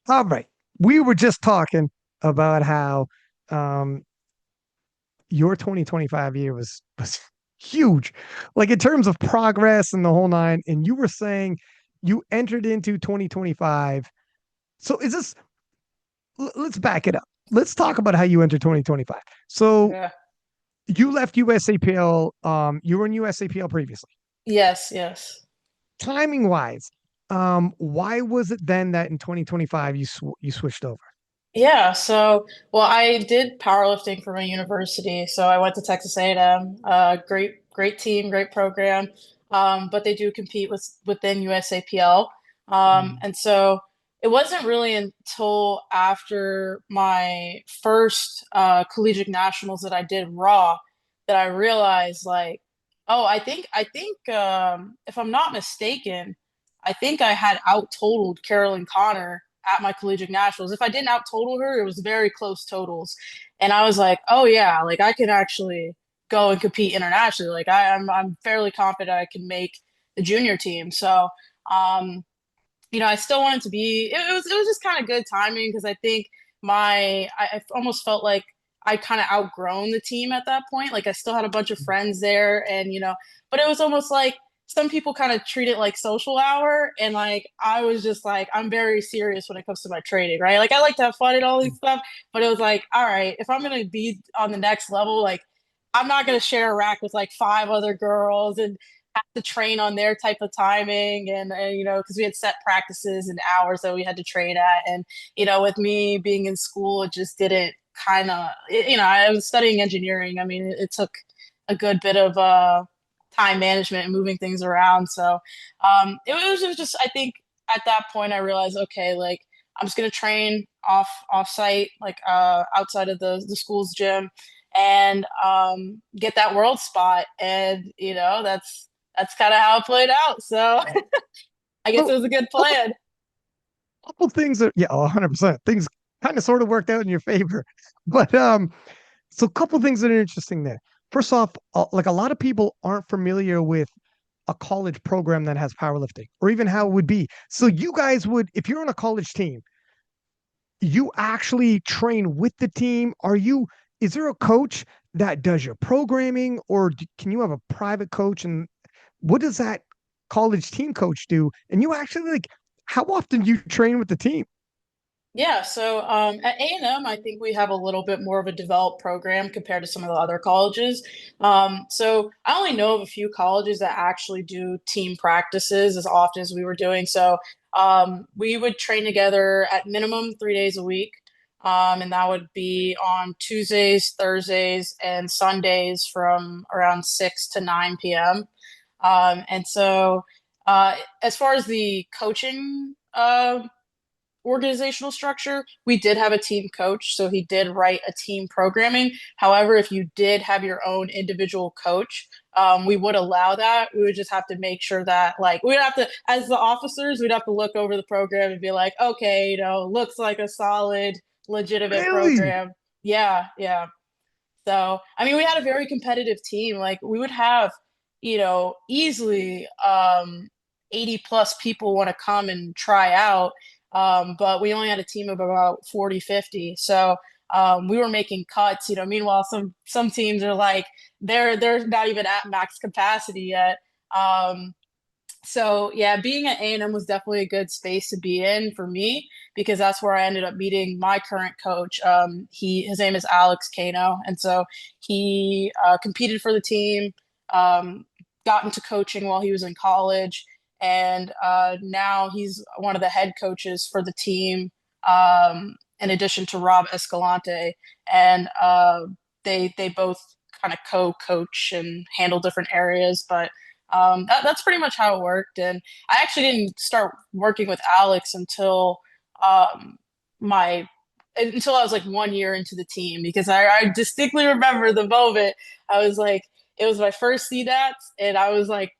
All right. We were just talking about how um, your 2025 year was huge, like in terms of progress and the whole nine. And you were saying you entered into 2025. So is this? Let's back it up. Let's talk about how you entered 2025. So Yeah. you left USAPL. You were in USAPL previously. Yes, yes. Timing wise, why was it then that in 2025 you switched over? Yeah, well, I did powerlifting for my university. So I went to Texas A&M. Great team, great program. But they do compete within USAPL. Mm. And so it wasn't really until after my first collegiate nationals that I did raw that I realized like, oh, I think if I'm not mistaken, I think I had out totaled Carolyn Connor at my collegiate nationals. If I didn't out total her, it was very close totals. And I was like, oh yeah, like I can actually go and compete internationally. Like I'm fairly confident I can make the junior team. So I still wanted to be it was just kind of good timing because I think I almost felt like I kind of outgrown the team at that point. Like I still had a bunch of friends there and but it was almost like some people kind of treat it like social hour and like I was just like I'm very serious when it comes to my training, right? Like I like to have fun and all these stuff, but it was like, all right, if I'm gonna be on the next level, like I'm not gonna share a rack with like five other girls and have to train on their type of timing and because we had set practices and hours that we had to train at and with me being in school it just didn't kind of I was studying engineering. I mean it took a good bit of time management and moving things around, so it was just I think at that point I realized okay, like I'm just gonna train off site, like outside of the school's gym and get that world spot, and that's kind of how it played out. So I guess it So was a good couple plan. couple things that, yeah, 100%. Things kind of sort of worked out in your favor. But so a couple things that are interesting there. First off, like a lot of people aren't familiar with a college program that has powerlifting or even how it would be. So you guys would, if you're on a college team, you actually train with the team. Is there a coach that does your programming or can you have a private coach? And what does that college team coach do? And you actually like, how often do you train with the team? Yeah, so at A&M, I think we have a little bit more of a developed program compared to some of the other colleges. So I only know of a few colleges that actually do team practices as often as we were doing. So we would train together at minimum 3 days a week. And that would be on Tuesdays, Thursdays, and Sundays from around 6 to 9 p.m. And so as far as the coaching organizational structure, we did have a team coach, so he did write a team programming. However, if you did have your own individual coach, we would allow that. We would just have to make sure that, like, we'd have to, as the officers, we'd have to look over the program and be like, okay, looks like a solid, legitimate Really? program. Yeah, yeah. So, I mean, we had a very competitive team. Like, we would have, easily 80 plus people want to come and try out. But we only had a team of about 40, 50. So, we were making cuts, meanwhile, some teams are like, they're not even at max capacity yet. So yeah, being at A&M was definitely a good space to be in for me because that's where I ended up meeting my current coach. His name is Alex Kano, and so he competed for the team, um, got into coaching while he was in college, and now he's one of the head coaches for the team. In addition to Rob Escalante, and they both kind of co-coach and handle different areas, but that's pretty much how it worked. And I actually didn't start working with Alex um, my until I was like 1 year into the team because I distinctly remember the moment I was like, it was my first CDATS and I was like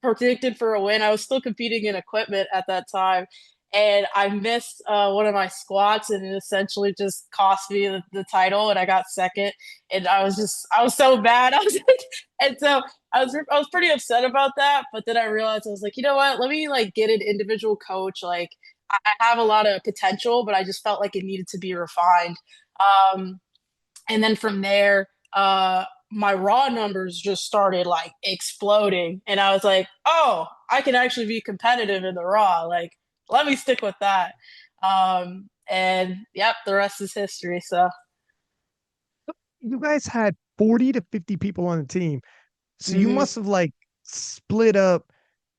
predicted for a win. I was still competing in equipment at that time. And I missed one of my squats, and it essentially just cost me the title. And I got second, and I was so bad. I was like, and so I was pretty upset about that, but then I realized I was like, you know what? Let me like get an individual coach. Like I have a lot of potential, but I just felt like it needed to be refined. Um, and then from there, my raw numbers just started like exploding. And I was like, oh, I can actually be competitive in the raw. Like, let me stick with that. And yep, the rest is history. So, You guys had 40 to 50 people on the team. So you mhm. must have like split up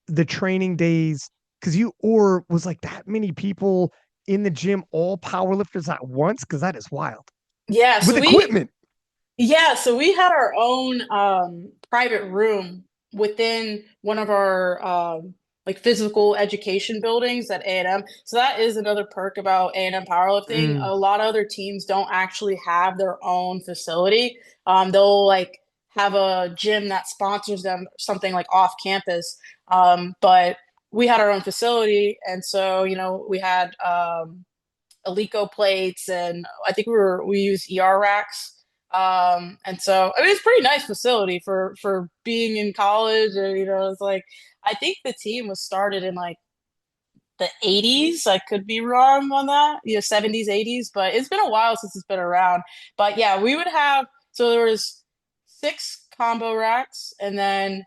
the training days because you, or was like that many people in the gym, all powerlifters at once? Because that is wild Yeah, with equipment. so we had our own private room within one of our like physical education buildings at A&M. So that is another perk about A&M powerlifting. Mm, A lot of other teams don't actually have their own facility. They'll like have a gym that sponsors them, something like off campus. But we had our own facility, and so we had Alico plates, and I think we used ER racks. And so I mean it's a pretty nice facility for being in college, and it's like I think the team was started in like the 80s. I could be wrong on that, 70s, 80s, but it's been a while since it's been around. But yeah, we would have so there was six combo racks, and then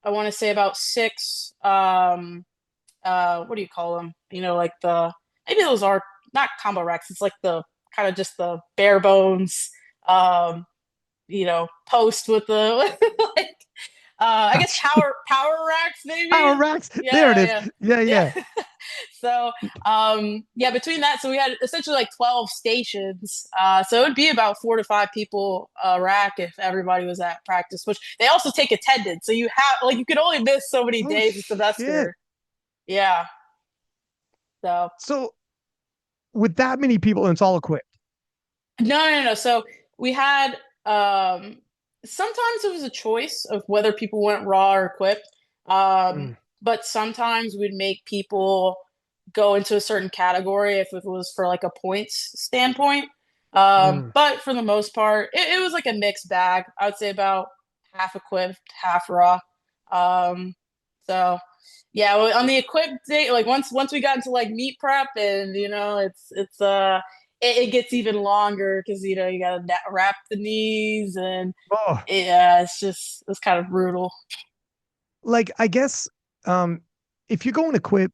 I want to say about six what do you call them? Like maybe those are not combo racks. It's like the kind of just the bare bones um, post with the like I guess gotcha. power racks Power maybe. racks. There it Yeah, is. yeah. Yeah, yeah. Yeah. So yeah, between that, so we had essentially like 12 stations. So it would be about 4 to 5 people a rack if everybody was at practice, which they also take attendance. So you have like you could only miss so many Oh days a shit. semester. Yeah. So So with that many people, and it's all equipped. no. So we had sometimes it was a choice of whether people went raw or equipped. Mm, But sometimes we'd make people go into a certain category if it was for like a points standpoint. mm. But for the most part, it was like a mixed bag. I would say about half equipped, half raw. Um, so yeah, well, on the equipped day, like once we got into like meet prep, and it gets even longer because you gotta wrap the knees, and Oh, yeah, it's kind of brutal. like I guess um if you're going to quit,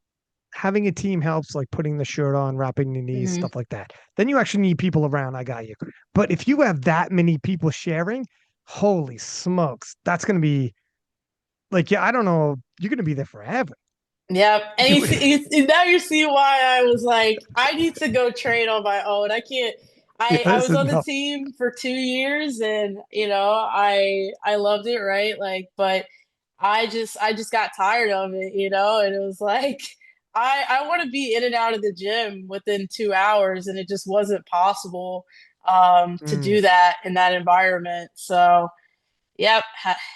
having a team helps, like putting the shirt on, wrapping the knees, Hmm. stuff like that. Then you actually need people around. I got you. But if you have that many people sharing, holy smokes, that's gonna be like, yeah, I don't know, you're gonna be there forever. Yep. And Doing now you see why I was like, I need to go train on my own. I can't. yeah, I this was is on the no. team for 2 years, and I loved it, right? Like, but I just got tired of it, and it was like I want to be in and out of the gym within 2 hours, and it just wasn't possible to Mm. do that in that environment. So yep,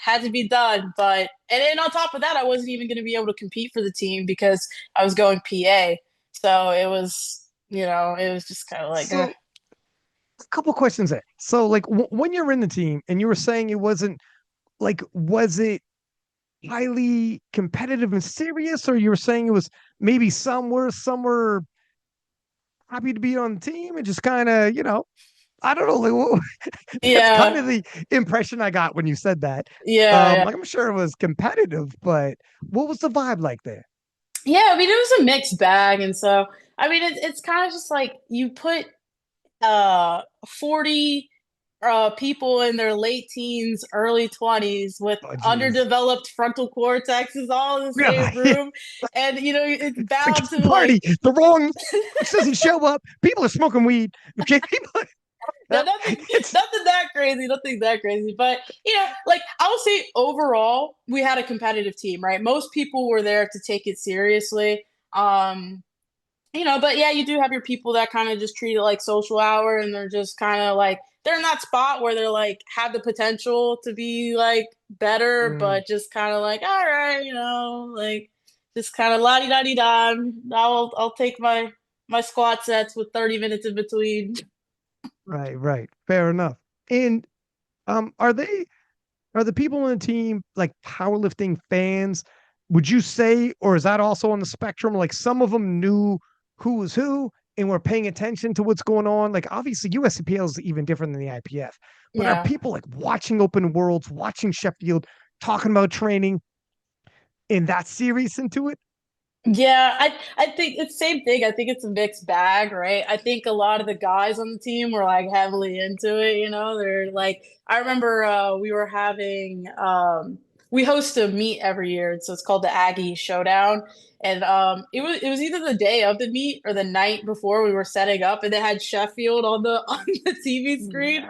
had to be done. But and then on top of that, I wasn't even going to be able to compete for the team because I was going PA. So it was just kind of like, So a couple questions there. So like when you're in the team and you were saying it wasn't like, was it highly competitive and serious, or you were saying it was maybe some were happy to be on the team and just kind of, I don't know, like, that's kind yeah, of the impression I got when you said that. yeah. Like I'm sure it was competitive, but what was the vibe like there? Yeah, I mean, it was a mixed bag. And so, I mean, it's kind of just like you put 40 people in their late teens, early 20s with Oh, geez. underdeveloped frontal cortexes all in the Yeah, same yeah. room. And, it's It's like bound it's a to like, party. The wrong coach doesn't show up. People are smoking weed. Okay, people. no, nothing, It's nothing that crazy, nothing that crazy. But like I would say, overall, we had a competitive team, right? Most people were there to take it seriously. But yeah, you do have your people that kind of just treat it like social hour, and they're just kind of like they're in that spot where they're like have the potential to be like better, mm, but just kind of like all right, like just kind of la di da di da. I'll take my squat sets with 30 minutes in between. right, right. Fair enough. And are they, are the people on the team like powerlifting fans? Would you say, or is that also on the spectrum? Like some of them knew who is who, and we're paying attention to what's going on. Like obviously USPL is even different than the IPF, but are Yeah. people like watching Open Worlds, watching Sheffield, talking about training in that serious into it? Yeah, I think it's the same thing. I think it's a mixed bag, right? I think a lot of the guys on the team were like heavily into it, you know. They're like I remember we were having we host a meet every year, so it's called the Aggie Showdown. And it was either the day of the meet or the night before we were setting up and they had Sheffield on the on the TV screen.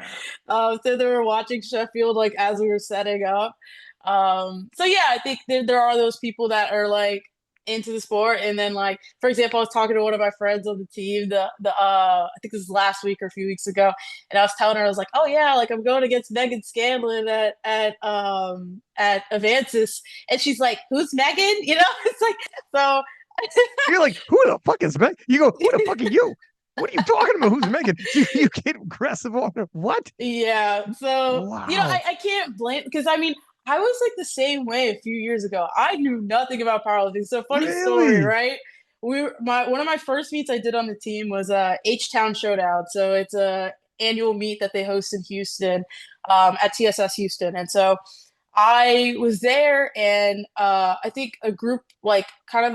Yeah. So they were watching Sheffield like as we were setting up. So yeah, I think there are those people that are like into the sport. And then like for example, I was talking to one of my friends on the team, the I think this was last week or a few weeks ago, and I was telling her, I was like, oh yeah, like I'm going against Megan Scanlon at Avancus. And she's like, who's Megan? You know, it's like so You're like, who the fuck is Meg? You go, who the fuck are you? What are you talking about? Who's Megan? You get aggressive on her. What? yeah. So, Wow. I can't blame because I mean, I was like the same way a few years ago. I knew nothing about powerlifting. So funny story, Really? right? One of my first meets I did on the team was H Town Showdown. So it's a annual meet that they host in Houston, at TSS Houston. And so I was there and I think a group like kind of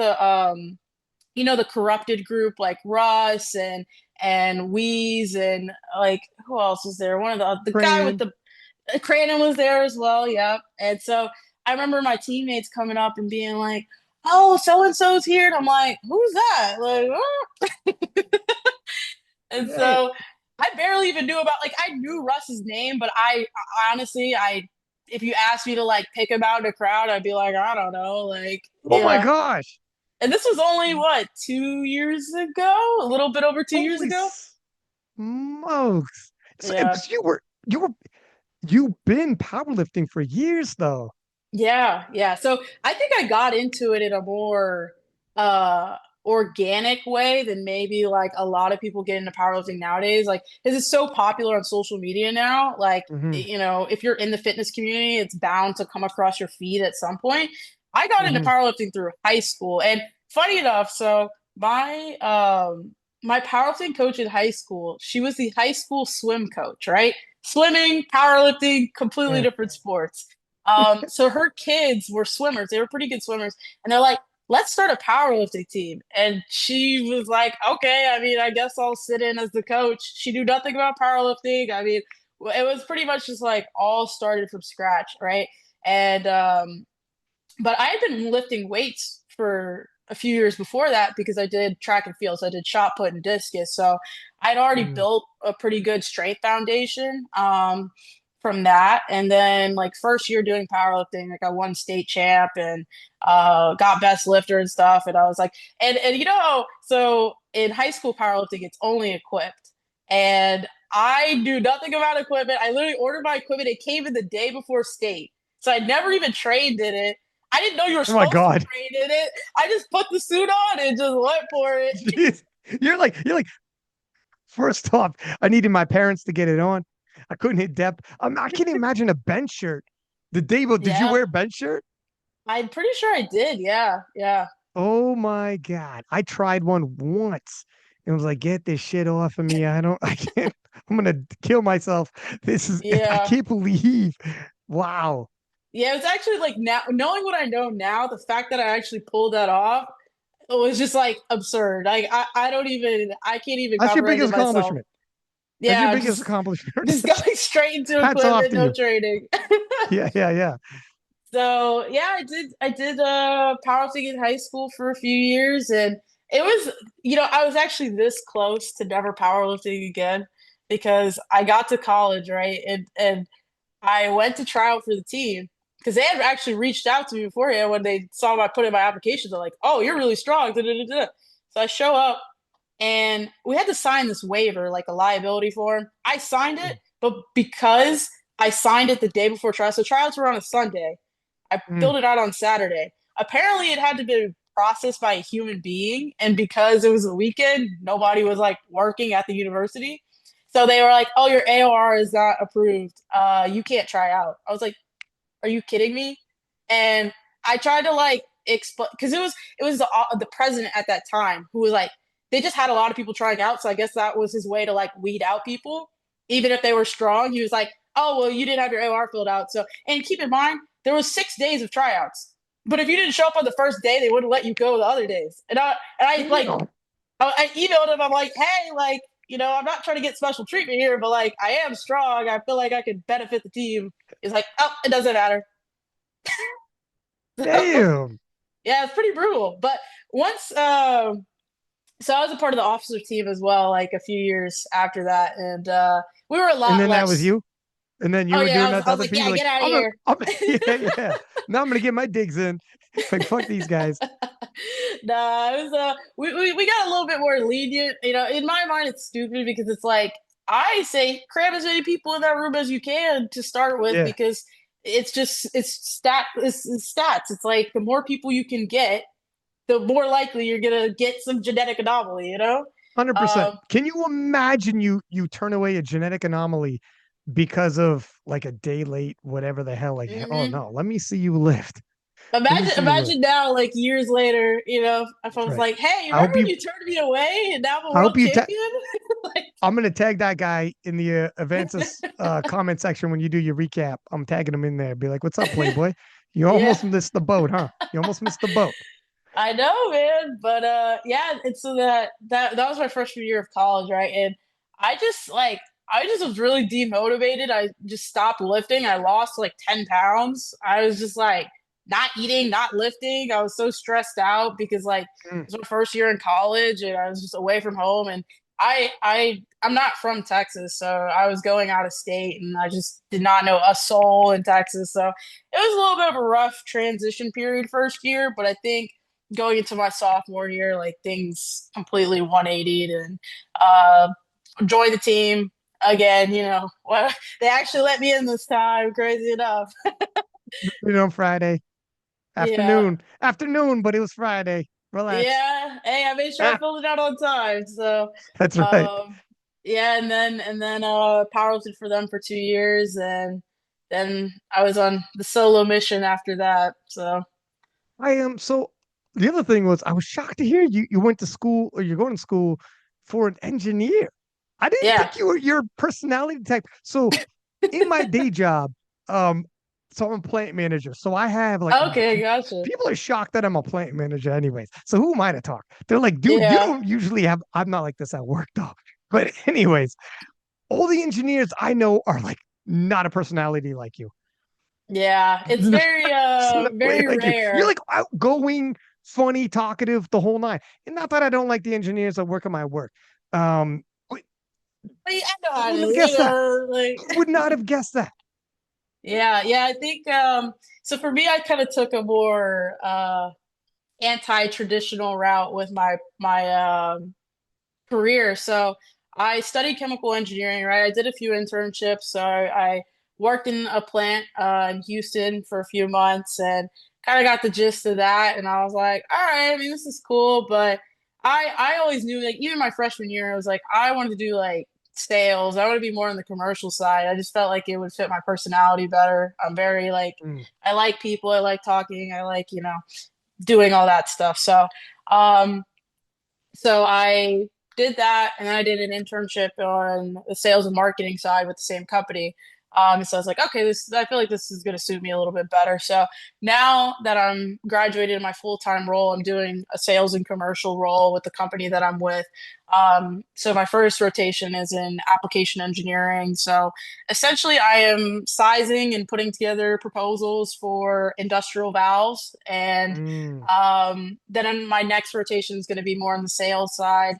the corrupted group like Russ and Weeze and like who else was there? One of the guy with Training. the Cranon was there as well. Yep. And so I remember my teammates coming up and being like, "Oh, so and so's here," and I'm like, "Who's that?" Like, oh. And Yeah. so I barely even knew about like I knew Russ's name, but I honestly I if you asked me to like pick him out in a crowd, I'd be like, I don't know, like Oh my yeah. gosh. And this was only what 2 years ago, a little bit over 2 years Holy ago. smokes. So, Yeah. 'cause you've been powerlifting for years though. Yeah, yeah. So I think I got into it in a more uh organic way than maybe like a lot of people get into powerlifting nowadays. Like, because it's so popular on social media now. Like, Hmm. if you're in the fitness community, it's bound to come across your feed at some point. I got into Hmm. powerlifting through high school, and funny enough, so my powerlifting coach in high school, she was the high school swim coach, right? Swimming, powerlifting, completely Yeah. different sports. So her kids were swimmers. They were pretty good swimmers. And they're like, let's start a powerlifting team. And she was like, okay, I mean, I guess I'll sit in as the coach. She knew nothing about powerlifting. I mean, it was pretty much just like all started from scratch, right? And but I had been lifting weights for a few years before that because I did track and field. So I did shot put and discus. So I'd already Mm. built a pretty good strength foundation from that. And then like first year doing powerlifting, like I won state champ and got best lifter and stuff. And I was like, and so in high school powerlifting, it's only equipped. And I knew nothing about equipment. I literally ordered my equipment. It came in the day before state. So I'd never even trained in it. I didn't know you were Oh my supposed to God. train in it. I just put the suit on and just went for it. Jeez. You're like, first off, I needed my parents to get it on. I couldn't hit depth. I can't imagine a bench shirt. Did you Yeah, wear a bench shirt? I'm pretty sure I did. Yeah, yeah, Oh my God. I tried one once and was like, get this shit off of me. I can't, I'm gonna kill myself. I yeah. can't believe. Wow. Yeah, it's actually like now knowing what I know now, the fact that I actually pulled that off, it was just like absurd. Like I don't even I can't even That's your comprehend it biggest myself. accomplishment. That's your Yeah, biggest just accomplishment. just going straight into Hats off equipment, to no you. training. Yeah, yeah, yeah. So yeah, I did powerlifting in high school for a few years and it was I was actually this close to never powerlifting again because I got to college, right? And I went to try out for the team because they had actually reached out to me beforehand when they saw my put in my application. They're like, "Oh, you're really strong." Da, da, da, da. So I show up and we had to sign this waiver, like a liability form. I signed it, but because I signed it the day before tryouts, so tryouts were on a Sunday. I Mm. filled it out on Saturday. Apparently, it had to be processed by a human being, and because it was a weekend, nobody was like working at the university. So they were like, "Oh, your AOR is not approved. You can't try out." I was like, "Are you kidding me?" And I tried to like explain because it was the president at that time who was like, they just had a lot of people trying out. So I guess that was his way to like weed out people, even if they were strong. He was like, oh well, you didn't have your OR filled out. So and keep in mind there was 6 days of tryouts. But if you didn't show up on the first day, they wouldn't let you go the other days. And I like Damn. I emailed him. I'm like, hey, like, I'm not trying to get special treatment here, but like, I am strong. I feel like I could benefit the team. He's like, oh, it doesn't matter. So Damn. yeah, it's pretty brutal. But once, so I was a part of the officer team as well, like a few years after that, and we were a And lot then that was less. you. And then you Oh were yeah, doing that I to was other like, people. yeah, Like, get out of here. yeah, yeah. Now I'm gonna get my digs in. Like, fuck these guys. Nah, it was we got a little bit more lenient. In my mind, it's stupid because it's like I say cram as many people in that room as you can to start with Yeah, because it's stats. It's like the more people you can get, the more likely you're gonna get some genetic anomaly. 100%. Um, Can you imagine you turn away a genetic anomaly because of like a day late, whatever the hell? Like, oh mhm. no, let me see you lift. Let me Imagine, see you lift. imagine now, like years later, if I That's was right. like, "Hey, you I remember hope when you. you turned me away, and now I'm a I hope world you. champion?" Like, I'm gonna tag that guy in the Avantis comment section when you do your recap. I'm tagging him in there. Be like, "What's up, Playboy? You yeah, almost missed the boat, huh? You almost missed the boat." I know, man. But yeah, it's so that was my freshman year of college, right? And I just was really demotivated. I just stopped lifting. I lost like 10 pounds. I was just like not eating, not lifting. I was so stressed out because like Mm. it was my first year in college and I was just away from home. And I'm not from Texas, so I was going out of state and I just did not know a soul in Texas. So it was a little bit of a rough transition period first year, but I think going into my sophomore year, like things completely 180'd and uh, joined the team again. Well, they actually let me in this time, crazy enough. Friday Yeah. afternoon, but it was Friday. Relax. Yeah. Hey, I made sure I Ah, filled it out on time. So, that's right. um, yeah, and then powerlifted for them for 2 years, and then I was on the solo mission after that. So, I am so. The other thing was, I was shocked to hear you went to school or you're going to school for an engineer. I didn't yeah. think you were your personality type. So in my day job, um, so I'm a plant manager. So I have like Okay, gotcha. people are shocked that I'm a plant manager, anyways. So who am I to talk? They're like, dude, you Yeah. don't usually have. I'm not like this at work though. But anyways, all the engineers I know are like not a personality like you. Yeah. It's Not very like you. You're rare. like outgoing, funny, talkative, the whole nine. And not that I don't like the engineers that work at my work. Um, I know I how it wouldn't have is, guessed that. like I would not have guessed that. yeah, I think so for me I kind of took a more anti-traditional route with my career. So I studied chemical engineering, right? I did a few internships. So I worked in a plant in Houston for a few months and kind of got the gist of that. And I was like, all right, I mean, this is cool. But I always knew, like, even my freshman year, I was like, I wanted to do like sales. I want to be more on the commercial side. I just felt like it would fit my personality better. I'm very like, Mm. I like people. I like talking. I like, doing all that stuff. Um, so I did that, and then I did an internship on the sales and marketing side with the same company. So I was like, okay, I feel like this is going to suit me a little bit better. So now that I'm graduated in my full-time role, I'm doing a sales and commercial role with the company that I'm with. So my first rotation is in application engineering. So essentially, I am sizing and putting together proposals for industrial valves and Mm. then in my next rotation is going to be more on the sales side,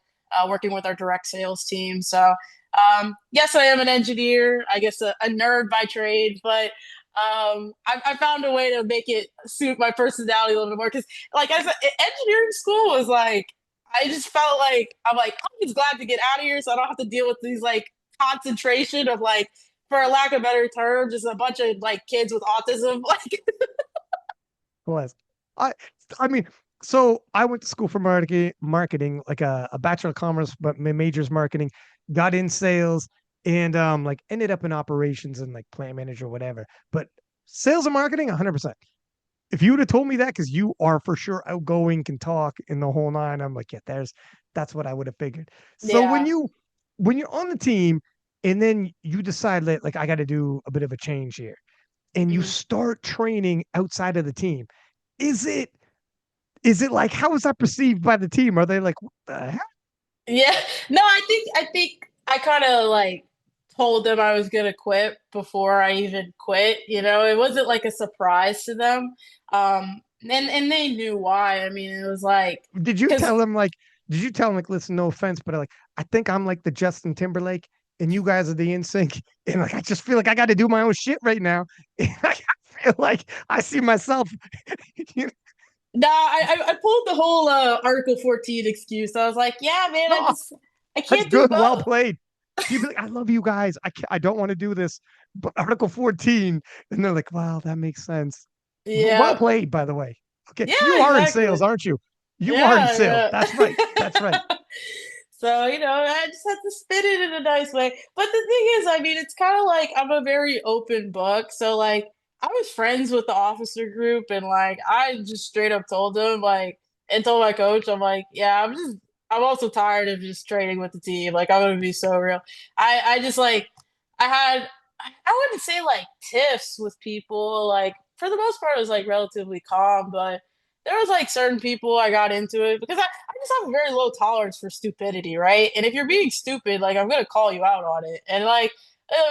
working with our direct sales team. So, yes, I am an engineer, I guess a nerd by trade, but I found a way to make it suit my personality a little bit more. Because, like I said, engineering school was like, I just felt like, I'm like, I'm just glad to get out of here so I don't have to deal with these like concentration of like, for a lack of better term, just a bunch of like kids with autism. Like, Bless. I I mean, so I went to school for marketing, like a bachelor of commerce, but my major's marketing. Got in sales and like ended up in operations and like plant manager, whatever. But sales and marketing, 100%. if you would have told me that, because you are for sure outgoing, can talk in the whole nine, I'm like, yeah, that's what I would have figured. So Yeah. when you're on the team and then you decide that like I got to do a bit of a change here and you Mhm. start training outside of the team, is it is it like how is that perceived by the team? Are they like, what the hell? Yeah. No, I think I kind of like told them I was gonna quit before I even quit. It wasn't like a surprise to them. And they knew why. I mean, it was like Did you because tell them like did you tell them like listen, no offense, but like I think I'm like the Justin Timberlake and you guys are the NSYNC and like I just feel like I got to do my own shit right now. And I feel like I see myself. You know, nah, I pulled the whole Article 14 excuse. I was like, yeah, man, oh, I that's can't do good. Well both. played. You'd be like, I love you guys. I don't want to do this, but Article 14, and they're like, wow, that makes sense. Well Yeah. played, by the way. Okay, Yeah, you are in sales, exactly. aren't you? You are in sales. Yeah, That's right. That's right. yeah. So, I just have to spin it in a nice way. But the thing is, I mean, it's kind of like I'm a very open book. So, like, I was friends with the officer group, and like, I just straight up told them, like, and told my coach, I'm like, yeah, I'm also tired of just training with the team. Like, I'm gonna be so real. I just like, I had, I wouldn't say like tiffs with people. Like, for the most part, it was like relatively calm, but there was like certain people I got into it because I just have a very low tolerance for stupidity, right? And if you're being stupid, like I'm gonna call you out on it. And like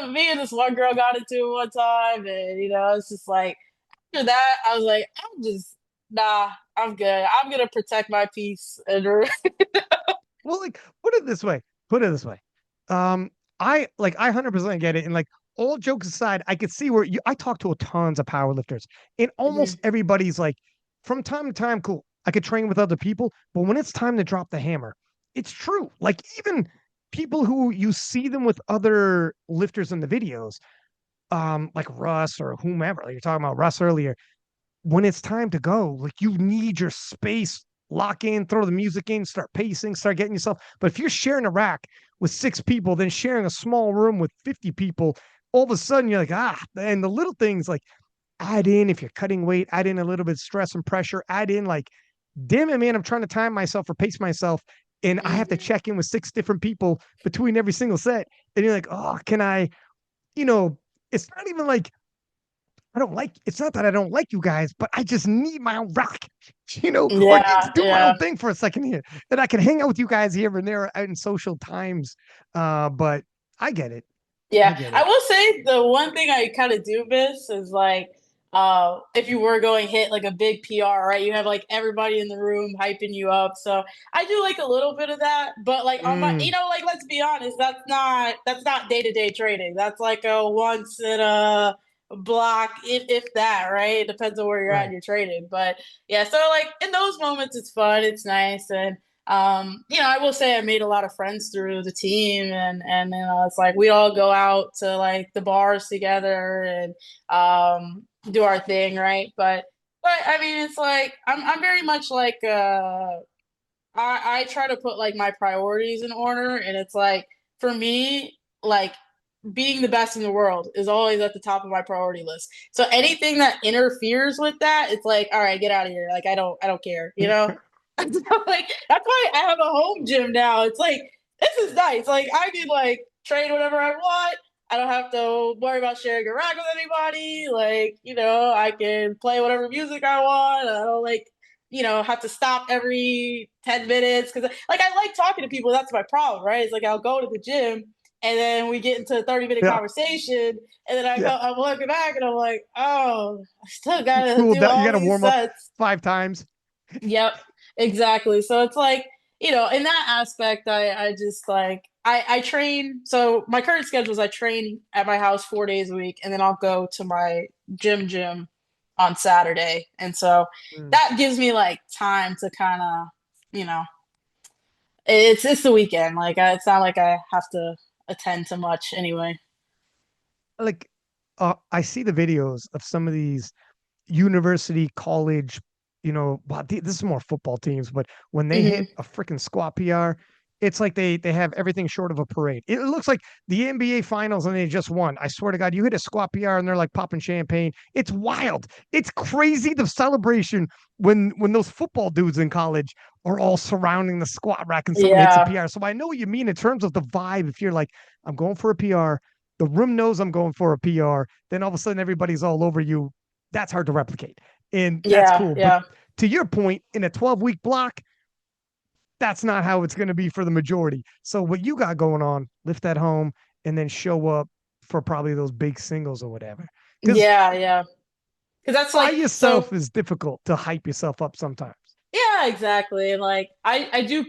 me and this one girl got into it one time, and it's just like after that, I was like, I'm just nah, I'm good. I'm gonna protect my peace and Well, like, put it this way. Put it this way. Um, I 100% get it. And like all jokes aside, I could see where I talk to a tons of powerlifters, and almost Mhm. everybody's like, from time to time, cool. I could train with other people, but when it's time to drop the hammer, it's true. Like even people who you see them with other lifters in the videos, like Russ or whomever. Like you're talking about Russ earlier, when it's time to go, like you need your space, lock in, throw the music in, start pacing, start getting yourself. But if you're sharing a rack with six people, then sharing a small room with 50 people, all of a sudden you're like, and the little things like add in, if you're cutting weight, add in a little bit of stress and pressure, add in like, damn it, man, I'm trying to time myself or pace myself. And I have to Mhm. check in with six different people between every single set. And you're like, oh, can I, you know, it's not even like I don't like it's not that I don't like you guys, but I just need my own rock, or need to Yeah, do my own yeah. thing for a second here. And I can hang out with you guys here and there out in social times. But I get it. I Yeah, get I it. will say the one thing I kind of do miss is like, if you were going hit like a big PR, right? You have like everybody in the room hyping you up. So I do like a little bit of that, but like on my, Mm, like let's be honest, that's not day to day trading. That's like a once in a block, if that, right? It depends on where you're at right. in your trading, but yeah. So like in those moments, it's fun, it's nice, and I will say I made a lot of friends through the team, and it's like we all go out to like the bars together and do our thing, right? But I mean, it's like I'm very much like I try to put like my priorities in order, and it's like for me, like being the best in the world is always at the top of my priority list. So anything that interferes with that, it's like, all right, get out of here. Like I don't care, you know? Like that's why I have a home gym now. It's like this is nice. Like I can like train whatever I want. I don't have to worry about sharing a rack with anybody. Like, I can play whatever music I want. I don't like, have to stop every 10 minutes because like I like talking to people. That's my problem, right? It's like I'll go to the gym and then we get into a 30-minute Yeah. conversation and then Yeah. I'm looking back and I'm like, oh, I still gotta Cool. do You all got to these warm up sets. 5 times. Yep, exactly. So it's like, in that aspect, I just like I train. So my current schedule is I train at my house 4 days a week, and then I'll go to my gym on Saturday. And so Mm. that gives me like time to kind of, you know, it's the weekend. Like it's not like I have to attend to much anyway. Like, I see the videos of some of these university, college, well, this is more football teams, but when they hit Hmm. a freaking squat PR, it's like they have everything short of a parade. It looks like the NBA finals and they just won. I swear to God, you hit a squat PR and they're like popping champagne. It's wild. It's crazy the celebration when those football dudes in college are all surrounding the squat rack and someone hits a Yeah. PR. So I know what you mean in terms of the vibe. If you're like, I'm going for a PR, the room knows I'm going for a PR, then all of a sudden everybody's all over you. That's hard to replicate. And that's Yeah. cool. But Yeah. to your point, in a 12-week block, that's not how it's going to be for the majority. So what you got going on, lift that home and then show up for probably those big singles or whatever. Because Yeah. Yeah. Because that's by like, yourself so is difficult to hype yourself up sometimes. yeah, exactly. And like I do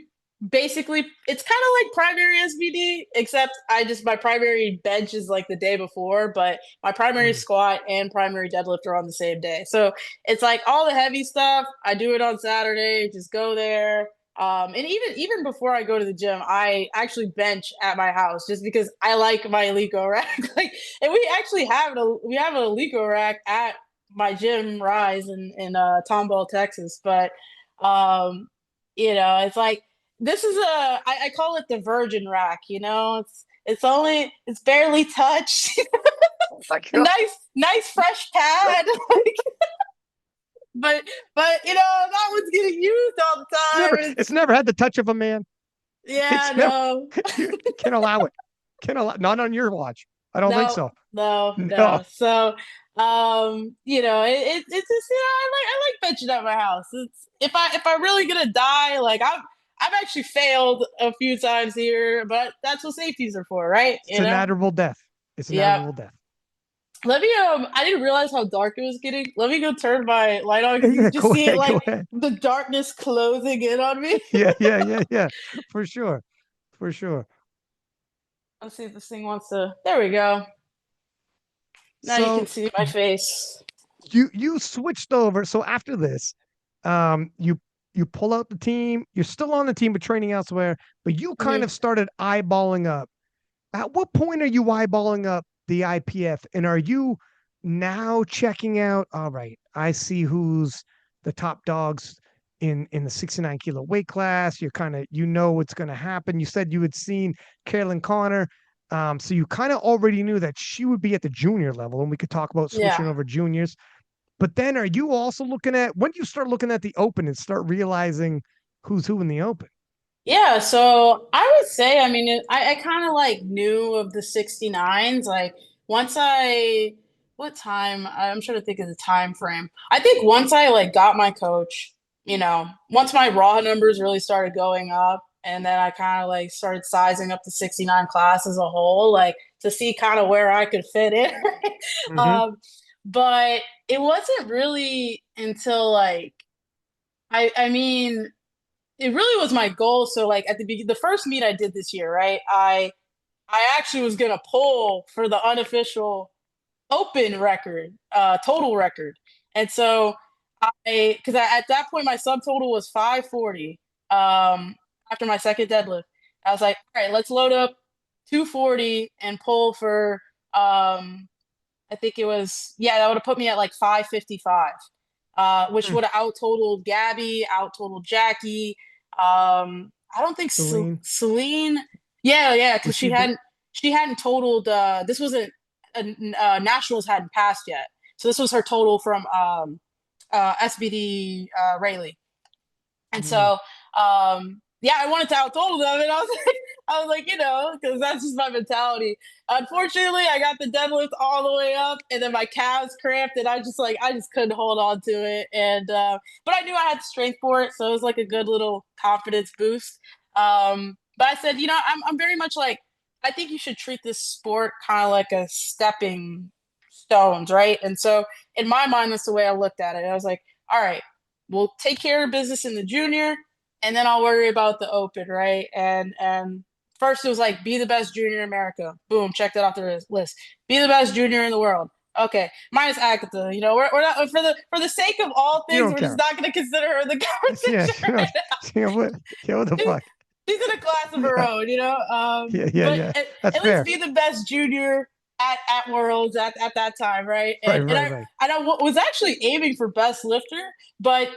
basically it's kind of like primary SBD, except I just my primary bench is like the day before, but my primary Mm. squat and primary deadlift are on the same day. So it's like all the heavy stuff, I do it on Saturday, just go there. And even before I go to the gym, I actually bench at my house just because I like my Eleiko rack. Like, and we have an Eleiko rack at my gym Rise in Tomball, Texas. But um, it's like this is I call it the virgin rack, it's barely touched. Like, Nice fresh pad. but that one's getting used all the time. it's never had the touch of a man. Yeah, It's never no. you can't allow it. Can't allow not on your watch. I don't think No, so. no, No. no. So, it's just, I like benching at my house. It's if I'm really gonna die, like I've actually failed a few times here, but that's what safeties are for, right? It's an admirable death. It's an Yeah. admirable death. Let me I didn't realize how dark it was getting. Let me go turn my light on Yeah, because you yeah, can just go see it ahead, like go ahead. the darkness closing in on me. Yeah, yeah, yeah, yeah. For sure. For sure. Let's see if this thing wants to. There we go. Now you can So see my face. you switched over. So after this, you pull out the team. You're still on the team, but training elsewhere. But you kind Mhm. of started eyeballing up. At what point are you eyeballing up the IPF? And are you now checking out? All right, I see who's the top dogs in the 69 kilo weight class. You're kind of what's going to happen. You said you had seen Carolyn Connor. So you kind of already knew that she would be at the junior level, and we could talk about switching Yeah. over juniors. But then are you also looking at when do you start looking at the open and start realizing who's who in the open? Yeah, so I would say, I mean, I kind of like knew of the 69s. Like once what time? I'm trying to think of the time frame. I think once I like got my coach, once my raw numbers really started going up, and then I kind of like started sizing up the 69 class as a whole, like to see kind of where I could fit in. Mm-hmm. um, but it wasn't really until like, I mean, it really was my goal. So like at the beginning, the first meet I did this year, right? I actually was gonna pull for the unofficial open record, total record. And so because at that point my subtotal was 540. After my second deadlift, I was like, all right, let's load up 240 and pull for I think it was, yeah, that would have put me at like 555, which would have out totaled Gabby, out totaled Jackie. I don't think Celine, Celine, yeah, was because she there? she hadn't totaled. This wasn't nationals hadn't passed yet, so this was her total from SBD Rayleigh. And Mm. so, yeah, I wanted to out total them, and I was like, because that's just my mentality. Unfortunately, I got the deadlift all the way up, and then my calves cramped, and I just couldn't hold on to it. And but I knew I had the strength for it, so it was like a good little confidence boost. But I said, I'm very much like I think you should treat this sport kind of like a stepping stones, right? And so in my mind, that's the way I looked at it. I was like, all right, we'll take care of business in the junior, and then I'll worry about the open, right? And first it was like be the best junior in America. Boom, check that off the list. Be the best junior in the world. Okay, minus Agatha. We're not for the sake of all You things, don't we're just care. not going to consider her the Yeah, conversation right now. what, what the She's, fuck? she's in a class of her Yeah, own, yeah, yeah, But yeah. That's at least fair. be the best junior at Worlds at that time, right? Right, And right, right. I was actually aiming for best lifter, but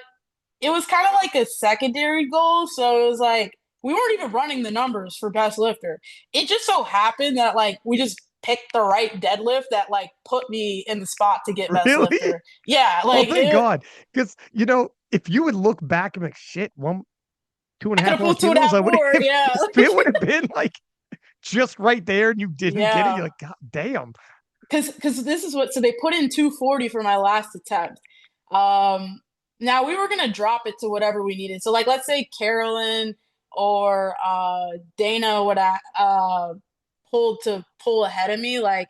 it was kind of like a secondary goal. So it was like we weren't even running the numbers for best lifter. It just so happened that like we just picked the right deadlift that like put me in the spot to get best Really? lifter. Yeah, Oh, like thank it, God. Because, if you would look back and be like, shit, one, two and I a could half have more pulled two and a kilos, half I would more. have, Yeah, if it would have been like just right there and you didn't get it, yeah. you're like, God damn. Because this is what so they put in 240 for my last attempt. Um, Now we were gonna drop it to whatever we needed. So like let's say Carolyn or Dana would pull ahead of me. Like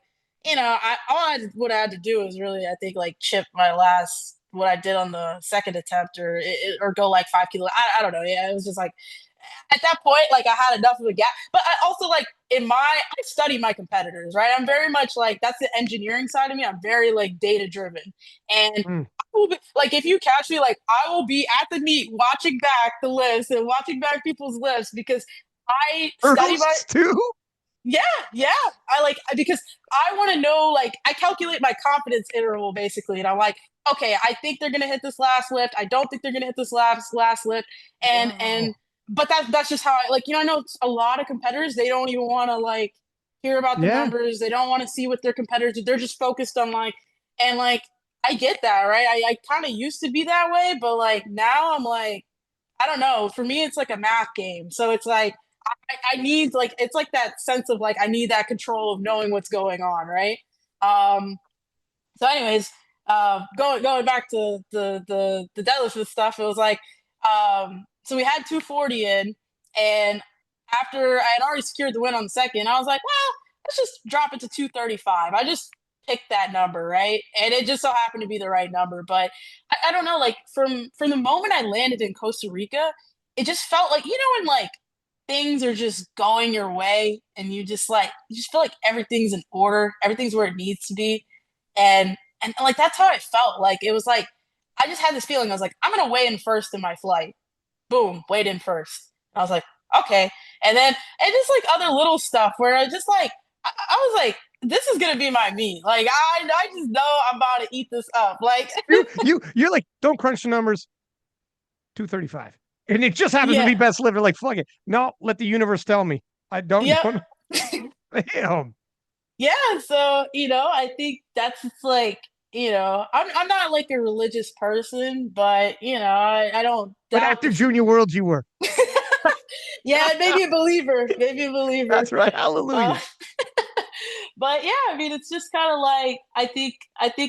what I had to do is really I think like chip my last what I did on the second attempt or go like 5 kilos. I don't know. Yeah, it was just like at that point, like I had enough of a gap. But I also like I study my competitors, right? I'm very much like that's the engineering side of me. I'm very like data driven, and Mm. I will be, like if you catch me, like I will be at the meet watching back the lifts and watching back people's lifts because I study my Firsts too? yeah, yeah. I like because I want to know like I calculate my confidence interval basically, and I'm like, okay, I think they're gonna hit this last lift. I don't think they're gonna hit this last lift, and Wow. but that's just how I like. I know a lot of competitors they don't even want to like hear about the Yeah. numbers. They don't want to see what their competitors do. They're just focused on like and like I get that right. I kind of used to be that way, but like now I'm like I don't know. For me, it's like a math game. So it's like I need like it's like that sense of like I need that control of knowing what's going on, right? Um, so, anyways, going back to the deadlift stuff, it was like so we had 240 in, and after I had already secured the win on the second, I was like, well, let's just drop it to 235. I just picked that number, right? And it just so happened to be the right number. But I don't know, like from the moment I landed in Costa Rica, it just felt like when like things are just going your way and you just feel like everything's in order, everything's where it needs to be. And like that's how I felt. Like it was like I just had this feeling. I was like, I'm gonna weigh in first in my flight. Boom, weighed in first. And I was like, okay. And just like other little stuff where I just like I was like, this is gonna be my meat. Like I just know I'm about to eat this up. Like You're like, don't crunch the numbers. 235. And it just happens to yeah, be best liver. Like, fuck it. No, let the universe tell me. I don't yep. don't damn. Yeah, so I think that's just like I'm not like a religious person, but I don't But doubt after the Junior Worlds, you were. yeah, maybe a believer, maybe a believer. That's right. Uh, Hallelujah. but yeah, I mean, it's just kind of like I think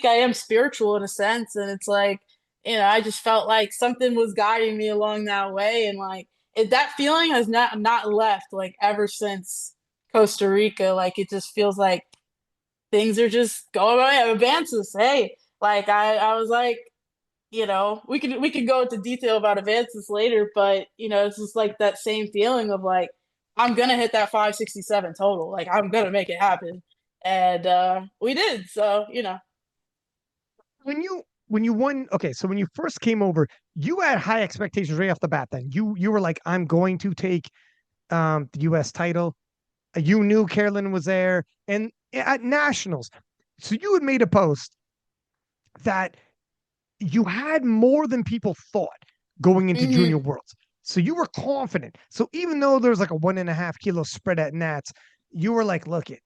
I am spiritual in a sense, and it's like I just felt like something was guiding me along that way, and like that feeling has not left like ever since Costa Rica. Like it just feels like things are just going away. Advances, hey, like I was like we could go into detail about advances later, but it's just like that same feeling of like I'm gonna hit that 567 total. Like I'm gonna make it happen. And we did. So, When you won, okay, so when you first came over, you had high expectations right off the bat. Then you were like, I'm going to take the U.S. title. You knew Carolyn was there, and at nationals, so you had made a post that you had more than people thought going into hmm Junior Worlds. So you were confident. So even though there's like a 1.5 kilo spread at Nats, you were like, look it,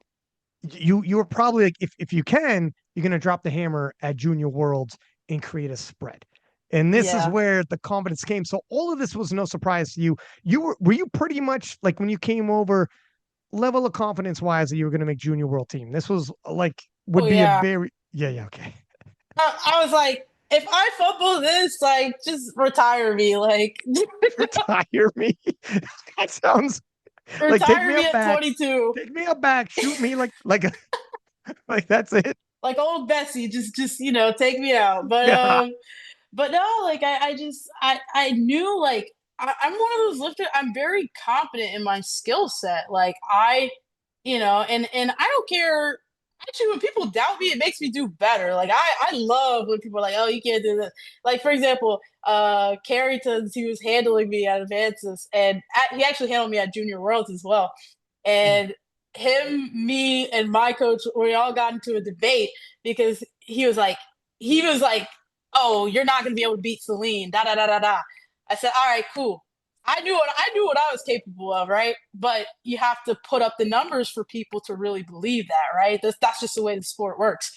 you were probably like, if you can, you're gonna drop the hammer at Junior Worlds and create a spread. And this is yeah. where the confidence came. So all of this was no surprise to you. Were you pretty much like when you came over, level of confidence wise that you were gonna make Junior World team? This was like Oh would be a yeah. very yeah, okay. I was like, if I fumble this, like just retire me. Like Retire me. That sounds like take retire me me up at back. 22. Take me up back. Shoot me like like that's it. Like old Bessie, just take me out. Yeah. But no, like I knew like I'm one of those lifters. I'm very confident in my skill set. Like and I don't care. Actually, when people doubt me, it makes me do better. Like I love when people are like, oh, you can't do this. Like for example, Carrington's he was handling me at advances, and he actually handled me at Junior Worlds as well. And him, me, and my coach, we all got into a debate because he was like, oh, you're not gonna be able to beat Celine. Da da da da da. I said, all right, cool. I knew what I was capable of, right? But you have to put up the numbers for people to really believe that, right? That's just the way the sport works.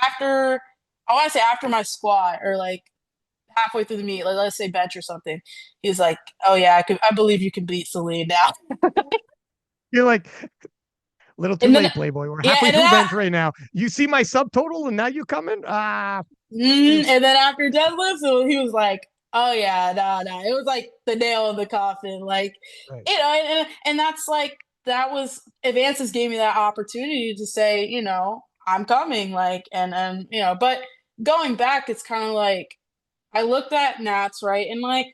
After I want to say after my squat or like halfway through the meet, like let's say bench or something, he's like, "Oh yeah, I believe you can beat Celine now." You're like, little too And then late, Playboy. We're yeah, halfway and then through bench right now. You see my subtotal, and now you coming? Mm, and then after deadlifts, so he was like, "Oh yeah, no." It was like the nail in the coffin, like right. and that's like that was advances gave me that opportunity to say, I'm coming, like, and but going back, it's kind of like I looked at Nats, right, and like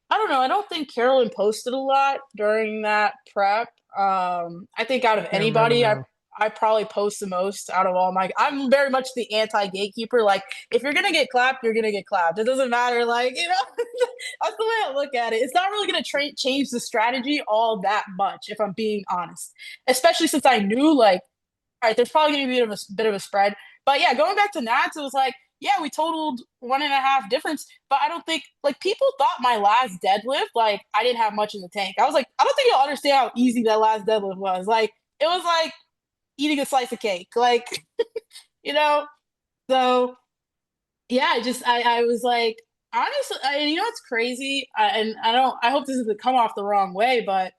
I don't know. I don't think Carolyn posted a lot during that prep. I think out of Can't remember anybody, now. I probably post the most out of all my. I'm very much the anti gatekeeper. Like, if you're gonna get clapped, you're gonna get clapped. It doesn't matter. Like, that's the way I look at it. It's not really gonna change the strategy all that much, if I'm being honest. Especially since I knew, like, all right, there's probably going to be a bit of a spread. But yeah, going back to Nats, it was like, yeah, we totaled 1.5 difference, but I don't think like people thought my last deadlift, like I didn't have much in the tank. I was like, I don't think you'll understand how easy that last deadlift was. Like it was like eating a slice of cake. Like, you know, so yeah, I was like, honestly, it's crazy. And I hope this doesn't come off the wrong way, but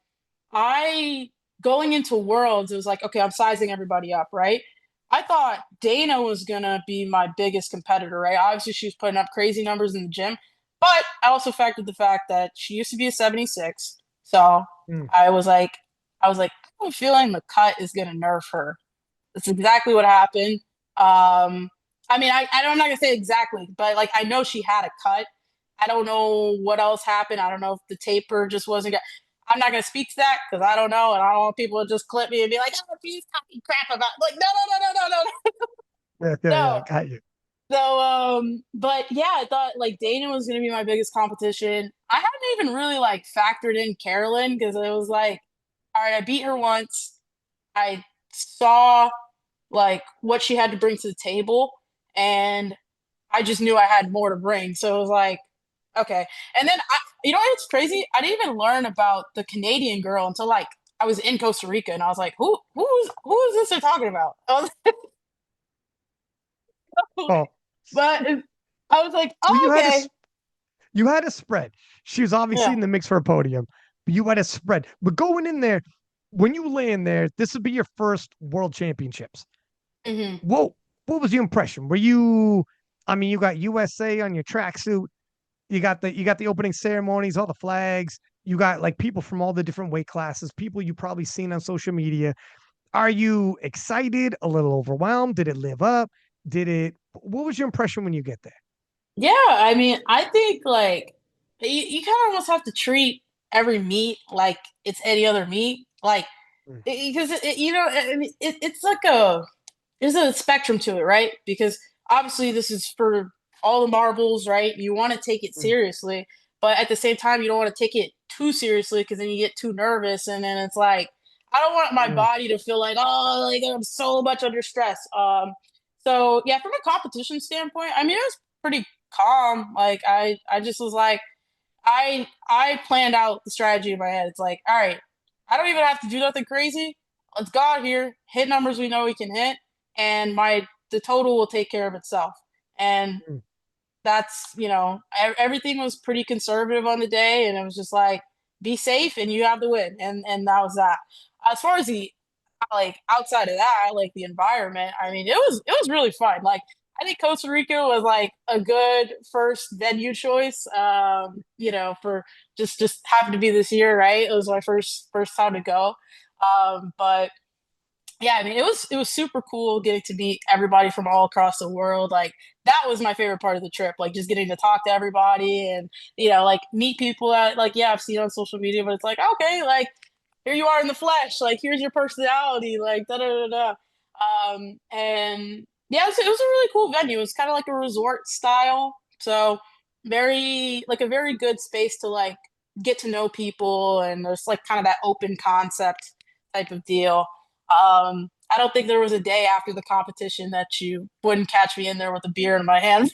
I going into Worlds, it was like, okay, I'm sizing everybody up, right? I thought Dana was gonna be my biggest competitor, right? Obviously, she was putting up crazy numbers in the gym, but I also factored the fact that she used to be a 76. So Mm, I was like, I was like, I'm feeling the cut is gonna nerf her. That's exactly what happened. I mean, I'm not gonna say exactly, but like I know she had a cut. I don't know what else happened. I don't know if the taper just wasn't. I'm not gonna speak to that because I don't know, and I don't want people to just clip me and be like, "Oh, she's talking crap about." Like, no, no, no, no, no, no, yeah, yeah, yeah. no. Got you. So, but yeah, I thought like Dana was gonna be my biggest competition. I hadn't even really like factored in Carolyn because it was like, all right, I beat her once. I saw like what she had to bring to the table, and I just knew I had more to bring. So it was like, okay. And then what's crazy? I didn't even learn about the Canadian girl until like I was in Costa Rica, and I was like, who is this they're talking about? I was Oh, but I was like, well, oh, okay, you had a spread. She was obviously yeah. in the mix for a podium, but you had a spread. But going in there, when you land there, this would be your first world championships. Hmm. Whoa, what was your impression? Were you? I mean, you got USA on your tracksuit. You got the opening ceremonies, all the flags. You got like people from all the different weight classes, people you probably seen on social media. Are you excited? A little overwhelmed? Did it live up? Did it? What was your impression when you get there? Yeah, I mean, I think like you kind of almost have to treat every meat like it's any other meat, like Mm, because I mean, it's like there's a spectrum to it, right? Because obviously this is for all the marbles, right? You want to take it mm, seriously, but at the same time, you don't want to take it too seriously because then you get too nervous, and then it's like I don't want my mm, body to feel like like I'm so much under stress. So yeah, from a competition standpoint, I mean it was pretty calm. Like I just was like I planned out the strategy in my head. It's like, all right, I don't even have to do nothing crazy. Let's go out here, hit numbers we know we can hit, and the total will take care of itself. And mm, that's everything was pretty conservative on the day, and it was just like be safe and you have the win, and that was that. As far as the like outside of that, like the environment, I mean, it was really fun. Like I think Costa Rica was like a good first venue choice. For just happened to be this year, right? It was my first time to go. But yeah, I mean, it was super cool getting to meet everybody from all across the world. Like that was my favorite part of the trip. Like just getting to talk to everybody and like meet people that like yeah I've seen on social media, but it's like okay, like here you are in the flesh. Like here's your personality. Like da da da da. And yeah, it was a really cool venue. It was kind of like a resort style, so very like a very good space to like get to know people, and there's like kind of that open concept type of deal. I don't think there was a day after the competition that you wouldn't catch me in there with a beer in my hand.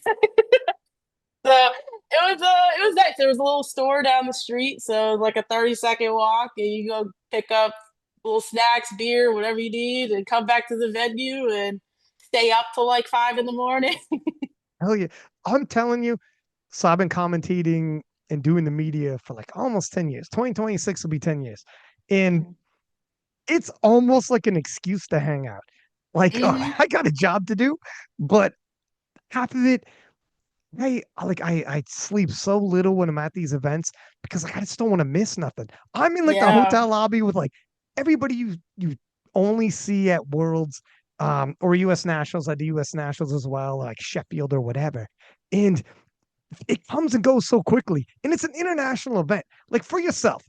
So it was nice. There was a little store down the street, so it was like a 30-second walk, and you go pick up little snacks, beer, whatever you need, and come back to the venue and stay up till like 5 in the morning. Hell yeah. I'm telling you, so I've been commentating and doing the media for like almost 10 years. 2026 will be 10 years. And it's almost like an excuse to hang out. Like, oh, Hmm. I got a job to do, but half of it, I sleep so little when I'm at these events because like I just don't want to miss nothing. I'm in like the Yeah. hotel lobby with like everybody you only see at Worlds, or US Nationals. I do US Nationals as well, like Sheffield or whatever. And it comes and goes so quickly. And it's an international event. Like for yourself,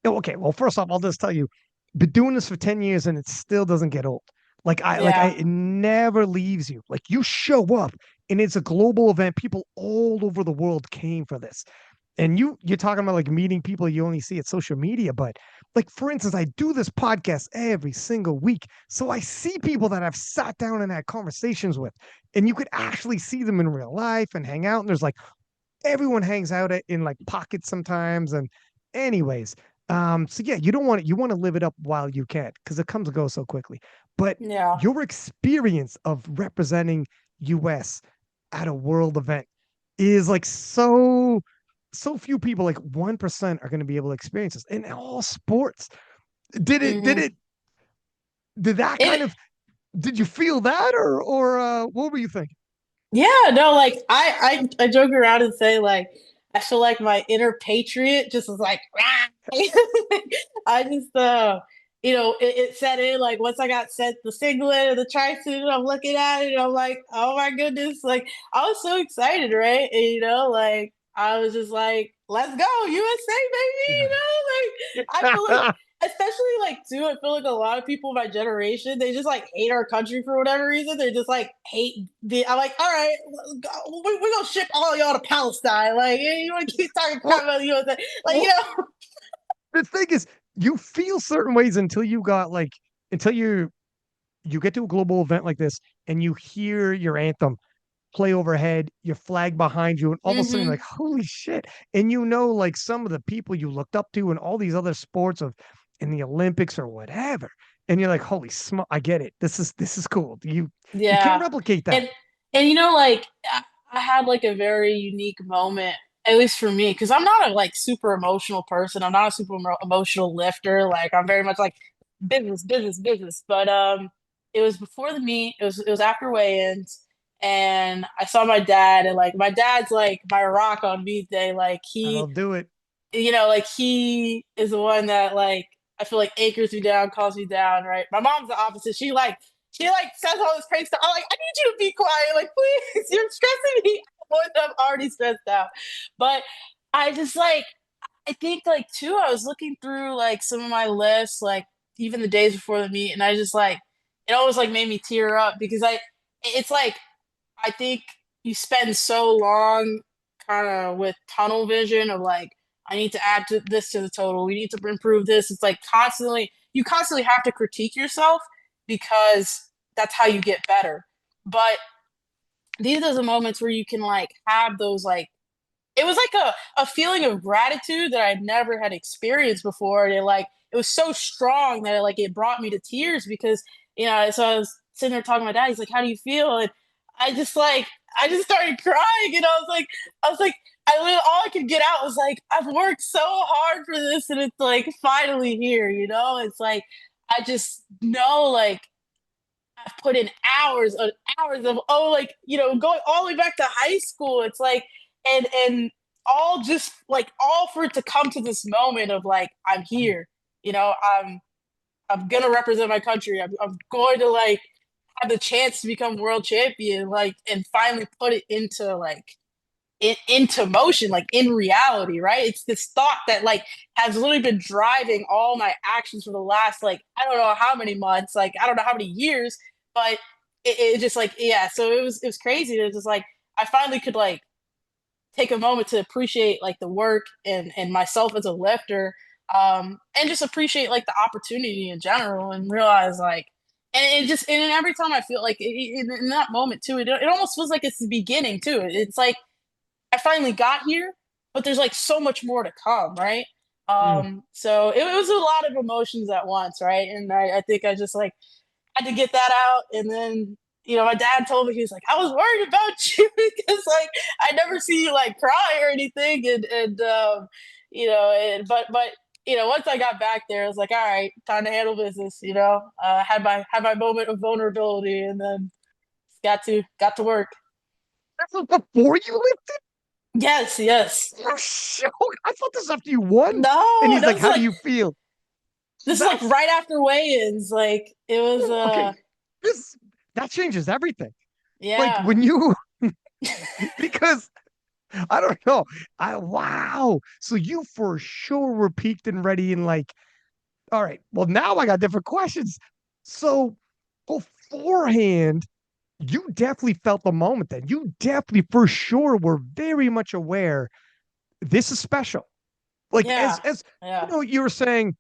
okay, well, first off, I'll just tell you, been doing this for 10 years and it still doesn't get old. Yeah. It never leaves you. Like you show up and it's a global event. People all over the world came for this. And you're talking about like meeting people you only see at social media, but like for instance, I do this podcast every single week. So I see people that I've sat down and had conversations with, and you could actually see them in real life and hang out. And there's like everyone hangs out in like pockets sometimes. And anyways, so yeah, you don't want it, you want to live it up while you can because it comes and goes so quickly. But Yeah. your experience of representing US at a world event is like so few people, like 1% are going to be able to experience this in all sports. Did it did Hmm. it did that It kind of did you feel that or what were you thinking? Yeah, no, like I joke around and say like I feel like my inner patriot just was like "Rah!" I just it set in like once I got sent the singlet and the tracksuit, I'm looking at it and I'm like, oh my goodness, like I was so excited, right? And like I was just like, let's go, USA, baby, like I feel like especially like too, I feel like a lot of people of my generation, they just like hate our country for whatever reason. They just like hate the. I'm like, all right, we're gonna ship all y'all to Palestine. Like, you want to keep talking crap well, about the USA? Like, well, the thing is, you feel certain ways until you got like until you get to a global event like this and you hear your anthem play overhead, your flag behind you, and all of a sudden you're like, hmm. holy shit. And you know, like some of the people you looked up to in all these other sports of in the Olympics or whatever. And you're like, holy smoke, I get it. This is cool. You can't Yeah, replicate that. and like I had like a very unique moment, at least for me, because I'm not a like super emotional person. I'm not a super emotional lifter. Like I'm very much like business, business, business. But it was before the meet. It was after weigh-ins, and I saw my dad, and like my dad's like my rock on meet day. Like I'll do it. like he is the one that like I feel like anchors me down, calms me down, right? My mom's the opposite. She says all this crazy stuff. I'm like, I need you to be quiet. Like, please, you're stressing me out. I'm already stressed out. But I just like I think like too, I was looking through like some of my lists, like even the days before the meet, and I just like it always like made me tear up because it's like I think you spend so long kind of with tunnel vision of like, I need to add this to the total. We need to improve this. It's like you constantly have to critique yourself because that's how you get better. But these are the moments where you can like have those like, it was like a feeling of gratitude that I never had experienced before. And it was so strong that it brought me to tears because, so I was sitting there talking to my dad. He's like, how do you feel? And I just like, I just started crying and I was like, all I could get out was like, I've worked so hard for this and it's like finally here, It's like, I just know like I've put in hours and hours of going all the way back to high school. It's like and all just like all for it to come to this moment of like I'm here. I'm gonna represent my country. I'm going to like have the chance to become world champion, like and finally put it into into motion, like in reality, right? It's this thought that like has literally been driving all my actions for the last like I don't know how many months, like I don't know how many years, but it just like yeah. So it was crazy. It was just like I finally could like take a moment to appreciate like the work and myself as a lifter, and just appreciate like the opportunity in general and realize like and it just and every time I feel like in that moment too, it almost feels like it's the beginning too. It's like I finally got here, but there's like so much more to come, right? Mm. So it was a lot of emotions at once, right? And I think I just like had to get that out. And then, my dad told me, he was like, I was worried about you because like I never see you like cry or anything. But once I got back there, I was like, all right, time to handle business, had my moment of vulnerability and then got to work. This was before you lifted Yes, yes. your show. I thought this after you won. And No, he's like, "How do you feel?" this is like That's right after weigh-ins. Like it was okay. This that changes everything. Like yeah. when you because I don't know. I wow. So you for sure were peaked and ready and like, all right. Well, now I got different questions. So beforehand, you definitely felt the moment then. You definitely for sure were very much aware this is special. Like Yeah. as Yeah. you were saying,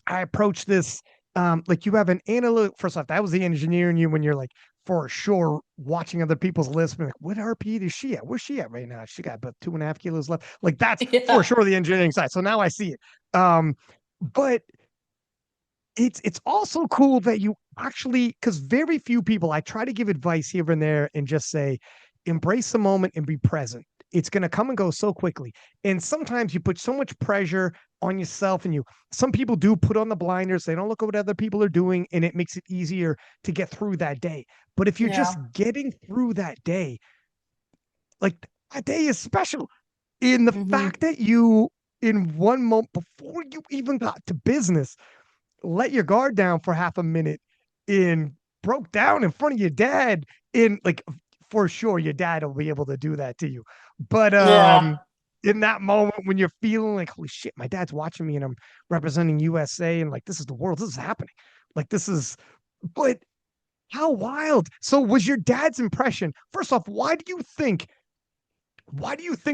I approach this like you have an analytic. First off, that was the engineer in you when you're like for sure watching other people's lists, being like, what RP is she at? Where's she at right now? She got about 2.5 kilos left. Like that's for Yeah. sure the engineering side. So now I see it. But it's also cool that you actually, because very few people, I try to give advice here and there and just say embrace the moment and be present. It's going to come and go so quickly, and sometimes you put so much pressure on yourself, and you some people do put on the blinders, they don't look at what other people are doing, and it makes it easier to get through that day. But if you're just Yeah. getting through that day, like that day is special in the Hmm. fact that you in one moment before you even got to business let your guard down for half a minute and broke down in front of your dad in like for sure your dad will be able to do that to you. But Yeah. in that moment when you're feeling like holy shit, my dad's watching me and I'm representing USA and like this is the world, this is happening. Like this is but how wild. So was your dad's impression, first off, why do you think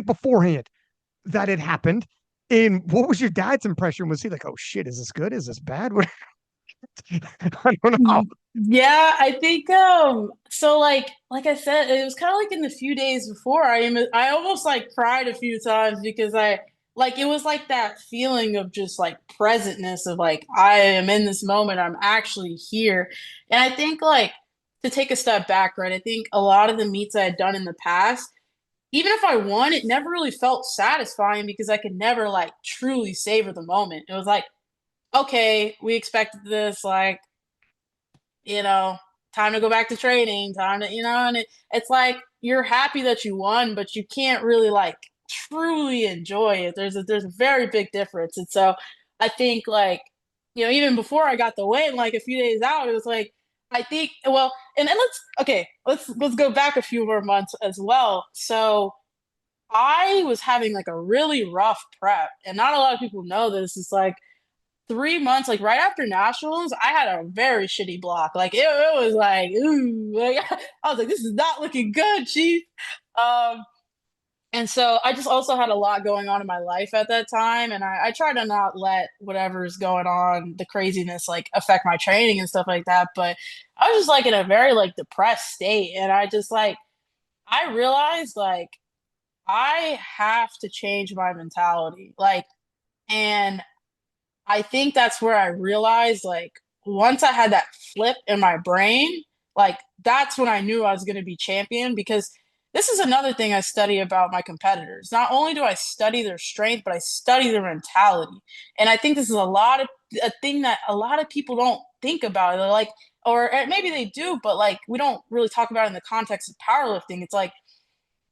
beforehand that it happened? And what was your dad's impression? Was he like, oh shit, is this good? Is this bad? I don't know. Yeah, I think so like I said, it was kind of like in the few days before I almost like cried a few times because I like it was like that feeling of just like presentness of like I am in this moment, I'm actually here. And I think like to take a step back, right? I think a lot of the meets I had done in the past, even if I won, it never really felt satisfying because I could never like truly savor the moment. It was like, okay, we expected this, like, you know, time to go back to training, time to, and it's like you're happy that you won, but you can't really like truly enjoy it. There's a very big difference. And so I think like, even before I got the win, like a few days out, it was like I think well, and let's go back a few more months as well. So I was having like a really rough prep, and not a lot of people know this. It's like 3 months, like right after nationals, I had a very shitty block. Like it was like, ooh, like, I was like, this is not looking good, chief. Um, and so I just also had a lot going on in my life at that time, and I try to not let whatever's going on, the craziness, like affect my training and stuff like that. But I was just like in a very like depressed state, and I just like I realized like I have to change my mentality, like, and I think that's where I realized, like, once I had that flip in my brain, like, that's when I knew I was going to be champion because this is another thing I study about my competitors. Not only do I study their strength, but I study their mentality. And I think this is a thing that a lot of people don't think about. They're like, or maybe they do, but like, we don't really talk about it in the context of powerlifting. It's like,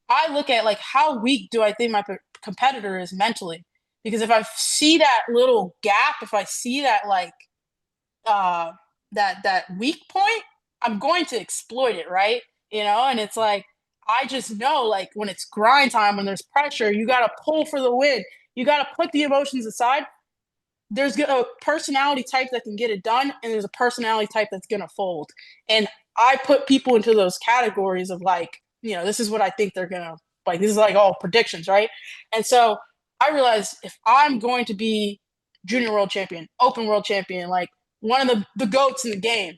I look at like how weak do I think my competitor is mentally? Because if I see that little gap, if I see that like uh that weak point, I'm going to exploit it, right? And it's like I just know like when it's grind time, when there's pressure, you got to pull for the win. You got to put the emotions aside. There's a personality type that can get it done, and there's a personality type that's gonna fold. And I put people into those categories of like, this is what I think they're gonna like. This is like all predictions, right? And so I realized if I'm going to be junior world champion, open world champion, like one of the goats in the game,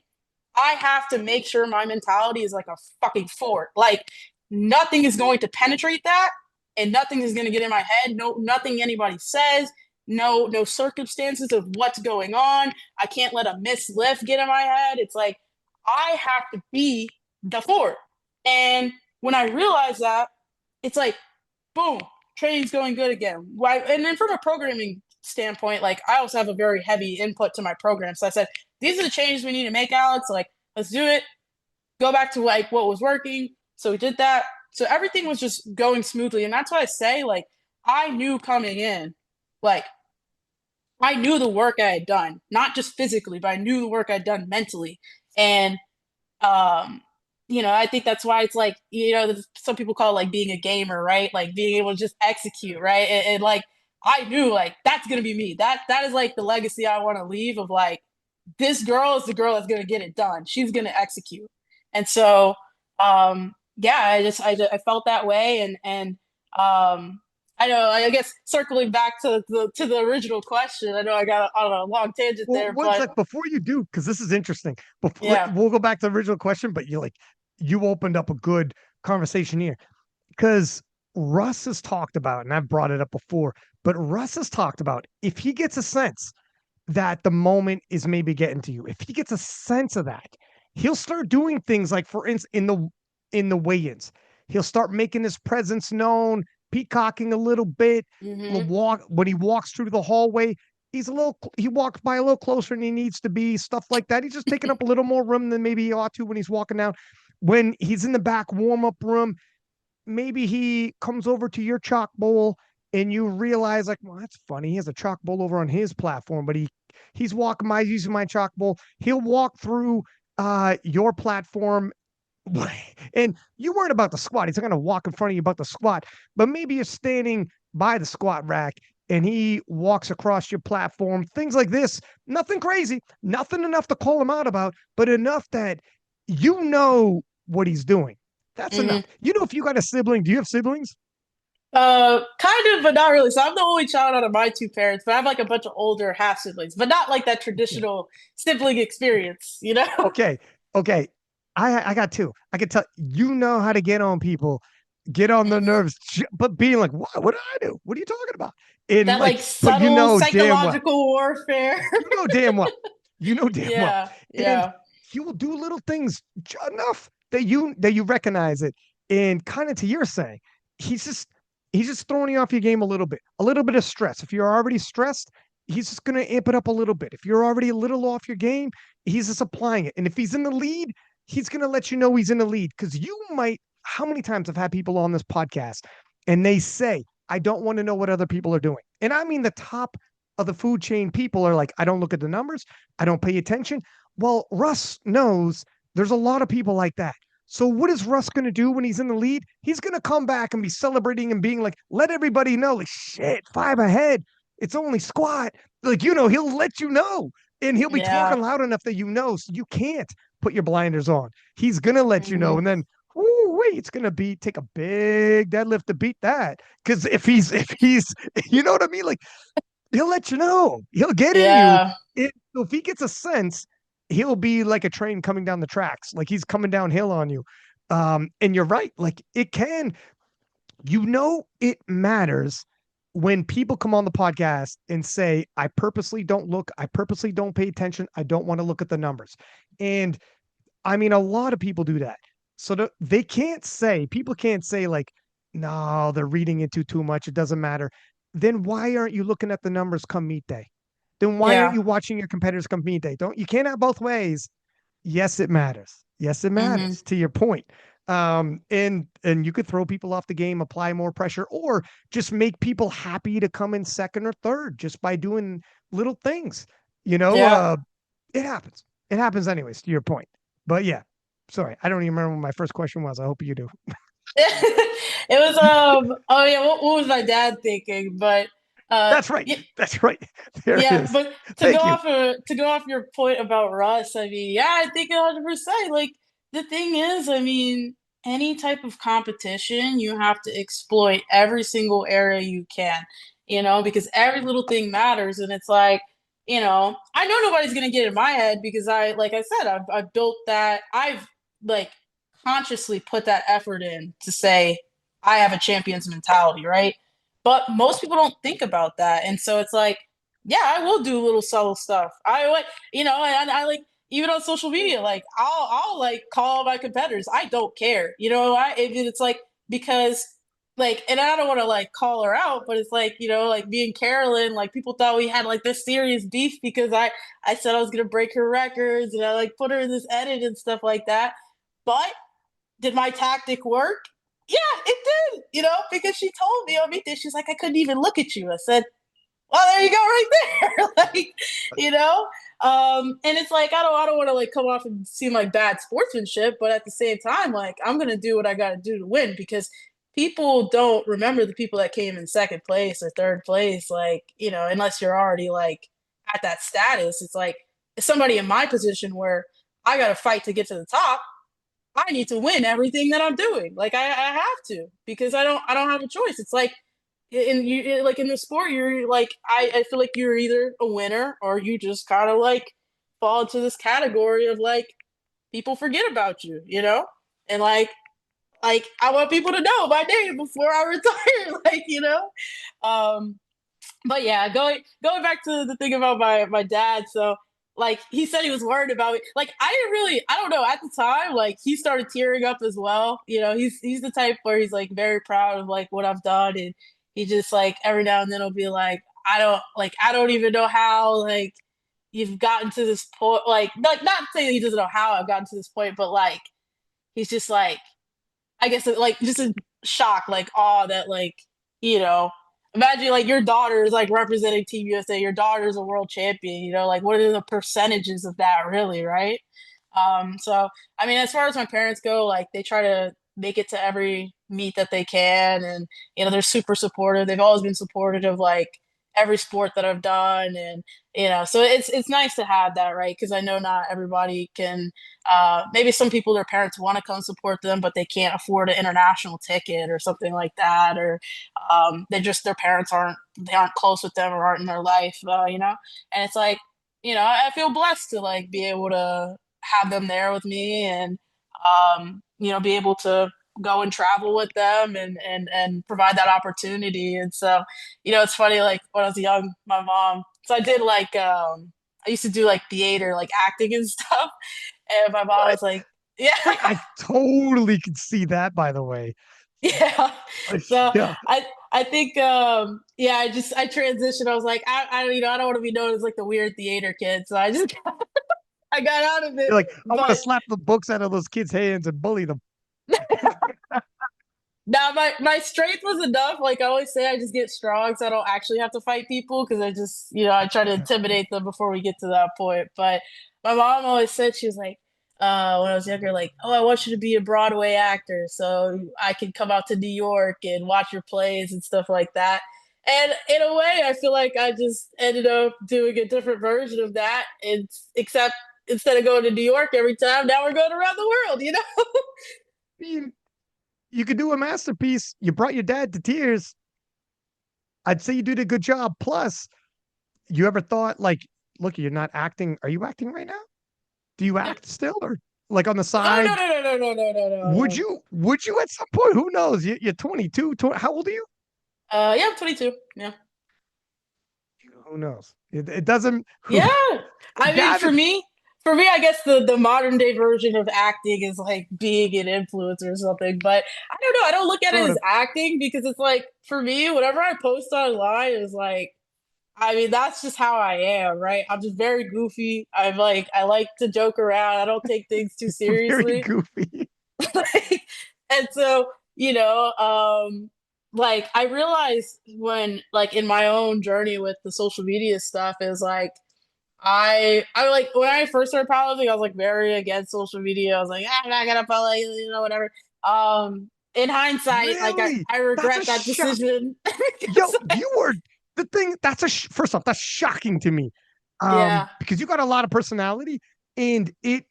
I have to make sure my mentality is like a fucking fort. Like nothing is going to penetrate that and nothing is going to get in my head. No, nothing anybody says. No circumstances of what's going on. I can't let a missed lift get in my head. It's like I have to be the Ford. And when I realized that, it's like, boom, training's going good again. Why? And then from a programming standpoint, like I also have a very heavy input to my program. So I said, these are the changes we need to make, Alex. Like, let's do it. Go back to like what was working. So we did that. So everything was just going smoothly. And that's why I say, like, I knew coming in, like, I knew the work I had done, not just physically, but I knew the work I'd done mentally. And um I think that's why it's like, some people call it like being a gamer, right? Like being able to just execute, right? And like I knew like that's gonna be me. That is like the legacy I want to leave of like this girl is the girl that's gonna get it done. She's gonna execute. And so yeah, I felt that way. And I know, I guess circling back to the original question, I know I got on a long tangent Well, there, one but sec before you do, because this is interesting. Before yeah. we'll go back to the original question, but you opened up a good conversation here because Russ has talked about, and I've brought it up before, but Russ has talked about if he gets a sense that the moment is maybe getting to you, if he gets a sense of that, he'll start doing things like, for instance, in the weigh-ins, he'll start making his presence known, peacocking a little bit. Hmm. Walk when he walks through the hallway. He walks by a little closer than he needs to be, stuff like that. He's just taking up a little more room than maybe he ought to when he's walking down. When he's in the back warm-up room, maybe he comes over to your chalk bowl and you realize like, well, that's funny. He has a chalk bowl over on his platform, but he's walking by using my chalk bowl. He'll walk through your platform and you weren't about the squat. He's not going to walk in front of you about the squat, but maybe you're standing by the squat rack and he walks across your platform. Things like this, nothing crazy, nothing enough to call him out about, but enough that you know what he's doing. That's enough. Hmm. If you got a sibling, do you have siblings? Kind of, but not really. So I'm the only child out of my two parents, but I have like a bunch of older half siblings, but not like that traditional sibling experience, you know? Okay. Okay. I got two. I can tell you know how to get on people, get on their Hmm. nerves, but being like, what did I do? What are you talking about? And That like like, but subtle damn well, psychological warfare. you know damn well, you know damn well. Yeah, And yeah, he will do little things enough that you recognize it. And kind of to your saying, he's just he's just throwing you off your game a little bit of stress. If you're already stressed, he's just gonna amp it up a little bit. If you're already a little off your game, he's just applying it. And if he's in the lead, he's gonna let you know he's in the lead. Because you might, how many times I've had people on this podcast and they say, I don't want to know what other people are doing. And I mean the top of the food chain people are like, I don't look at the numbers, I don't pay attention. Well, Russ knows there's a lot of people like that. So what is Russ going to do when he's in the lead? He's going to come back and be celebrating and being like, let everybody know, like, shit, 5 ahead. It's only squat. Like, he'll let you know. And he'll be yeah. talking loud enough that so you can't put your blinders on. He's going to let you know. Hmm. And then, oh, wait, it's going to take a big deadlift to beat that. Because if he's, you know what I mean? Like, he'll let you know. He'll get in you. Yeah, So if he gets a sense, he'll be like a train coming down the tracks, like he's coming downhill on you. And you're right. Like it can, it matters when people come on the podcast and say, I purposely don't look, I purposely don't pay attention. I don't want to look at the numbers. And I mean, a lot of people do that. So people can't say like, no, they're reading into too much. It doesn't matter. Then why aren't you looking at the numbers come meet day? Then why aren't yeah. you watching your competitors come meet day? You can't have both ways. Yes, it matters. Yes, it Hmm. matters to your point. And you could throw people off the game, apply more pressure, or just make people happy to come in second or third just by doing little things. You know, Yeah. uh, it happens. It happens anyways, to your point. But yeah, sorry, I don't even remember what my first question was. I hope you do. It was oh yeah, what was my dad thinking? But That's right. yeah, That's right. There it yeah, is. but Thank you. to go off your point about Russ, I mean, yeah, I think 100%. Like the thing is, I mean, any type of competition, you have to exploit every single area you can, because every little thing matters. And it's like, I know nobody's gonna get in my head because like I said, I've built that, I've like consciously put that effort in to say I have a champion's mentality, right? But most people don't think about that. And so it's like, yeah, I will do little subtle stuff. I like, and I like even on social media, like I'll like call my competitors. I don't care. It's like because like, and I don't want to like call her out, but it's like, like me and Carolyn, like people thought we had like this serious beef because I said I was gonna break her records and I like put her in this edit and stuff like that. But did my tactic work? Yeah, it did, because she told me on meet this, she's like, I couldn't even look at you. I said, well, there you go, right there. Like, you know? And it's like I don't want to like come off and seem like bad sportsmanship, but at the same time, like I'm gonna do what I gotta do to win because people don't remember the people that came in second place or third place, like, unless you're already like at that status. It's like somebody in my position where I gotta fight to get to the top. I need to win everything that I'm doing. Like I have to because I don't have a choice. It's like like in the sport, you're like I feel like you're either a winner or you just kind of like fall into this category of like people forget about you, and like I want people to know my name before I retire, like um, but yeah, going back to the thing about my dad. So like he said he was worried about me. Like I don't know, at the time, like he started tearing up as well. He's the type where he's like very proud of like what I've done, and he just like every now and then will be like, I don't even know how like you've gotten to this point. Like not saying he doesn't know how I've gotten to this point, but like he's just like I guess like just in shock, like awe that like you know, imagine like your daughter is like representing Team USA. Your daughter is a world champion. Like what are the percentages of that really, right? So I mean, as far as my parents go, like they try to make it to every meet that they can, and they're super supportive. They've always been supportive of like every sport that I've done, and so it's nice to have that, right? Because I know not everybody can maybe some people, their parents want to come support them, but they can't afford an international ticket or something like that, or their parents aren't close with them or aren't in their life, And it's like, I feel blessed to like be able to have them there with me and be able to go and travel with them and provide that opportunity. And so, it's funny, like when I was young, my mom, so I did like I used to do like theater, like acting and stuff. And my mom What? was like, yeah, Wait, I totally could see that, by the way. yeah. So Yeah. I think yeah, I transitioned. I was like, I don't want to be known as like the weird theater kid. So I just I got out of it. You're like, I want to But slap the books out of those kids' hands and bully them. now my strength was enough. Like I always say, I just get strong so I don't actually have to fight people because I just, I try to intimidate them before we get to that point. But my mom always said, she was like, when I was younger, like, oh, I want you to be a Broadway actor so I can come out to New York and watch your plays and stuff like that. And in a way, I feel like I just ended up doing a different version of that. Except instead of going to New York every time, now we're going around the world. I mean, you could do a masterpiece. You brought your dad to tears. I'd say you did a good job. Plus, you ever thought like, look, you're not acting. Are you acting right now? Do you Yeah. act still or like on the Oh no side? no no no no no no no Would no. you? Would you at some point? Who knows? You're 22. How old are you? Yeah, I'm 22. Yeah. Who knows? It doesn't. Yeah. I mean, Gavin, for me, I guess the modern day version of acting is like being an influencer or something. But I don't know. I don't look at it sort as of. acting because it's like for me, whatever I post online is like, I mean, that's just how I am, right? I'm just very goofy. I like to joke around. I don't take things too Very seriously. goofy. Like, and so, like I realized when like in my own journey with the social media stuff is like I like when I first started powerlifting, I was like very against social media. I was like, I'm not gonna follow you, whatever. In hindsight, like I, Really? I That's regret a that shock. decision. Yo, Because, like, you were the thing. That's a first off, that's shocking to me. yeah, Because you got a lot of personality, and it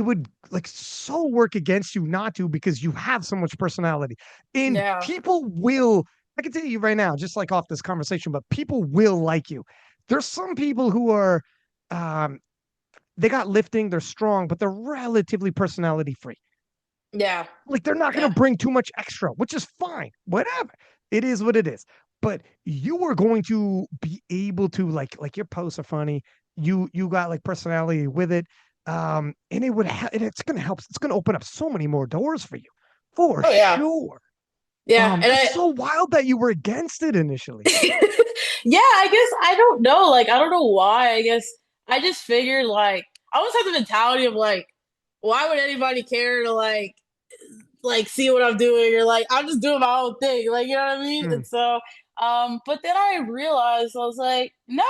would like so work against you not to because you have so much personality. And yeah, people will, I can tell you right now, just like off this conversation, but people will like you. There's some people who are um they got lifting, they're strong, but they're relatively personality free. Yeah. Like they're not going to Yeah. bring too much extra, which is fine. Whatever. It is what it is. But you are going to be able to like your posts are funny. You got like personality with it. And it's going to help. It's going to open up so many more doors for you. For Oh yeah. sure. Yeah. And That's so wild that you were against it initially. yeah, I guess I don't know. Like, I don't know why. I guess I just figured like I always have the mentality of like, why would anybody care to like see what I'm doing or like I'm just doing my own thing. Like, you know what I mean? Mm, And so but then I realized I was like, no,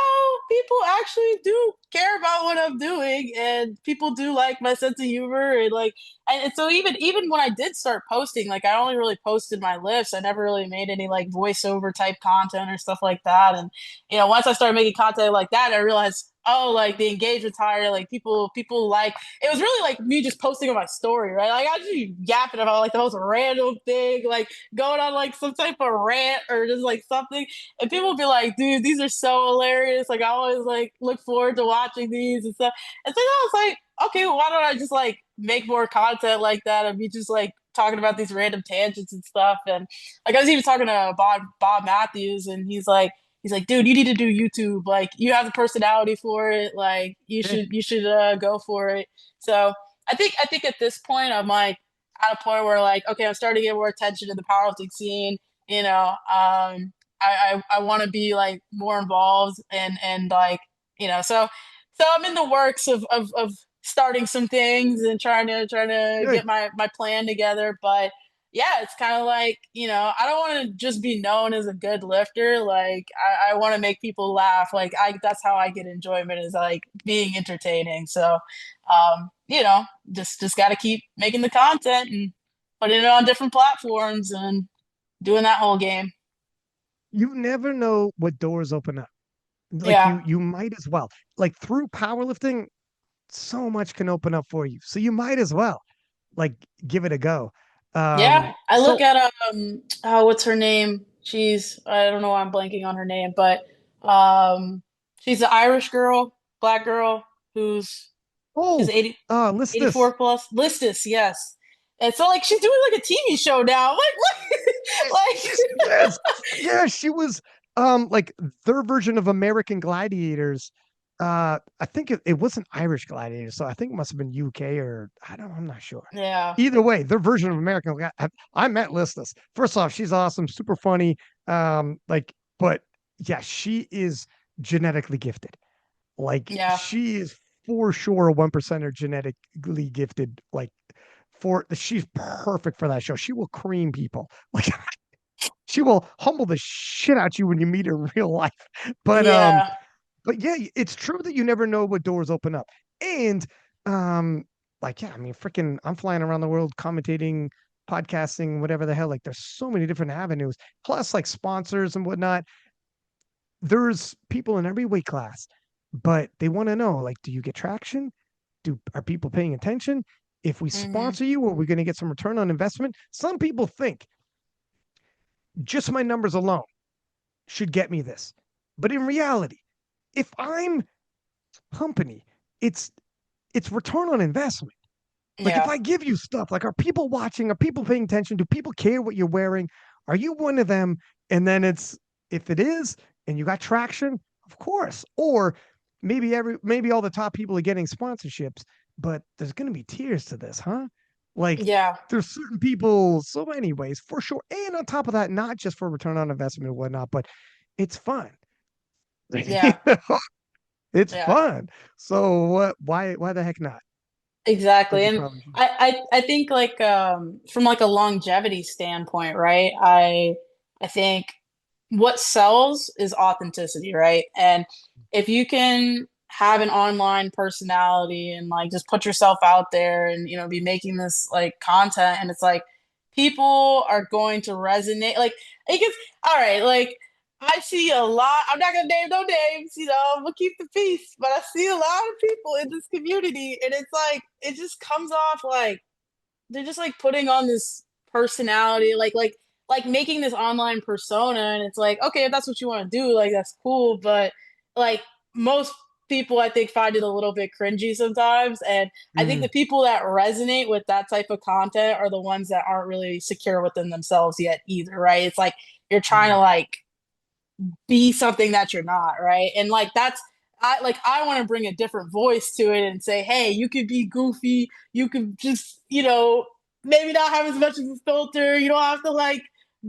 people actually do care about what I'm doing and people do like my sense of humor and like and so even when I did start posting, like I only really posted my lifts. I never really made any like voiceover type content or stuff like that. And once I started making content like that, I realized, oh, like the engagement's higher, like people like it was really like me just posting on my story, right? Like I just be yapping about like the most random thing, like going on like some type of rant or just like something, and people would be like, "Dude, these are so hilarious!" Like I always like look forward to watching these and stuff. And so I was like, okay, well, why don't I just like make more content like that and be just like talking about these random tangents and stuff? And like I was even talking to Bob Matthews, and he's like, dude, you need to do YouTube. Like, you have the personality for it. Like, you yeah, should you should go for it. So I think at this point I'm like at a point where like, okay, I'm starting to get more attention to the powerlifting scene. I want to be like more involved and like so I'm in the works of starting some things and trying to good. get my plan together, but yeah, it's kind of like, I don't want to just be known as a good lifter. Like I want to make people laugh. Like that's how I get enjoyment is like being entertaining. So, just got to keep making the content and putting it on different platforms and doing that whole game. You never know what doors open up. Like Yeah. you might as well. Like through powerlifting, so much can open up for you. So you might as well like give it a go. Yeah. I look So at what's her name? I don't know why I'm blanking on her name, but she's an Irish girl, black girl who's she's oh 80, list this. 84 plus. Listus, yes. And so like she's doing like a TV show now. I'm like, what? She's yes. Yeah, she was like their version of American Gladiators. I think it wasn't Irish Gladiators, so I think it must have been UK or I'm not sure. Yeah. Either way, their version of American I met Listless. First off, she's awesome, super funny. Like, but yeah, she is genetically gifted. Like Yeah. she is for sure a 1%er genetically gifted. Like she's perfect for that show. She will cream people. Like she will humble the shit out you when you meet her in real life. But um, Yeah. but yeah, it's true that you never know what doors open up. And um, like yeah, I mean, freaking, I'm flying around the world commentating, podcasting, whatever the hell. Like there's so many different avenues. Plus, like sponsors and whatnot. There's people in every weight class, but they want to know like, do you get traction? Are people paying attention? If we Hmm. sponsor you, are we going to get some return on investment? Some people think just my numbers alone should get me this. But in reality, if I'm company, it's it's return on investment. Like if Yeah. I give you stuff, like are people watching? Are people paying attention? Do people care what you're wearing? Are you one of them? And then if it is, and you got traction, of course. Or maybe all the top people are getting sponsorships, but there's gonna be tiers to this, huh? Like Yeah. there's certain people, so anyways, for sure. And on top of that, not just for return on investment and whatnot, but it's fun. You Yeah. know, it's Yeah. fun. So what? Why the heck not? Like Exactly. you And probably should. I think like from like a longevity standpoint, right? I think what sells is authenticity, right? And if you can have an online personality and like just put yourself out there and be making this like content and it's like people are going to resonate like it gets all right, like I see a lot. I'm not gonna name no names, we'll keep the peace, but I see a lot of people in this community, and it's like it just comes off like they're just like putting on this personality, like making this online persona, and it's like, okay, if that's what you want to do, like that's cool, but like most people I think find it a little bit cringy sometimes. And I think the Mm, people that resonate with that type of content are the ones that aren't really secure within themselves yet either, right? It's like you're trying to mm, like be something that you're not, right? And like that's I want to bring a different voice to it and say, hey, you could be goofy, you could just, maybe not have as much as a filter. You don't have to like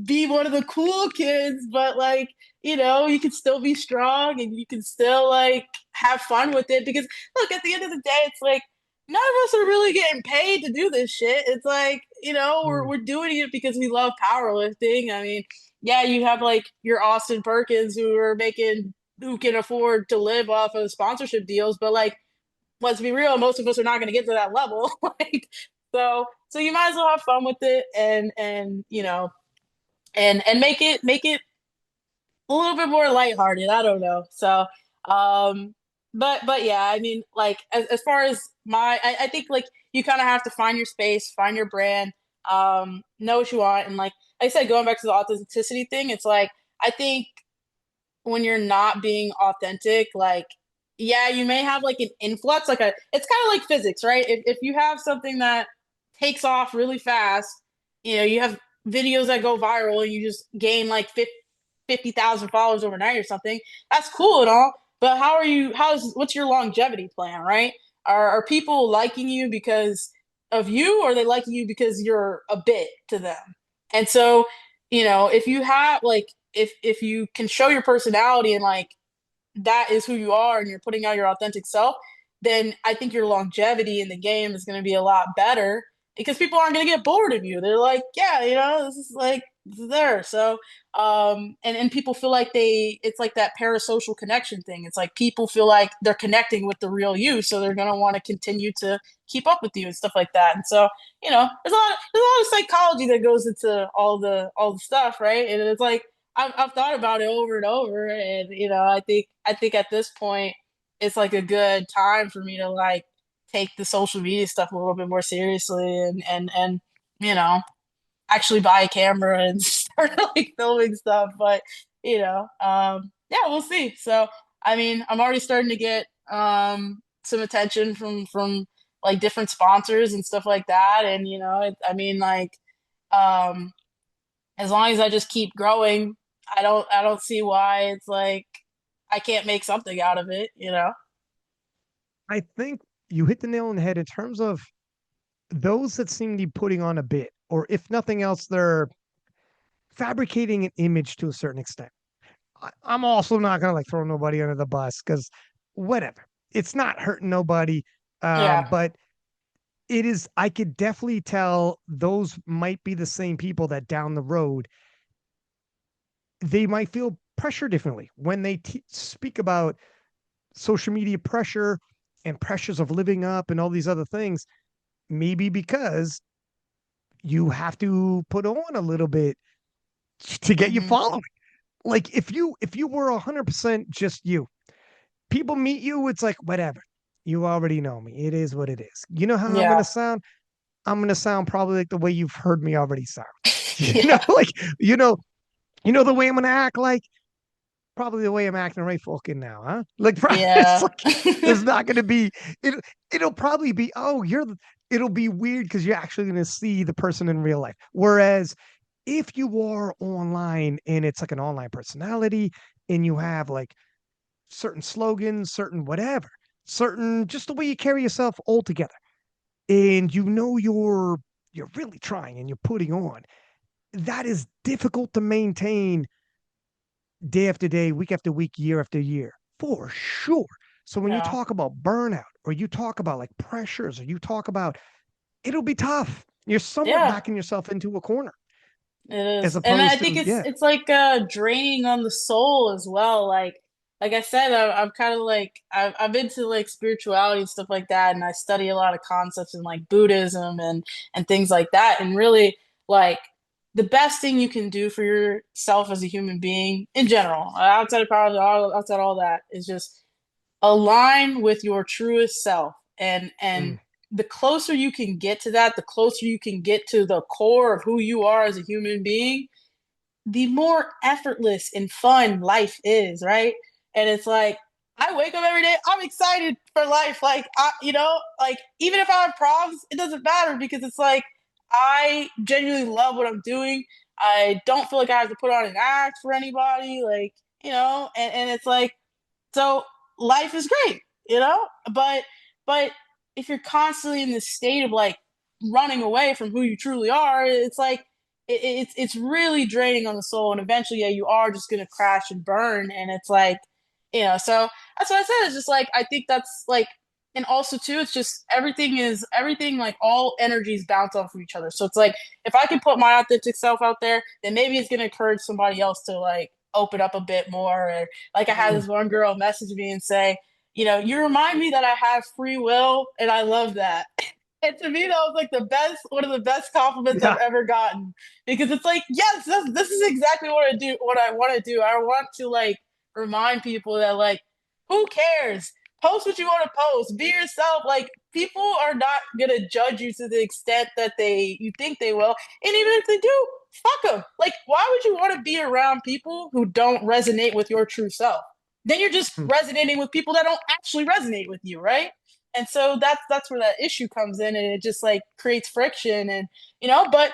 be one of the cool kids, but like, you can still be strong and you can still like have fun with it because look, at the end of the day, it's like none of us are really getting paid to do this shit. It's like, we're mm. we're doing it because we love powerlifting. I mean, yeah, you have like your Austin Perkins who can afford to live off of sponsorship deals, but like let's be real, most of us are not going to get to that level. Like so you might as well have fun with it and and make it a little bit more lighthearted. I don't know. So but yeah, I mean like as far as I think like you kind of have to find your space, find your brand, know what you want and like I said, going back to the authenticity thing, it's like I think when you're not being authentic, like, yeah, you may have like an influx, it's kind of like physics, right? If you have something that takes off really fast, you have videos that go viral and you just gain like 50,000 followers overnight or something, that's cool and all. But what's your longevity plan, right? Are people liking you because of you, or are they liking you because you're a bit to them? And so, if you have like, if you can show your personality and like that is who you are and you're putting out your authentic self, then I think your longevity in the game is going to be a lot better because people aren't going to get bored of you. They're like, yeah, this is there. So, and people feel like it's like that parasocial connection thing. It's like people feel like they're connecting with the real you. So they're going to want to continue to keep up with you and stuff like that. And so, there's a lot of psychology that goes into all the stuff, right? And it's like, I've thought about it over and over, and I think at this point it's like a good time for me to like take the social media stuff a little bit more seriously and you know actually buy a camera and start like filming stuff. But yeah, we'll see. So I mean, I'm already starting to get some attention from like different sponsors and stuff like that, and I mean like um as long as I just keep growing, I don't see why it's like I can't make something out of it. I think you hit the nail on the head in terms of those that seem to be putting on a bit, or if nothing else, they're fabricating an image to a certain extent. I'm also not gonna like throw nobody under the bus because whatever, it's not hurting nobody. Yeah, But it is. I could definitely tell those might be the same people that down the road they might feel pressure differently when they speak about social media pressure and pressures of living up and all these other things. Maybe because you have to put on a little bit to get you hmm following. Like if you were 100% just you, people meet you, it's like whatever. You already know me. It is what it is. You know how I'm yeah, gonna sound? I'm gonna sound probably like the way you've heard me already sound. yeah, Like you know, the way I'm gonna act like probably the way I'm acting right fucking now, huh? Like it's yeah, like there's not gonna be it it'll probably be, oh, it'll be weird because you're actually gonna see the person in real life. Whereas if you are online and it's like an online personality and you have like certain slogans, certain whatever, certain just the way you carry yourself altogether, and you're really trying and you're putting on, that is difficult to maintain day after day, week after week, year after year, for sure. So when you yeah, talk about burnout or you talk about like pressures or you talk about it'll be tough. You're somewhat yeah. backing yourself into a corner It as is, and I opposed think to, it's yeah. it's like draining on the soul as well. Like I said, I'm kind of like I'm into like spirituality and stuff like that, and I study a lot of concepts in like Buddhism and things like that. And really, like the best thing you can do for yourself as a human being in general, outside of power, outside all that, is just align with your truest self and Mm, the closer you can get to that, the closer you can get to the core of who you are as a human being, the more effortless and fun life is, right? And it's like I wake up every day. I'm excited for life. Like, like even if I have problems, it doesn't matter because it's like I genuinely love what I'm doing. I don't feel like I have to put on an act for anybody. Like, and it's like, so life is great, but if you're constantly in this state of like running away from who you truly are, it's like it's really draining on the soul, and eventually, yeah, you are just gonna crash and burn, and it's like, so that's what I said. It's just like I think that's like, and also too, it's just everything like all energies bounce off of each other. So it's like if I can put my authentic self out there, then maybe it's gonna encourage somebody else to like open up a bit more. Or like I had Mm. this one girl message me and say, you remind me that I have free will, and I love that. And to me, that was like one of the best compliments I've Yeah. ever gotten because it's like, yes, this is exactly what I want to do. I want to like remind people that like, who cares? Post what you want to post. Be yourself. Like people are not gonna judge you to the extent that you think they will. And even if they do, fuck them. Like, why would you want to be around people who don't resonate with your true self? Then you're just Mm. resonating with people that don't actually resonate with you, right? And so that's where that issue comes in, and it just like creates friction, and but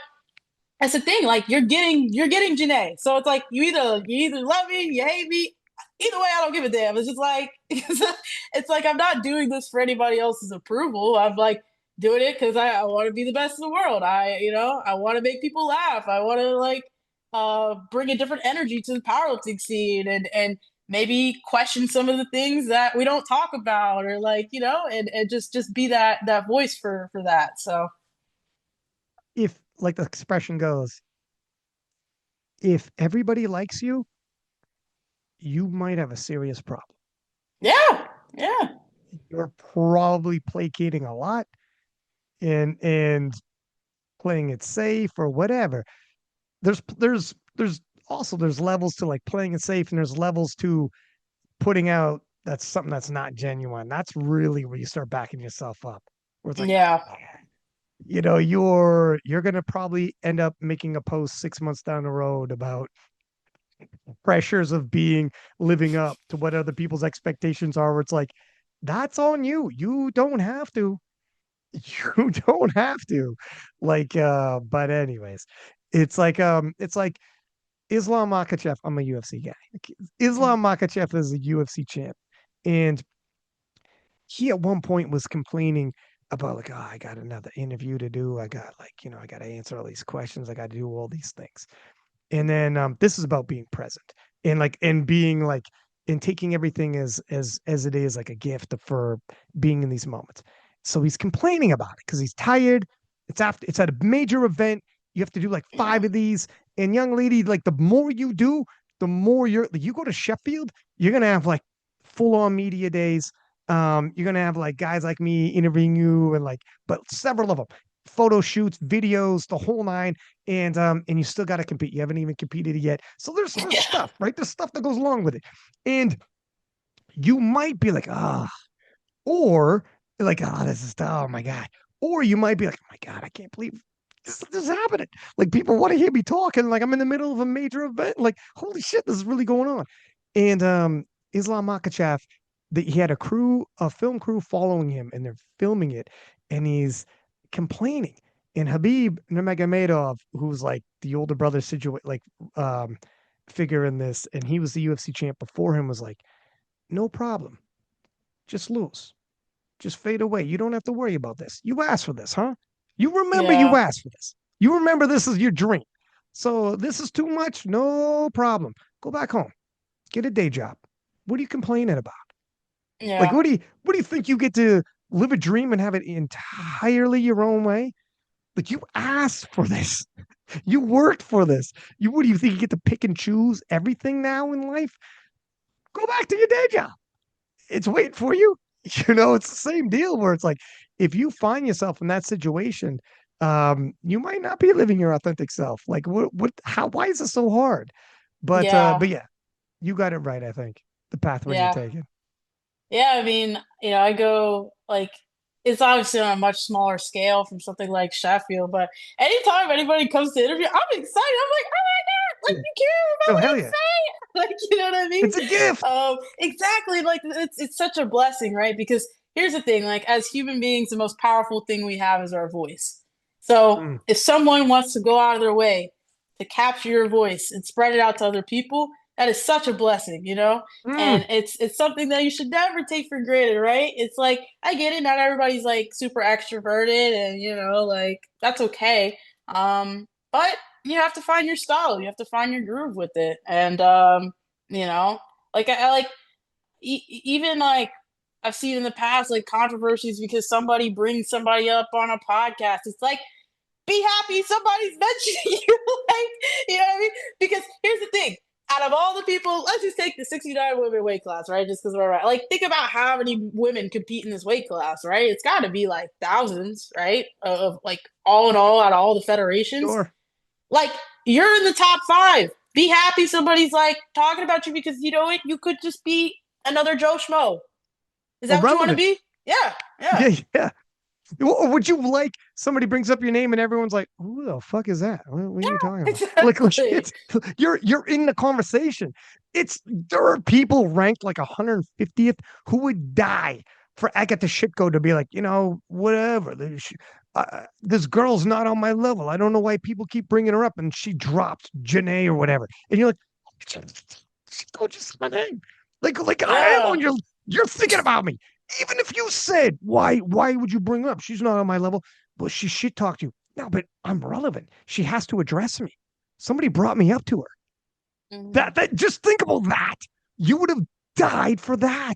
that's the thing. Like you're getting Janee, so it's like you either love me, you hate me. Either way, I don't give a damn. It's just like it's like I'm not doing this for anybody else's approval. I'm like doing it because I want to be the best in the world. I want to make people laugh. I want to like bring a different energy to the powerlifting scene, and maybe question some of the things that we don't talk about, or like and just be that voice for that. So If, like the expression goes, if everybody likes you, you might have a serious problem. yeah, yeah. You're probably placating a lot and playing it safe or whatever. There's levels to like playing it safe, and there's levels to putting out that's something that's not genuine. That's really where you start backing yourself up. Where it's like, Yeah. you're gonna probably end up making a post 6 months down the road about pressures of living up to what other people's expectations are, where it's like, that's on you. You don't have to. You don't have to. Like, but anyways, it's like Islam Makhachev. I'm a UFC guy. Islam Makhachev is a UFC champ, and he at one point was complaining about like, oh, I got another interview to do. I got like, I got to answer all these questions. I got to do all these things. And then this is about being present and like and being like and taking everything as it is, like a gift for being in these moments. So he's complaining about it because he's tired. It's at a major event. You have to do like Yeah. five of these. And young lady, like the more you do, the more you go to Sheffield, you're gonna have like full on media days. You're gonna have like guys like me interviewing you, and like, but several of them, photo shoots, videos, the whole nine. And you still got to compete. You haven't even competed yet. So there's Yeah. stuff, right? There's stuff that goes along with it. And you might be like, ah, or like, this is, oh my God. Or you might be like, oh my God, I can't believe this is happening. Like people want to hear me talk, and like I'm in the middle of a major event. Like, holy shit, this is really going on. And Islam Makachev, he had a film crew following him, and they're filming it, and he's complaining. And Habib Nurmagomedov, who's like the older brother um, figure in this, and he was the UFC champ before him, was like, no problem, just lose, just fade away. You don't have to worry about this. You asked for this, huh? You remember you Yeah. asked for this. You remember this is your dream. So this is too much. No problem. Go back home. Get a day job. What are you complaining about? Like, Yeah. what do you think you get to live a dream and have it entirely your own way? Like you asked for this. You worked for this. What do you think you get to pick and choose everything now in life? Go back to your day job. It's waiting for you. It's the same deal where it's like if you find yourself in that situation, you might not be living your authentic self. Like why is it so hard? But Yeah. yeah, you got it right, I think. The pathway you're Yeah. taking. Yeah. I mean, I go like it's obviously on a much smaller scale from something like Sheffield, but anytime anybody comes to interview, I'm excited. I'm like, oh my God, like Yeah. you care about Oh, what hell I'm yeah. saying. Like, you know what I mean? It's a gift. Exactly. Like it's such a blessing, right? Because here's the thing, like as human beings, the most powerful thing we have is our voice. So Mm, if someone wants to go out of their way to capture your voice and spread it out to other people, that is such a blessing, you know? And mm. it's something that you should never take for granted, right? It's like I get it, not everybody's like super extroverted and like that's okay. But you have to find your style. You have to find your groove with it. And you know, like I like even like I've seen in the past like controversies because somebody brings somebody up on a podcast. It's like be happy somebody's mentioning you. Like, you know what I mean? Because here's the thing. Out of all the people, let's just take the 69 women weight class, right? Just because we're right. Like, think about how many women compete in this weight class, right? It's got to be like thousands, right? Of like all in all, out of all the federations. Sure. Like, you're in the top five. Be happy somebody's like talking about you because you know it. You could just be another Joe Schmo. Is that what you want to Irrelevant. be? Yeah, yeah, Yeah, yeah. Or would you like somebody brings up your name and everyone's like, "Who the fuck is that? What are you talking about?" Like exactly. it's you're in the conversation. It's there are people ranked like 150th who would die for Agatha Shitko to be like, whatever. This girl's not on my level. I don't know why people keep bringing her up, and she drops Janee or whatever, and you're like, Shitko, just my name. Like I am Yeah. on your. You're thinking about me. Even if you said, why would you bring her up? She's not on my level. Well, she shit talked you. No, but I'm relevant. She has to address me. Somebody brought me up to her. Mhm. That just think about that. You would have died for that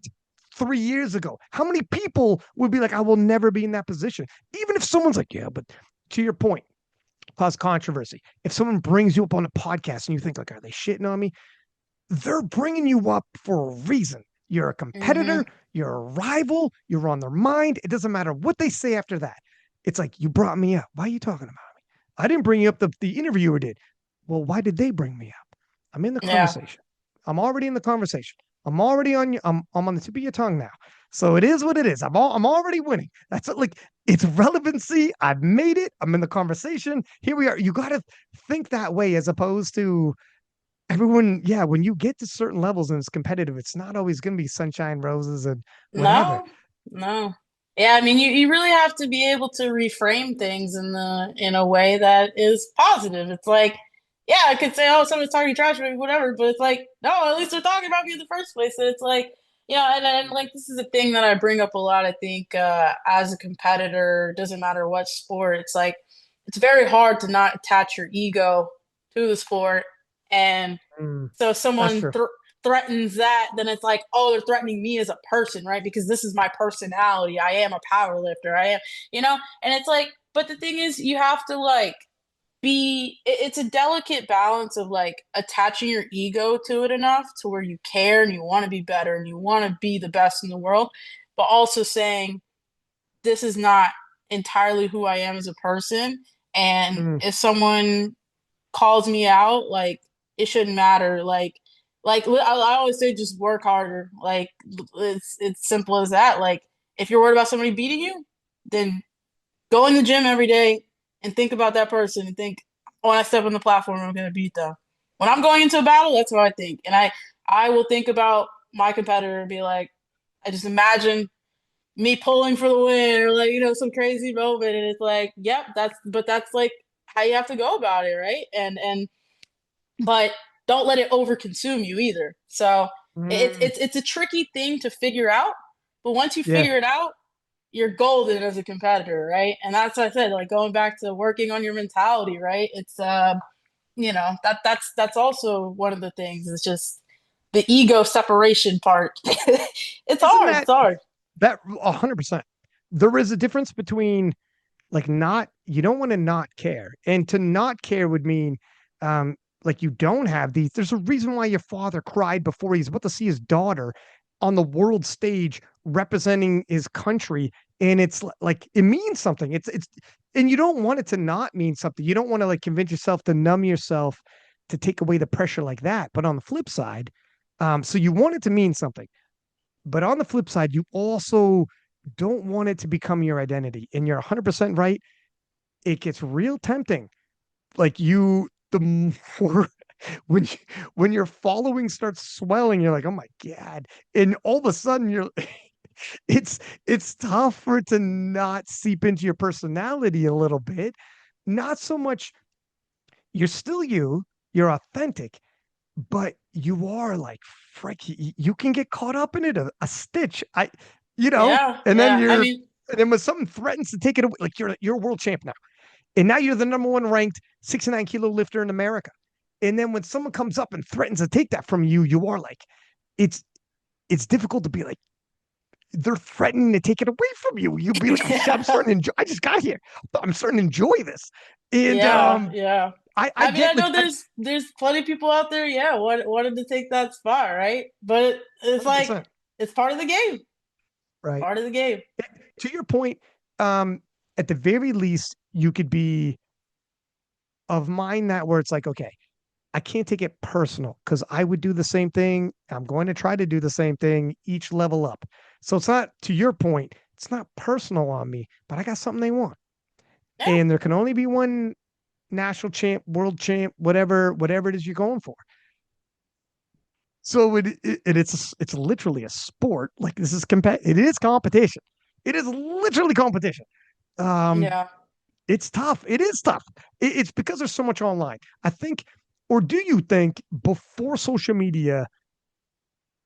3 years ago. How many people would be like, I will never be in that position? Even if someone's like, yeah, but to your point, cause controversy. If someone brings you up on a podcast and you think like, are they shitting on me? They're bringing you up for a reason. You're a competitor, Mhm. you're a rival, you're on their mind. It doesn't matter what they say after that. It's like, you brought me up. Why are you talking about me? I didn't bring you up, the interviewer did. Well, why did they bring me up? I'm in the Yeah. conversation. I'm already in the conversation. I'm already on you. I'm on the tip of your tongue now. So it is what it is. I'm already winning. That's like it's relevancy. I've made it. I'm in the conversation. Here we are. You got to think that way as opposed to everyone, yeah, when you get to certain levels and it's competitive, it's not always going to be sunshine, roses, and whatever. No, no. Yeah, I mean you really have to be able to reframe things in a way that is positive. It's like, yeah, I could say, oh, someone's talking trash about me, whatever, but it's like, no, at least they're talking about me in the first place. So it's like, and like this is a thing that I bring up a lot, I think, as a competitor, doesn't matter what sport, it's like it's very hard to not attach your ego to the sport. And Mm, so if that's someone true. threatens that, then it's like, oh, they're threatening me as a person, right? Because this is my personality. I am a power lifter. I am, and it's like, but the thing is, you have to like it's a delicate balance of like attaching your ego to it enough to where you care and you want to be better and you want to be the best in the world, but also saying, this is not entirely who I am as a person. And Mm, if someone calls me out, like it shouldn't matter. Like I always say, just work harder. Like it's simple as that. Like if you're worried about somebody beating you, then go in the gym every day and think about that person and think, when I step on the platform, I'm gonna beat them. When I'm going into a battle, that's what I think, and I will think about my competitor and be like, I just imagine me pulling for the win or like some crazy moment, and it's like, yep, that's like how you have to go about it, right? And but don't let it overconsume you either. So mm, it's a tricky thing to figure out, but once you yeah. figure it out, you're golden as a competitor, right? And that's what I said, like going back to working on your mentality, right? It's that's also one of the things. It's just the ego separation part. It's Isn't hard. It's that hard. 100%? There is a difference between like not you don't want to not care, and to not care would mean um like you don't have these. There's a reason why your father cried before he's about to see his daughter on the world stage representing his country, and it's like it means something. It's and you don't want it to not mean something. You don't want to like convince yourself to numb yourself to take away the pressure like that. But on the flip side, so you want it to mean something, but on the flip side, you also don't want it to become your identity. And you're 100% right. It gets real tempting. Like the more when you, when your following starts swelling, you're like, oh my God. And all of a sudden you're it's it's tough for it to not seep into your personality a little bit. Not so much you're still you, you're authentic, but you are like frick, you can get caught up in it a stitch. Yeah, And then yeah. I you're mean, and then when something threatens to take it away, like you're a world champ now. And now you're the number one ranked 69 kilo lifter in America. And then when someone comes up and threatens to take that from you, you are like, it's it's difficult to be like, they're threatening to take it away from you. You'd be like, oh shit, I'm yeah, starting to enjoy. I just got here. I'm starting to enjoy this. And yeah, yeah. I I mean, I get like know there's plenty of people out there, yeah, wanted to take that spot, right? But it's like 100%. it's part of the game. Right. Part of the game. To your point, um, at the very least, you could be of mind that where it's like, okay, I can't take it personal because I would do the same thing. I'm going to try to do the same thing each level up. So it's not, to your point, it's not personal on me, but I got something they want. Yeah. And there can only be one national champ, world champ, whatever it is you're going for. So it's literally a sport. Like this is it is competition. It is literally competition. Um, Yeah. it's tough. It is tough. It's because there's so much online. I think, or do you think before social media,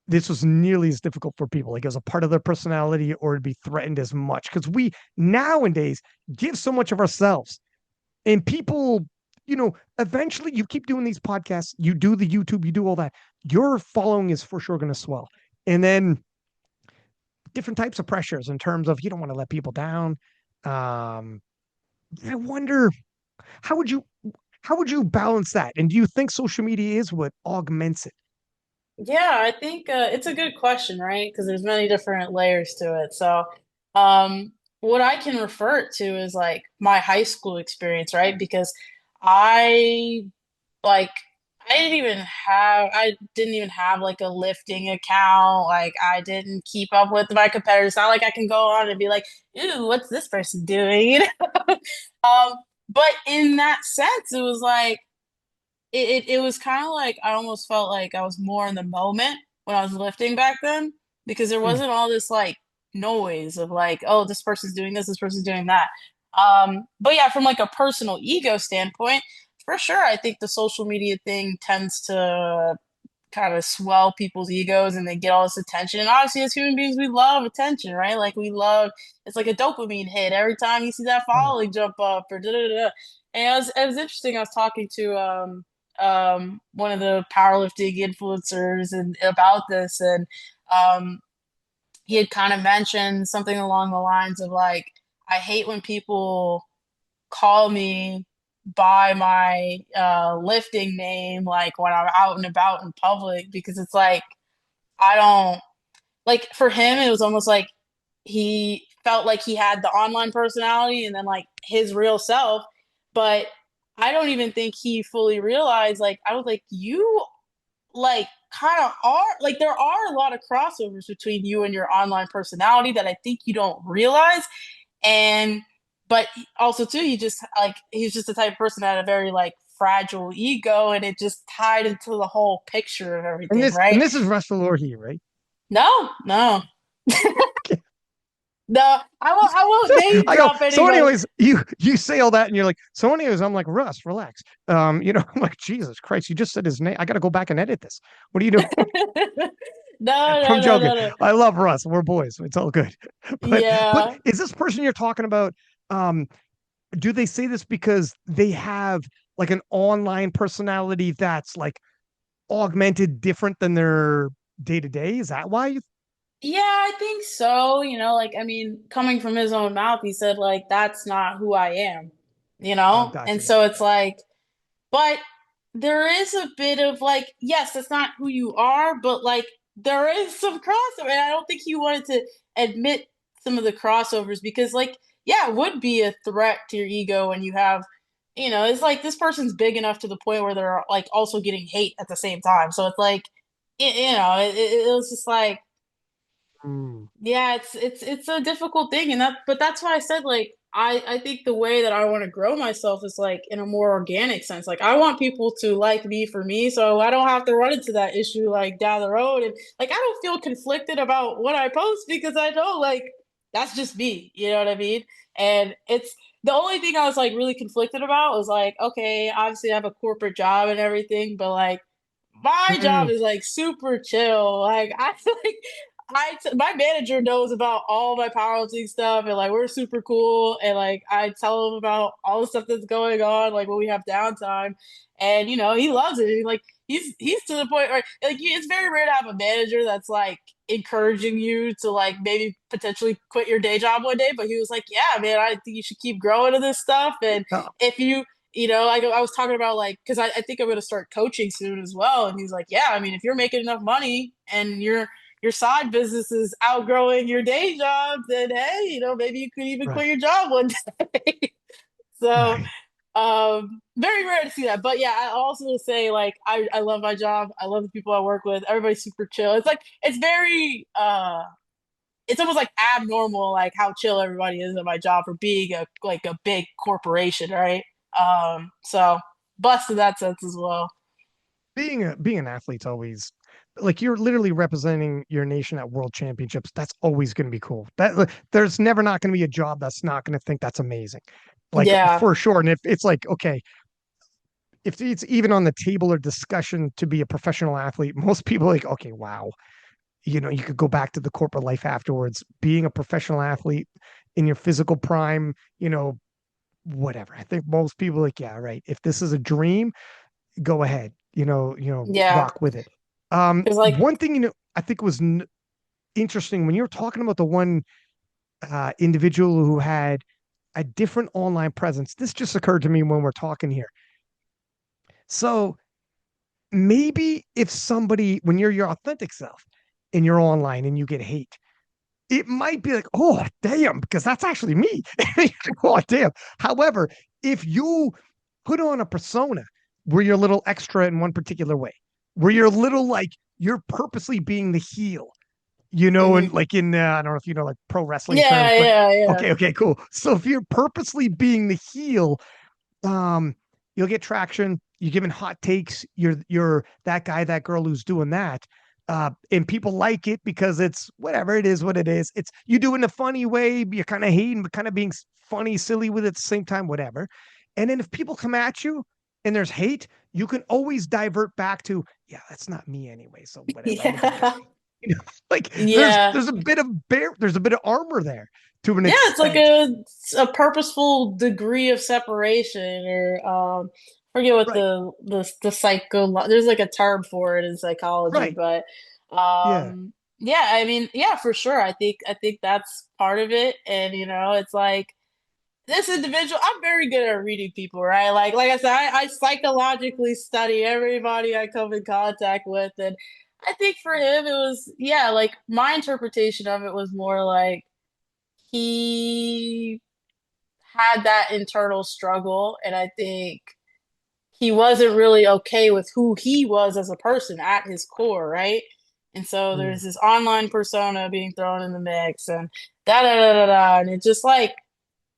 this was nearly as difficult for people, like as a part of their personality, or to be threatened as much? Because we nowadays give so much of ourselves, and people, eventually you keep doing these podcasts, you do the YouTube, you do all that. Your following is for sure going to swell, and then different types of pressures in terms of you don't want to let people down. Um, I wonder how would you how would you balance that? And do you think social media is what augments it? Yeah, I think it's a good question, right? Because there's many different layers to it. So, um, what I can refer it to is like my high school experience, right? Because I like I didn't even have like a lifting account. Like I didn't keep up with my competitors. It's not like I can go on and be like, "Ooh, what's this person doing?" Um, but in that sense, it was like it was kind of like I almost felt like I was more in the moment when I was lifting back then because there Mm. wasn't all this like noise of like, oh, this person's doing this person's doing that. But yeah, from like a personal ego standpoint, for sure, I think the social media thing tends to kind of swell people's egos and they get all this attention. And obviously, as human beings, we love attention, right? Like we love it's like a dopamine hit every time you see that Right. following jump up or da da da. And it was interesting. I was talking to one of the powerlifting influencers and about this, and um he had kind of mentioned something along the lines of like, I hate when people call me by my lifting name like when I'm out and about in public because it's like I don't like for him it was almost like he felt like he had the online personality and then like his real self, but I don't even think he fully realized like I was like you like kind of are like there are a lot of crossovers between you and your online personality that I think you don't realize. And but also too, he just like he's just the type of person that had a very like fragile ego, and it just tied into the whole picture of And everything, this and right? this is Russell Orhe, right? No, no, no. I won't name I go, drop so anybody. anyways, you say all that and you're like, so anyways, I'm like, Russ, relax. I'm like, Jesus Christ, you just said his name. I gotta go back and edit this. What are you doing? No, no, I'm no, joking. no, no. I love Russ. We're boys. It's all good. But Yeah, is this person you're talking about, um, do they say this because they have like an online personality that's like augmented different than their day to day? Is that why? yeah, I think so. Like I mean, coming from his own mouth, he said like that's not who I am. And Gotcha. so it's like but there is a bit of like, yes, that's not who you are, but like there is some crossover. And I don't think he wanted to admit some of the crossovers because, like, yeah, it would be a threat to your ego when you have, it's like this person's big enough to the point where they're like also getting hate at the same time. So it's like, it was just like, Mm, yeah, it's a difficult thing, and but that's why I said like I think the way that I want to grow myself is like in a more organic sense. Like I want people to like me for me, so I don't have to run into that issue like down the road. And like I don't feel conflicted about what I post because I know like that's just me. You know what I mean? And it's the only thing I was like really conflicted about was like, okay, obviously I have a corporate job and everything, but like my job Mm, is like super chill. Like I like my manager knows about all my powerlifting stuff and like we're super cool and like I tell him about all the stuff that's going on like when we have downtime and you know he loves it. Like he's to the point where like it's very rare to have a manager that's like encouraging you to like maybe potentially quit your day job one day, but he was like, yeah, man, I think you should keep growing in this stuff. And oh, if you know, I was talking about like, because I think I'm going to start coaching soon as well. And he's like, yeah, I mean, if you're making enough money and your side business is outgrowing your day job, then hey, you know, maybe you could even right, quit your job one day. So, right. very rare to see that. But yeah, I also will say like I love my job. I love the people I work with. Everybody's super chill. It's like it's very it's almost like abnormal like how chill everybody is at my job for being a like a big corporation, right? So bust in that sense as well. Being an athlete's always like you're literally representing your nation at world championships. That's always going to be cool. There's never not going to be a job that's not going to think that's amazing, like Yeah. for sure. And if it's like okay, if it's even on the table or discussion to be a professional athlete, most people are like okay, wow, you could go back to the corporate life afterwards. Being a professional athlete in your physical prime, whatever. I think most people are like yeah, right. If this is a dream, go ahead, Yeah. rock with it. Because like One thing, I think was interesting when you were talking about the one individual who had a different online presence. This just occurred to me when we're talking here. So maybe if somebody, when you're your authentic self and you're online and you get hate, it might be like, oh, damn, because that's actually me. Oh, damn. However, if you put on a persona where you're a little extra in one particular way, where you're a little like you're purposely being the heel, and mhm. like in, I don't know if you know, like pro wrestling terms, Yeah, but yeah, yeah. okay, cool. So if you're purposely being the heel, um, you'll get traction. You're giving hot takes. You're that guy, that girl who's doing that. And people like it because it's whatever it is, what it is. It's you do it in a funny way. You're kind of hating, but kind of being funny, silly with it at the same time, whatever. And then if people come at you and there's hate, you can always divert back to, yeah, that's not me anyway. So whatever. I'm a good guy. Yeah. You know, like there's Yeah. there's a bit of there's a bit of armor there to an Yeah, it's like extent. a purposeful degree of separation or forget what Right. the psycho there's like a term for it in psychology, Right. but Yeah. yeah, I mean, yeah, for sure. I think that's part of it. And you know, it's like this individual, I'm very good at reading people, right? Like I said, I psychologically study everybody I come in contact with. And I think for him it was yeah, like my interpretation of it was more like he had that internal struggle, and I think he wasn't really okay with who he was as a person at his core, right? And so there's Mm. this online persona being thrown in the mix, and da da da da da, and it's just like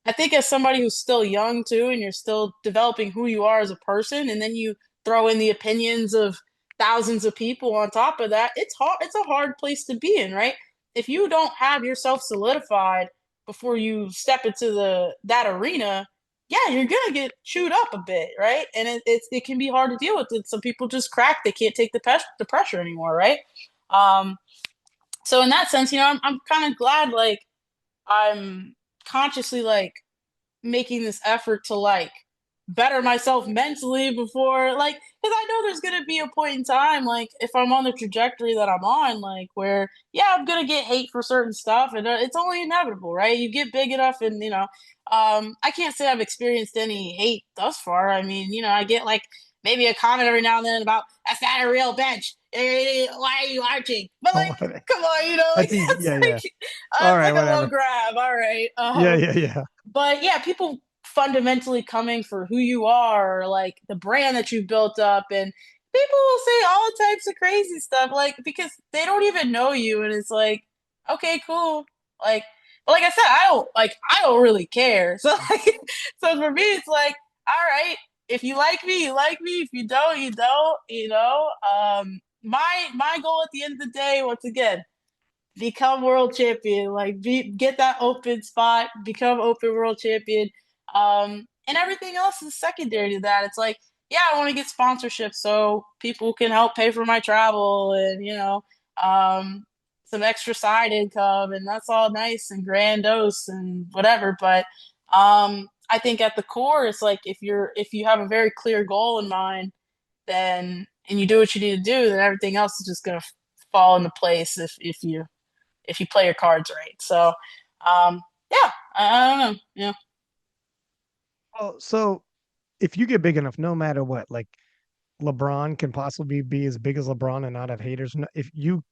I think as somebody who's still young too, and you're still developing who you are as a person, and then you throw in the opinions of thousands of people on top of that, it's hard. It's a hard place to be in, right? If you don't have yourself solidified before you step into that arena, yeah, you're gonna get chewed up a bit, right? And it can be hard to deal with. It. Some people just crack; they can't take the pressure anymore, right? Um, so in that sense, you know, I'm kind of glad like I'm consciously like making this effort to like better myself mentally before like because I know there's gonna be a point in time like if I'm on the trajectory that I'm on like where yeah I'm gonna get hate for certain stuff and it's only inevitable, right? You get big enough and you know I can't say I've experienced any hate thus far. I mean, you know, I get like maybe a comment every now and then about that's not a real bench. Why are you arching? But Oh, like, come on, you know, like that's easy. Yeah, yeah. All it's right, like a low whatever. grab. All right. Yeah, yeah, yeah. But yeah, people fundamentally coming for who you are, or like the brand that you built up, and people will say all types of crazy stuff, like because they don't even know you, and it's like, okay, cool, like But like I said, I don't really care. So like, so for me, it's like, all right, if you like me, you like me. If you don't, you don't. You know. My goal at the end of the day, once again, become world champion. Like, get that open spot, become open world champion. And everything else is secondary to that. It's like, yeah, I want to get sponsorship so people can help pay for my travel and, some extra side income, and that's all nice and grandiose and whatever. But I think at the core, it's like if you have a very clear goal in mind, then and you do what you need to do, then everything else is just gonna fall into place if you play your cards right. So, yeah, I don't know. Yeah, Oh, so if you get big enough, no matter what, like LeBron can possibly be as big as LeBron and not have haters. If you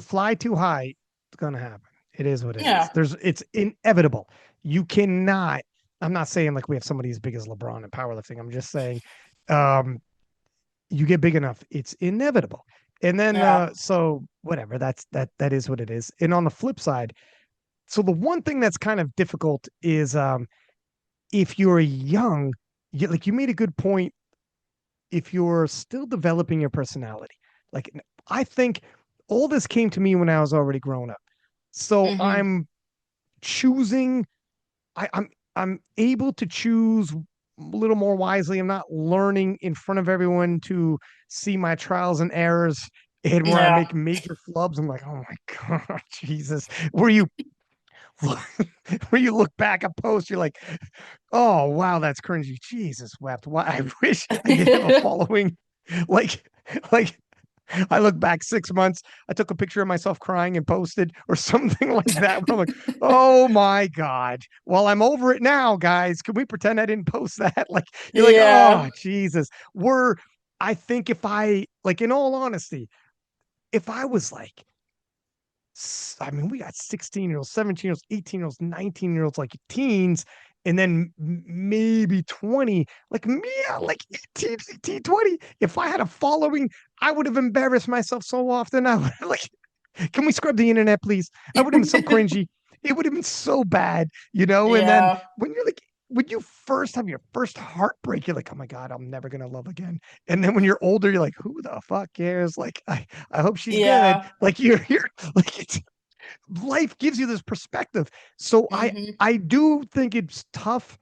fly too high, it's gonna happen. It is what it is. yeah, It's inevitable. You cannot. I'm not saying like we have somebody as big as LeBron in powerlifting. I'm just saying, um, you get big enough, it's inevitable. And then yeah. so whatever, that is what it is. And on the flip side, so the one thing that's kind of difficult is if you're young, like you made a good point, if you're still developing your personality. Like I think all this came to me when I was already grown up. So Hmm. I'm choosing I'm able to choose a little more wisely. I'm not learning in front of everyone to see my trials and errors and where I Yeah, make major flubs. I'm like, oh my God, Jesus. Where you where you look back at posts, you're like, oh wow, that's cringy. Jesus wept. Why I wish I could have a following like like I look back 6 months. I took a picture of myself crying and posted, or something like that. Where I'm like, oh my God. Well, I'm over it now, guys. Can we pretend I didn't post that? Like, you're like, yeah, oh, Jesus. I think if I, like, in all honesty, if I was like, I mean, we got 16-year-olds, 17-year-olds, 18-year-olds, 19-year-olds, like teens, and then maybe 20, like me, like 18, 20. If I had a following, I would have embarrassed myself so often. I would like, can we scrub the internet, please? I would have been so cringy. It would have been so bad, you know? And then yeah, when you're like, when you first have your first heartbreak, you're like, oh my God, I'm never gonna love again. And then when you're older, you're like, who the fuck cares? Like, I hope she's good. yeah. Like you're like it's life gives you this perspective. So Hmm. I do think it's tough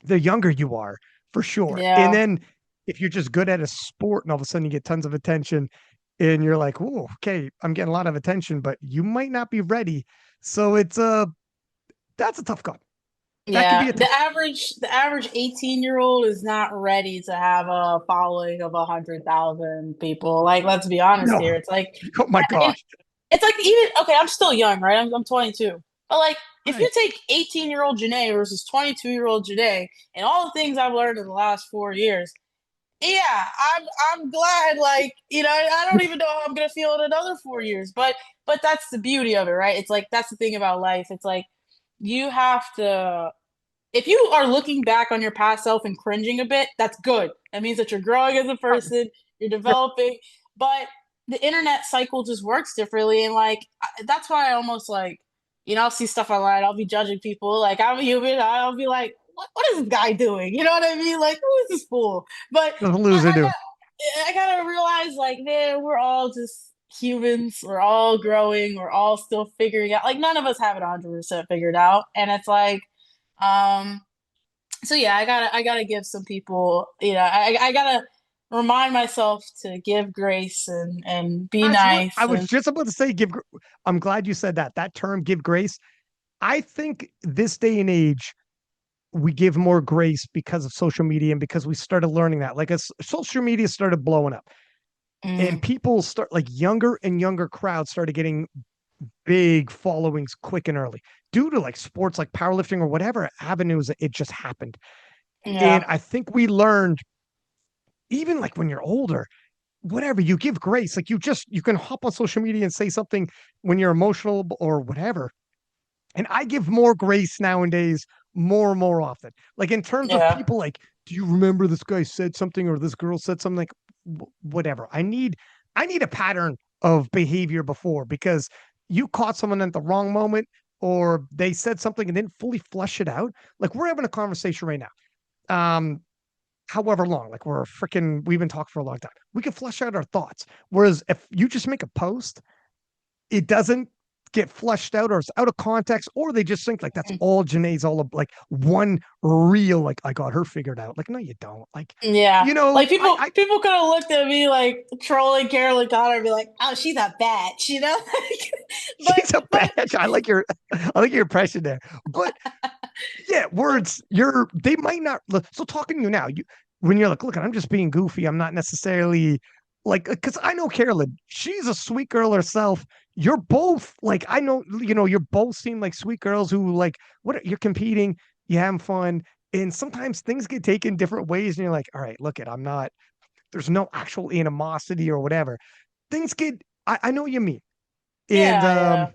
the younger you are, for sure. And Yeah, then if you're just good at a sport and all of a sudden you get tons of attention and you're like, oh, okay, I'm getting a lot of attention, but you might not be ready. So it's that's a tough call. That could be yeah. a tough The average 18-year-old is not ready to have a following of 100,000 people. Like, let's be honest no. here. It's like, Oh my and gosh. it's like even okay, I'm still young, right? I'm 22. But like if you Right. take 18-year-old Janee versus 22-year-old Janee and all the things I've learned in the last 4 years, yeah, I'm glad like, I don't even know how I'm gonna feel in another 4 years. But that's the beauty of it, right? It's like that's the thing about life. It's like you have to if you are looking back on your past self and cringing a bit, that's good. That means that you're growing as a person, you're Sure. developing. But the internet cycle just works differently, and like that's why I almost like, I'll see stuff online. I'll be judging people. Like I'm a human. I'll be like, what is this guy doing? You know what I mean? Like who is this fool? But The I, loser I do. got I gotta realize like, man, we're all just humans. We're all growing. We're all still figuring out. Like none of us have it 100% figured out, and it's like. Um, so yeah, I gotta give some people, I gotta remind myself to give grace and be That's what I nice was and just about to say. I'm glad you said that. That term, give grace. I think this day and age, we give more grace because of social media and because we started learning that. Like as social media started blowing up and mm, people start like younger and younger crowds started getting big followings quick and early due to like sports like powerlifting or whatever avenues it just happened. And yeah, I think we learned even like when you're older, whatever you give grace, like you can hop on social media and say something when you're emotional or whatever. And I give more grace nowadays more and more often. Like in terms of yeah, people like, do you remember this guy said something or this girl said something like whatever. I need a pattern of behavior before because you caught someone at the wrong moment. or they said something and didn't fully flesh it out. Like we're having a conversation right now. However long, like we've been talking for a long time. We can flesh out our thoughts. Whereas if you just make a post, it doesn't get flushed out or it's out of context, or they just think like that's all Janae's all of like one real, like I got her figured out. Like, no, you don't. Like, Yeah. you know, Like people could have looked at me like trolling Carolyn Connor and be like, oh, she's a bitch, you know? Like, she's a but bitch. I like your impression there. But yeah, words, they might not look so talking to you now, when you're like, look, I'm just being goofy. I'm not necessarily like because I know Carolyn, she's a sweet girl herself. You're both like I know, you're both seem like sweet girls who like you're competing, you having fun, and sometimes things get taken different ways, and you're like, all right, look it, I'm not there's no actual animosity or whatever. Things get I know what you mean. And yeah, yeah.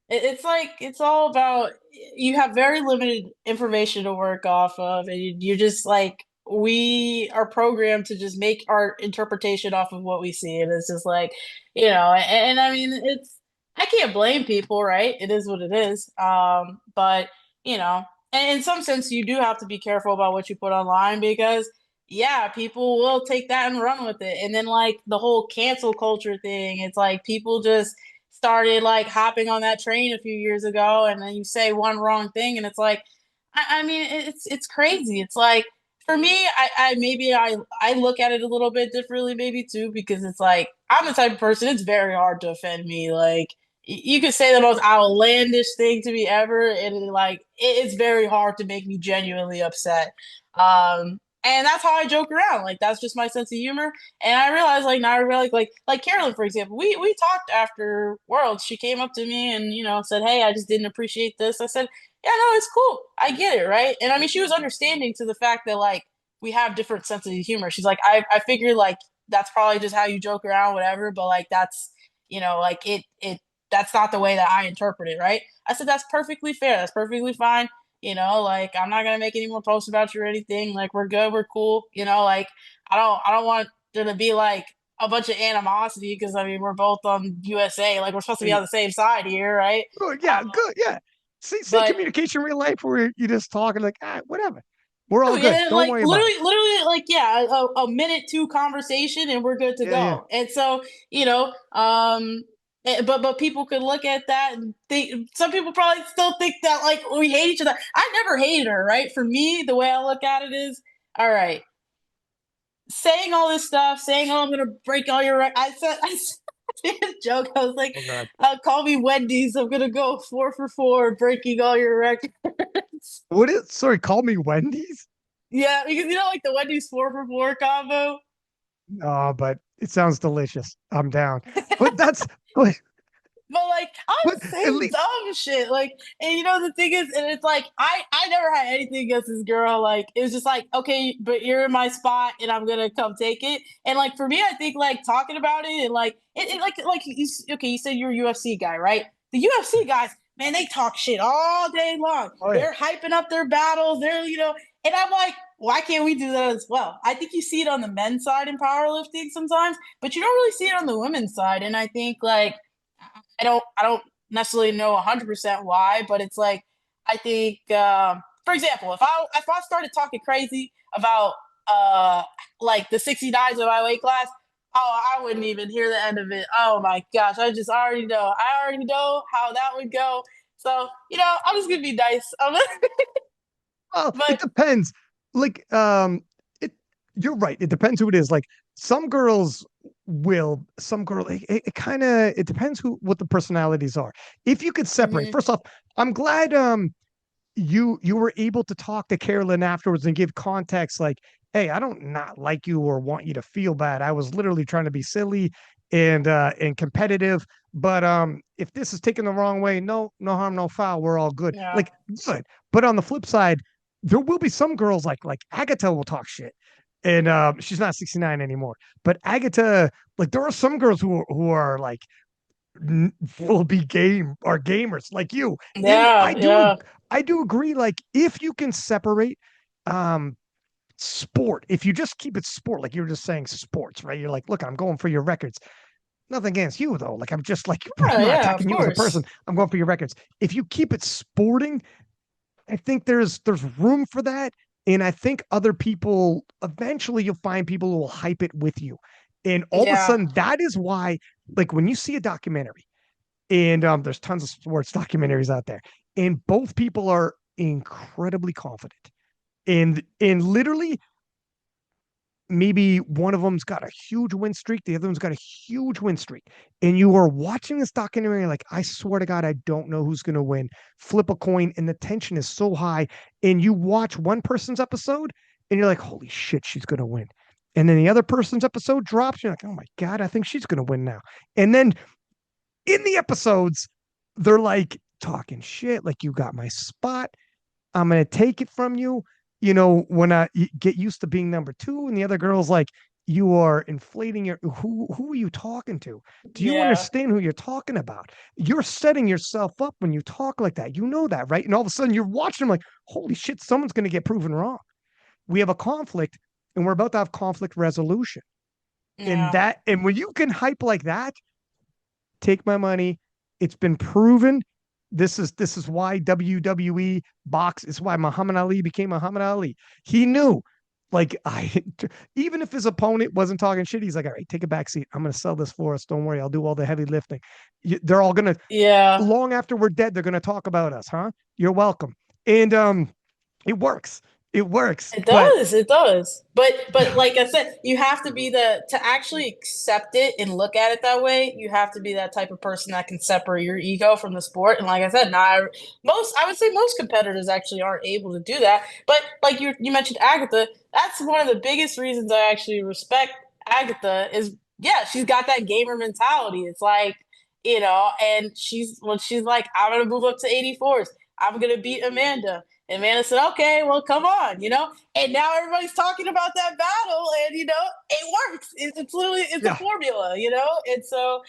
It's like it's all about you have very limited information to work off of, and you're just like we are programmed to just make our interpretation off of what we see, and it's just like and I mean it's I can't blame people, right? It is what it is. But and in some sense, you do have to be careful about what you put online because yeah, people will take that and run with it, and then like the whole cancel culture thing, it's like people just started like hopping on that train a few years ago, and then you say one wrong thing, and it's like, I mean, it's crazy. It's like for me, I maybe I look at it a little bit differently, maybe too, because it's like I'm the type of person. It's very hard to offend me. Like you could say the most outlandish thing to me ever, and it's very hard to make me genuinely upset. And that's how I joke around. Like that's just my sense of humor. And I realized, like, now I realize, like Carolyn, for example, we talked after Worlds. She came up to me and said, "Hey, I just didn't appreciate this." I said, "Yeah, no, it's cool. I get it, right?" And I mean, she was understanding to the fact that like we have different senses of humor. She's like, I figured like that's probably just how you joke around, whatever. But like that's like it that's not the way that I interpret it, right? I said that's perfectly fair. That's perfectly fine. Like I'm not gonna make any more posts about you or anything. Like we're good, we're cool. Like I don't want there to be like a bunch of animosity because I mean we're both on USA. Like we're supposed to be on the same side here, right? oh, yeah, good. Yeah. See But communication in real life where you just talking like, whatever. We're all and good. then Don't like worry about it. literally like yeah, a minute two conversation and we're good to Yeah, yeah. go. And so but people could look at that and think some people probably still think that like we hate each other. I never hated her, right? For me, the way I look at it is, all right, saying all this stuff, saying, "Oh, I'm gonna break all your." I said a joke. I was like, Oh God. "Call me Wendy's. I'm gonna go 4 for 4, breaking all your records." What is sorry, call me Wendy's? Yeah, because like the Wendy's 4 for 4 combo. Oh, but it sounds delicious. I'm down. But that's but, But like I but would at say least dumb shit. Like, and the thing is, and it's like I never had anything against this girl. Like, it was just like, okay, but you're in my spot, and I'm gonna come take it. And like for me, I think like talking about it and like like okay, you said you're a UFC guy, right? The UFC guys, man, they talk shit all day long. oh yeah. They're hyping up their battles. And I'm like, why can't we do that as well? I think you see it on the men's side in powerlifting sometimes, but you don't really see it on the women's side. And I think like I don't necessarily know 100% why, but it's like I think for example, if I started talking crazy about uh like the 69s of my weight class, oh, I wouldn't even hear the end of it. Oh my gosh, I already know how that would go. So, I'm just gonna be nice. Well, it But depends. Like, it you're right. It depends who it is. Like some girls some girl it kind of it depends who what the personalities are. If you could separate, mhm, first off, I'm glad you were able to talk to Carolyn afterwards and give context like, hey, I don't not like you or want you to feel bad. I was literally trying to be silly and competitive. But if this is taken the wrong way, no harm, no foul. We're all good. yeah, Like good. But on the flip side, there will be some girls like Agatha will talk shit. And she's not 69 anymore. But Agatha, like there are some girls who are like will be are gamers like you. And yeah, yeah, I do agree. Like if you can separate um sport, if you just keep it sport, like you're just saying sports, right? You're like, look, I'm going for your records. nothing against you though. Like I'm just like I'm Yeah, not yeah, of attacking you as a course. person. I'm going for your records. If you keep it sporting, I think there's room for that. And I think other people eventually you'll find people who will hype it with you. And all of a Yeah, sudden, that is why, like when you see a documentary, and there's tons of sports documentaries out there, and both people are incredibly confident. And literally maybe one of them's got a huge win streak, the other one's got a huge win streak. And you are watching this documentary, like, I swear to God, I don't know who's going to win. Flip a coin, and the tension is so high. And you watch one person's episode, and you're like, holy shit, she's going to win. And then the other person's episode drops. You're like, oh my God, I think she's going to win now. And then in the episodes, they're like talking shit, like, you got my spot. I'm going to take it from you. You know, when I get used to being number two, and the other girl's like, you are inflating your who are you talking to? Do you yeah, understand who you're talking about? You're setting yourself up when you talk like that. You know that, right? And all of a sudden you're watching them like, holy shit, someone's going to get proven wrong. We have a conflict, and we're about to have conflict resolution. yeah. And when you can hype like that, take my money. It's been proven. This is why WWE box is why Muhammad Ali became Muhammad Ali. He knew, like, I even if his opponent wasn't talking shit, he's like, all right, take a back seat. I'm gonna sell this for us. Don't worry, I'll do all the heavy lifting. They're all gonna Yeah. long after we're dead, they're gonna talk about us, huh? You're welcome. And it works. It works. It But does, it does. But like I said, you have to be the to actually accept it and look at it that way, you have to be that type of person that can separate your ego from the sport. And like I said, not most I would say most competitors actually aren't able to do that. But like you mentioned Agatha, that's one of the biggest reasons I actually respect Agatha is yeah, she's got that gamer mentality. It's like, and she's like, I'm gonna move up to 84s. I'm gonna beat Amanda. And Amanda said, okay, well, come on. And now everybody's talking about that battle, and it works. It's literally it's a yeah, formula. And so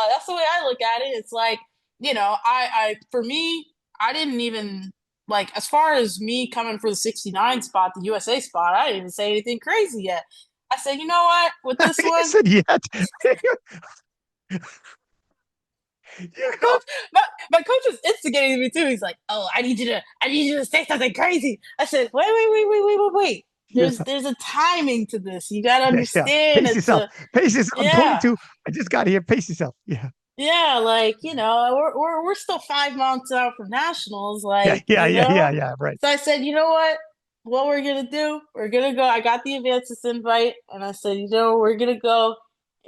that's the way I look at it. It's like, I for me, I didn't even like as far as me coming for the 69 spot, the USA spot. I didn't even say anything crazy yet. I said, you know what, with I this think I one, said yet. you know, coach, my coach was instigating me too. He's like, "Oh, I need you to say something crazy." I said, "Wait, wait, wait, wait, wait, wait, wait. yeah, There's a timing to this. You got to yeah. understand. Pace It's yourself. a Pace yourself. I'm yeah, 22. I just got here. Pace yourself. Yeah. yeah. Like we're still 5 months out from nationals. Yeah. Like Yeah. Yeah. Yeah. Yeah. Right. So I said, you know what? What we're gonna do? We're gonna go. I got the Avancus invite, and I said, we're gonna go,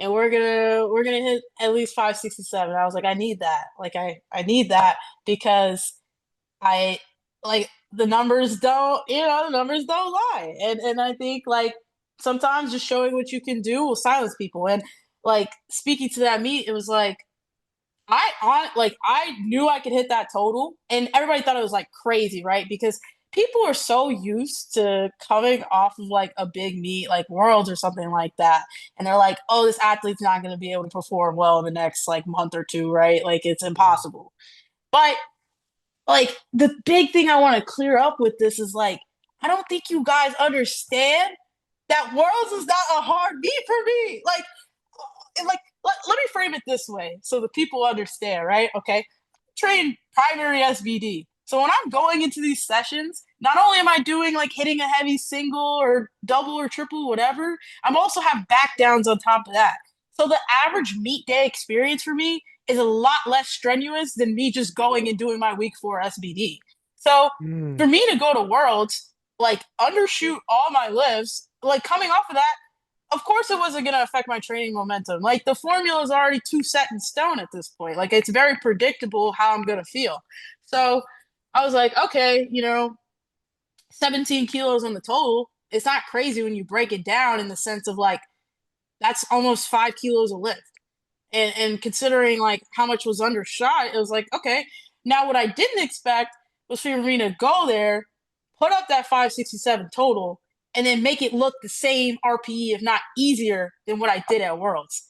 and we're gonna hit at least 567. I was like, I need that. Like I need that because I like the numbers don't lie, and I think like sometimes just showing what you can do will silence people. And like speaking to that meet, it was like I knew I could hit that total, and everybody thought it was like crazy, right? Because people are so used to coming off of like a big meet, like Worlds or something like that, and they're like, "Oh, this athlete's not going to be able to perform well in the next like month or two, right? Like it's impossible." But like the big thing I want to clear up with this is like, I don't think you guys understand that Worlds is not a hard meet for me. Let me frame it this way so the people understand, right? Okay. I train primary SBD. So when I'm going into these sessions, not only am I doing like hitting a heavy single or double or triple, whatever, I'm also have back downs on top of that. So the average meet day experience for me is a lot less strenuous than me just going and doing my week 4 SBD. So Mm. for me to go to Worlds, like undershoot all my lifts, like coming off of that, of course it wasn't going to affect my training momentum. Like the formula is already too set in stone at this point. Like it's very predictable how I'm going to feel. So I was like, okay, 17 kilos on the total. It's not crazy when you break it down in the sense of like, that's almost 5 kilos of lift. And considering like how much was undershot, it was like, okay, now what I didn't expect was for me to go there, put up that 567 total, and then make it look the same RPE, if not easier than what I did at Worlds.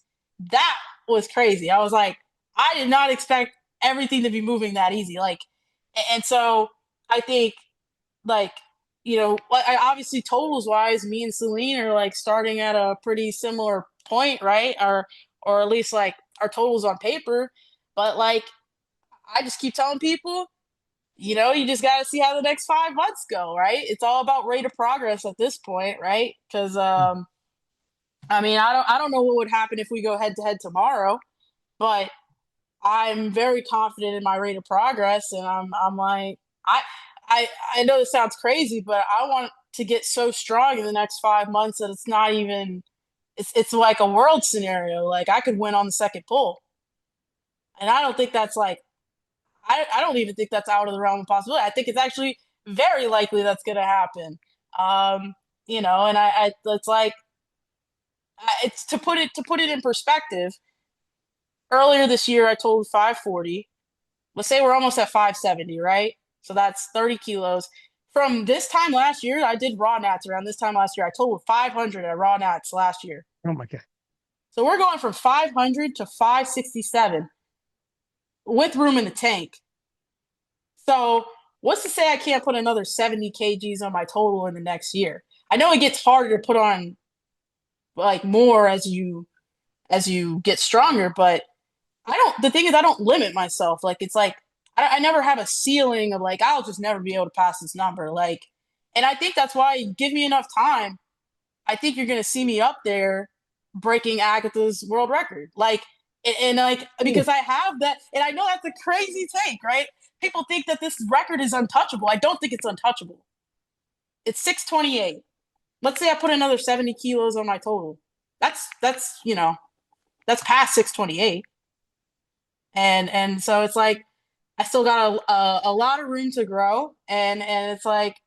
That was crazy. I was like, I did not expect everything to be moving that easy. Like, and so I think like I obviously totals wise, me and Celine are like starting at a pretty similar point, right? Or or at least like our totals on paper. But like I just keep telling people, you just got to see how the next 5 months go, right? It's all about rate of progress at this point, right? Because I mean, I don't know what would happen if we go head to head tomorrow, but I'm very confident in my rate of progress, and I'm like I I I know this sounds crazy, but I want to get so strong in the next 5 months that it's not even it's like a world scenario. Like I could win on the second pull, and I don't think that's like I don't even think that's out of the realm of possibility. I think it's actually very likely that's going to happen. Um, and I it's like it's to put it in perspective. Earlier this year, I totaled 540. Let's say we're almost at 570, right? So that's 30 kilos. From this time last year, I did raw nats around this time last year. I totaled 500 at raw nats last year. Oh my God. So we're going from 500 to 567 with room in the tank. So what's to say I can't put another 70 kgs on my total in the next year? I know it gets harder to put on like more as you get stronger, but the thing is I don't limit myself. Like it's like I never have a ceiling of like I'll just never be able to pass this number. Like, and I think that's why give me enough time. I think you're gonna see me up there breaking Agatha's world record. Like, and like Ooh, because I have that, and I know that's a crazy take, right? People think that this record is untouchable. I don't think it's untouchable. It's 628. Let's say I put another 70 kilos on my total. That's past 628. And so it's like I still got a lot of room to grow, and it's like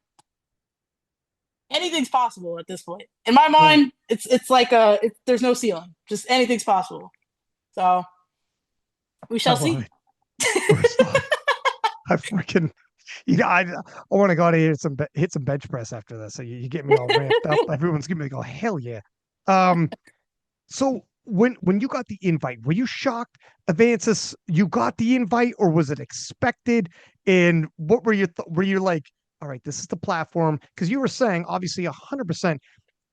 anything's possible at this point. In my right. mind, it's like there's no ceiling, just anything's possible. So we I shall love see. it. First off, I freaking, I want to go out here and hit some bench press after this. So you get me all ramped up. Everyone's gonna be like, oh hell yeah. Um, so when you got the invite, were you shocked, Avancis, you got the invite, or was it expected? And what were were you like, all right, this is the platform? Because you were saying obviously 100%,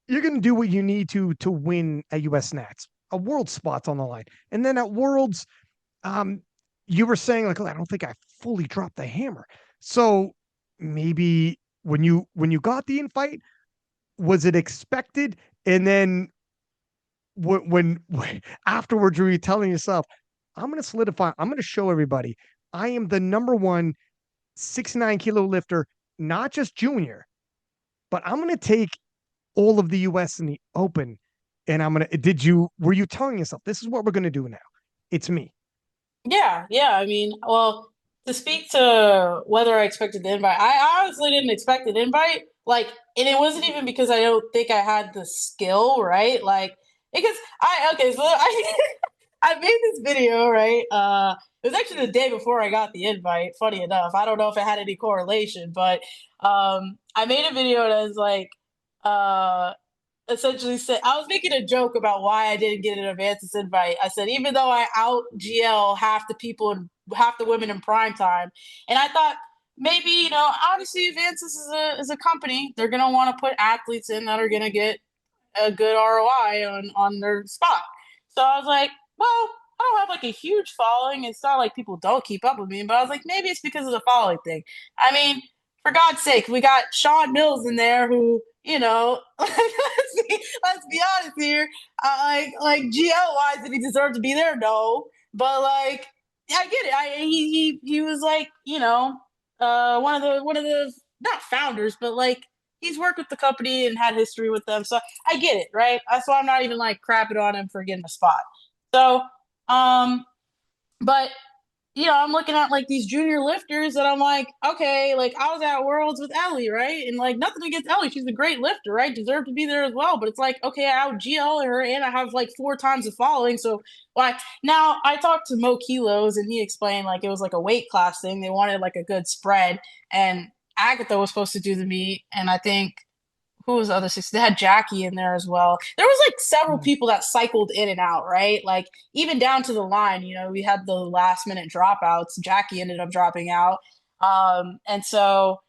you're gonna do what you need to win at US Nats. A world spot's on the line. And then at Worlds, um, you were saying like, oh, I don't think I fully dropped the hammer. So maybe when you got the invite, was it expected? And then when afterwards were you telling yourself, I'm gonna solidify, I'm gonna show everybody I am the number one 69 kilo lifter, not just junior, but I'm gonna take all of the US in the open. And were you telling yourself this is what we're gonna do now? It's me. Yeah, yeah. I mean, well, to speak to whether I expected the invite, I honestly didn't expect an invite. Like, and it wasn't even because I don't think I had the skill, right? Like, because okay, so I made this video, right? It was actually the day before I got the invite, funny enough. I don't know if it had any correlation, but I made a video that was like uh essentially said I was making a joke about why I didn't get an Avancis invite. I said even though I out GL half the people and half the women in prime time, and I thought maybe obviously Avancis is a company. They're gonna want to put athletes in that are gonna get a good ROI on their spot. So I was like, well, I don't have like a huge following. It's not like people don't keep up with me, but I was like, maybe it's because of the following thing. I mean, for God's sake, we got Sean Mills in there who, let's be honest here. Like GL wise, did he deserve to be there? No, but like, I get it. He was like, one of the not founders, but like he's worked with the company and had history with them. So I get it, right? That's why I'm not even like crapping on him for getting a spot. So, um, but I'm looking at like these junior lifters and I'm like, okay, like I was at Worlds with Ellie, right? And like nothing against Ellie, she's a great lifter, right? Deserved to be there as well. But it's like, okay, I out GL her and I have like 4 times the following. So why now I talked to Mo Kilos and he explained like it was like a weight class thing. They wanted like a good spread. And Agatha was supposed to do the meet, and I think who was the other six? They had Jackie in there as well. There was like several people that cycled in and out, right? Like even down to the line, we had the last minute dropouts. Jackie ended up dropping out. And so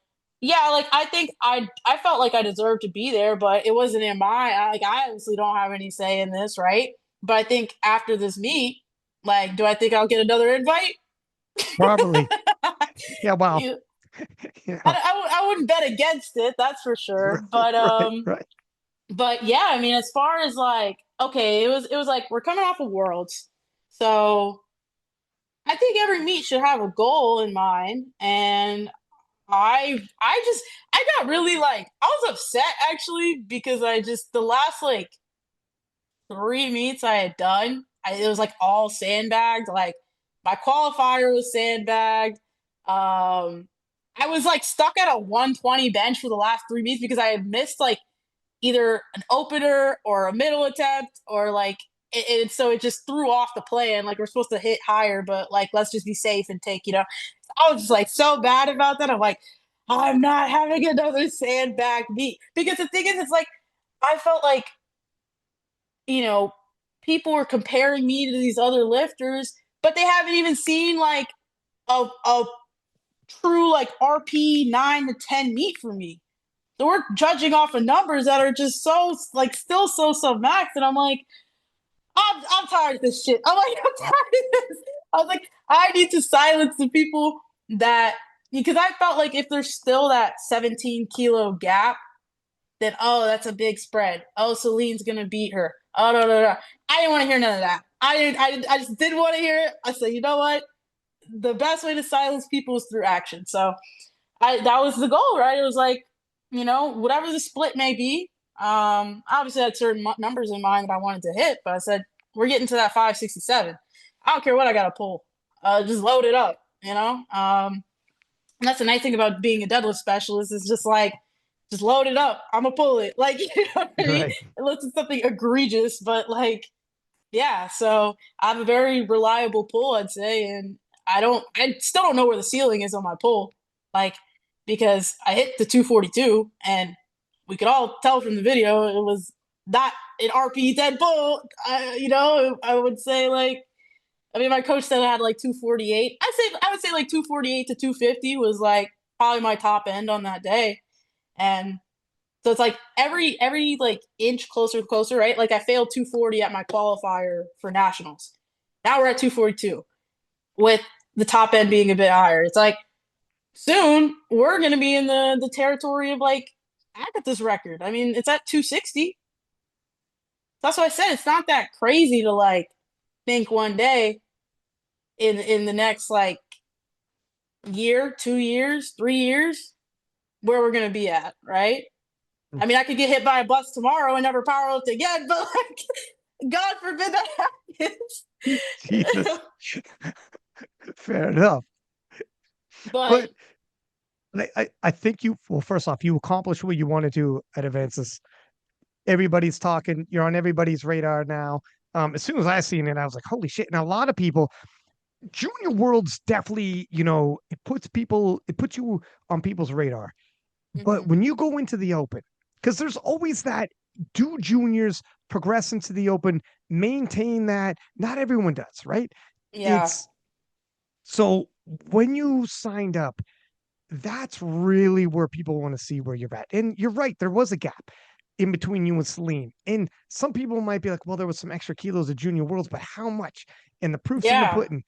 yeah, like I think I felt like I deserved to be there, but it wasn't in my like I obviously don't have any say in this, right? But I think after this meet, like, do I think I'll get another invite? Probably. Yeah, wow. You, Yeah. I wouldn't bet against it, that's for sure. Right, right, right. But yeah, I mean, as far as like, okay, it was like we're coming off of Worlds, so I think every meet should have a goal in mind, and I just I got really like I was upset actually because I just the last like three meets I had done, it was like all sandbagged. Like my qualifier was sandbagged. I was like stuck at a 120 bench for the last three meets because I had missed like either an opener or a middle attempt or like so it just threw off the plan. Like we're supposed to hit higher, but like let's just be safe and take, I was just like so bad about that. I'm like, I'm not having another sandbag meet because the thing is, it's like I felt like you know people were comparing me to these other lifters, but they haven't even seen like a true like RP 9 to 10 meet for me. So we're judging off of numbers that are just so like still so max, and I'm like, I'm tired of this shit. I'm like, I'm tired of this. I was like, I need to silence the people that because I felt like if there's still that 17 kilo gap, then oh, that's a big spread. Oh, Celine's gonna beat her. Oh no. I didn't want to hear none of that. I just didn't want to hear it. I said, you know what? The best way to silence people is through action. So I that was the goal, right? It was like, whatever the split may be. Obviously I had certain numbers in mind that I wanted to hit, but I said we're getting to that 567. I don't care what I got to pull. Just load it up, and that's the nice thing about being a deadlift specialist is just like just load it up. I'm gonna pull it. Like, you know what I mean? Right. Unless it's something egregious, but like, yeah. So I have a very reliable pull, I'd say, and I still don't know where the ceiling is on my pull, like because I hit the 242, and we could all tell from the video it was not an RP 10 pull. I would say like I mean, my coach said I had like 248. I would say like 248 to 250 was like probably my top end on that day. And so it's like every like inch closer, right? Like I failed 240 at my qualifier for nationals. Now we're at 242 with the top end being a bit higher. It's like soon we're gonna be in the territory of like Agatha's record. I mean, it's at 260. That's what I said. It's not that crazy to like think one day in the next like year, 2 years, 3 years, where we're gonna be at, right? I mean, I could get hit by a bus tomorrow and never power lift again, but like, God forbid that Jesus. happens. Fair enough. But But I think well, first off, you accomplished what you wanted to at Avances. Everybody's talking, you're on everybody's radar now. As soon as I seen it, I was like, holy shit. And a lot of people, Junior Worlds definitely, it puts you on people's radar. But mhm, when you go into the open, because there's always that, do juniors progress into the open, maintain that? Not everyone does, right? yeah, It's so when you signed up, that's really where people want to see where you're at. And you're right, there was a gap in between you and Celine. And some people might be like, well, there was some extra kilos of junior worlds, but how much? And the proof's in the yeah, pudding.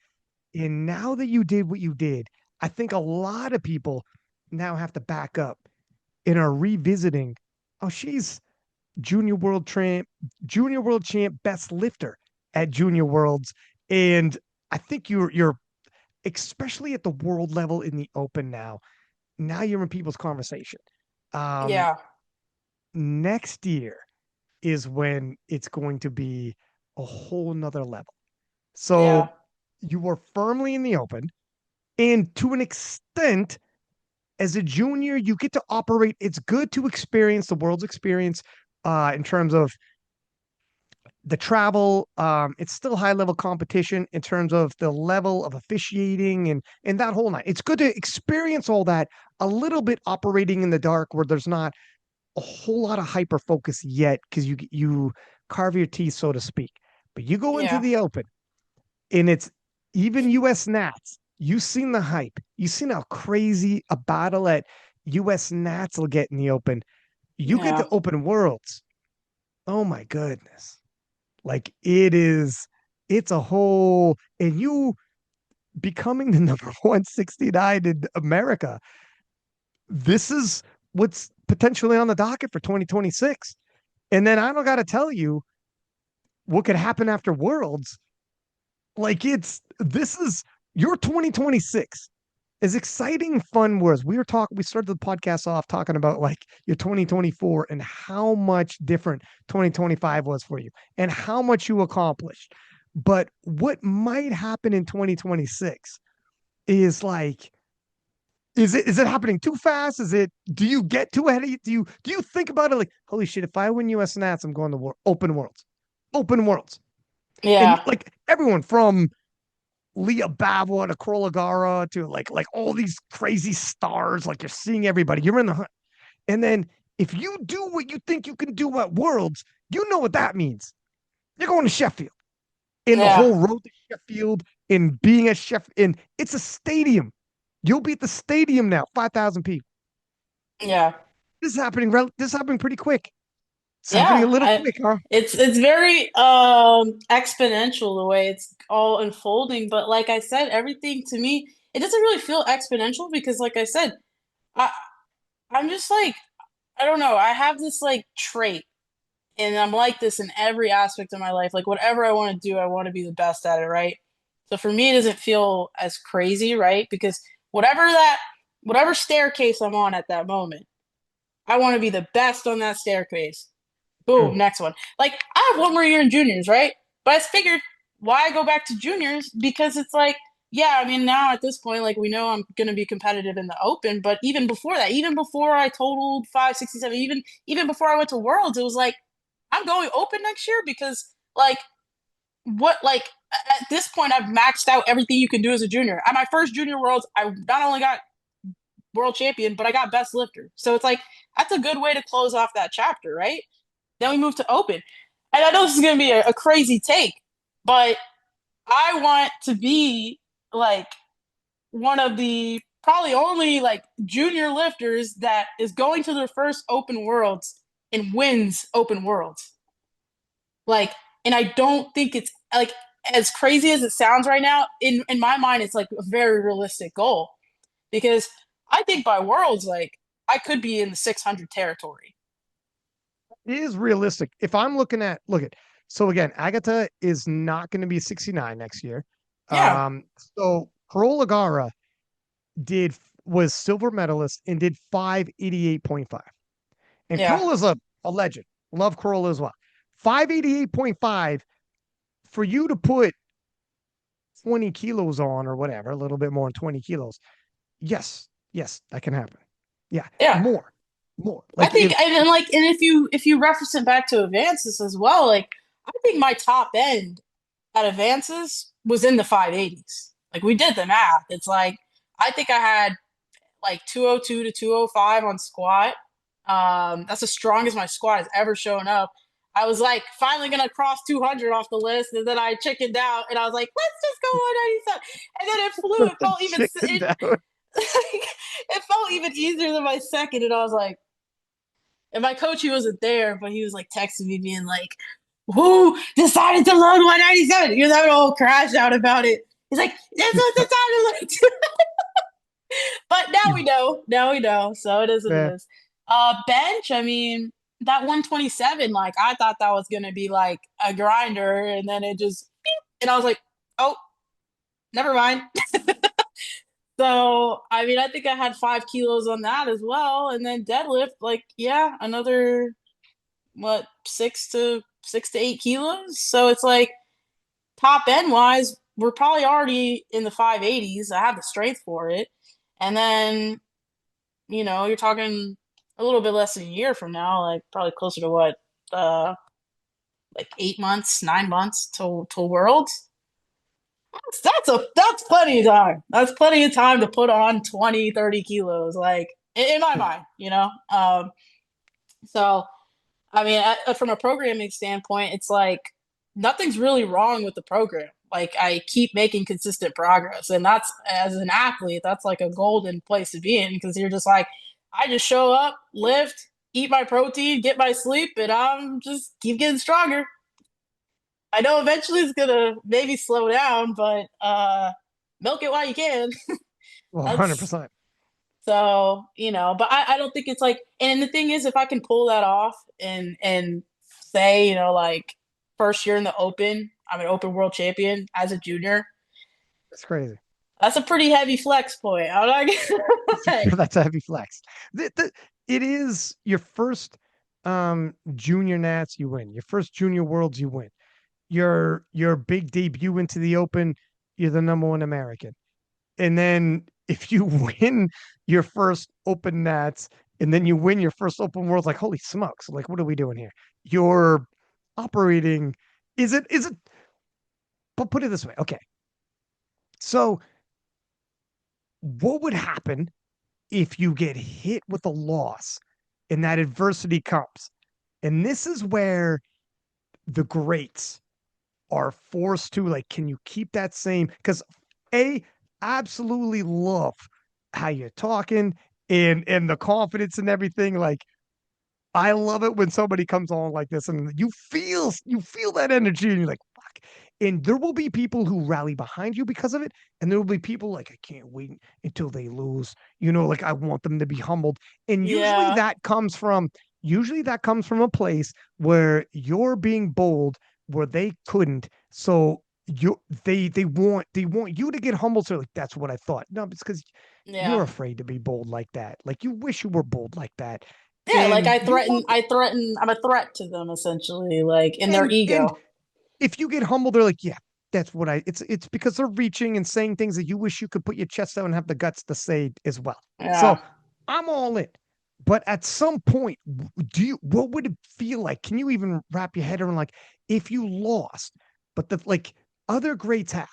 And now that you did what you did, I think a lot of people now have to back up and are revisiting. Oh, she's junior world champ, best lifter at junior worlds. And I think you're especially at the world level in the open now. Now you're in people's conversation. Um, yeah, Next year is when it's going to be a whole nother level. yeah, So you are firmly in the open, and to an extent, as a junior, you get to operate. It's good to experience the world's experience in terms of the travel. It's still high level competition in terms of the level of officiating and that whole night. It's good to experience all that a little bit operating in the dark where there's not a whole lot of hyper focus yet because you carve your teeth, so to speak. But you go into yeah, the open and it's even US Nats. You've seen the hype. You've seen how crazy a battle at US Nats will get in the open. You get yeah. to open worlds. Oh my goodness. Like it's a whole, and you becoming the number 169 in America, this is what's potentially on the docket for 2026. And then I don't got to tell you what could happen after Worlds. Like this is your 2026. As exciting fun was, we started the podcast off talking about like your 2024 and how much different 2025 was for you and how much you accomplished. But what might happen in 2026 is like, is it happening too fast? Do you get too ahead of you? Do you think about it like, holy shit, if I win US Nats, I'm going to open worlds. Open worlds. And Yeah. like everyone from Leah Bavola to Korligara to like all these crazy stars, like you're seeing everybody. You're in the hunt. And then if you do what you think you can do at Worlds, you know what that means. You're going to Sheffield. In the Yeah. whole road to Sheffield, in being a chef, in it's a stadium. You'll be at the stadium now, 5,000 people. Yeah. This is happening pretty quick. It's happening a Yeah. little quick, huh? It's very exponential the way it's all unfolding. But like I said, everything to me, it doesn't really feel exponential because like I said, I I'm just like I don't know. I have this like trait and I'm like this in every aspect of my life. Like whatever I want to do, I want to be the best at it, right? So for me, it doesn't feel as crazy, right? Because whatever that whatever staircase I'm on at that moment, I want to be the best on that staircase. Mm. Boom, next one. Like I have one more year in juniors, right? But I figured why go back to juniors because it's like yeah, I mean now at this point, like we know I'm gonna be competitive in the open, but even before that, even before I totaled 567, even before I went to Worlds, it was like I'm going open next year because like what like at this point I've maxed out everything you can do as a junior. At my first junior worlds, I not only got world champion, but I got best lifter. So it's like that's a good way to close off that chapter, right? Then we move to open. And I know this is gonna be a crazy take, but I want to be like one of the probably only like junior lifters that is going to their first open worlds and wins open worlds. Like, and I don't think it's like as crazy as it sounds right now. In my mind, it's like a very realistic goal because I think by worlds, like I could be in the 600 territory. It is realistic. If I'm looking at look at so again, Agata is not going to be 69 next year. Yeah, So Korligara did was silver medalist and did 588.5. And yeah, Kroll is a legend. Love Kroll as well. 588.5 for you to put 20 kilos on or whatever, a little bit more than 20 kilos. Yes, yes, that can happen. Yeah, yeah. more, more. I Like think, if and like, and if you reference it back to advances as well, like I think my top end at advances was in the 580s. Like we did the math. It's like I think I had like 202 to 205 on squat. That's the strongest my squat has ever shown up. I was like finally gonna cross 200 off the list, and then I chickened out, and I was like, let's just go 197. And then it flew. It felt even chicken down. it felt even easier than my second, and I was like, and my coach he wasn't there, but he was like texting me, being like, "Who decided to load 197?" He was having a whole crash out about it. He's like, "This was the time to load." But now we know. Now we know. So it is what it Yeah. is. Bench, I mean, that 127, like I thought that was gonna be like a grinder, and then it just and I was like, oh, never mind. So I mean, I think I had 5 kilos on that as well. And then deadlift, like, yeah, another what, 6 to 8 kilos. So it's like top end wise, we're probably already in the 580s. I have the strength for it. And then you're talking a little bit less than a year from now, like probably closer to what, like 8 months, 9 months till Worlds. That's plenty of time. That's plenty of time to put on 20, 30 kilos, like in my mind, So I mean, from a programming standpoint, it's like nothing's really wrong with the program. Like I keep making consistent progress, and that's as an athlete, that's like a golden place to be in because you're just like, I just show up, lift, eat my protein, get my sleep, and I'm just keep getting stronger. I know eventually it's gonna maybe slow down, but milk it while you can. Well, That's 100%. so, but I don't think it's like, and the thing is, if I can pull that off and say, like first year in the Open, I'm an Open World Champion as a junior. It's crazy. That's a pretty heavy flex point. I'm not gonna lie. That's a heavy flex. It is your first junior nats, you win. Your first junior worlds, you win. Your big debut into the Open, you're the number one American. And then if you win your first Open nats and then you win your first Open worlds, like holy smokes, like what are we doing here? You're operating. Is it? But put it this way, okay. So what would happen if you get hit with a loss and that adversity comes? And this is where the greats are forced to like, can you keep that same? Because A, absolutely love how you're talking and the confidence and everything. Like, I love it when somebody comes on like this and you feel that energy and you're like, fuck. And there will be people who rally behind you because of it. And there will be people like, I can't wait until they lose. Like I want them to be humbled. And Yeah, usually that comes from a place where you're being bold where they couldn't. So they want you to get humbled. So like that's what I thought. No, it's because you're yeah. afraid to be bold like that. Like you wish you were bold like that Yeah, like and you want I'm a threat to them essentially, like in their and ego. if you get humble, they're like, yeah, that's what I. It's because they're reaching and saying things that you wish you could put your chest out and have the guts to say as well. Yeah. So I'm all in. But at some point, what would it feel like? Can you even wrap your head around like if you lost, but the like other greats have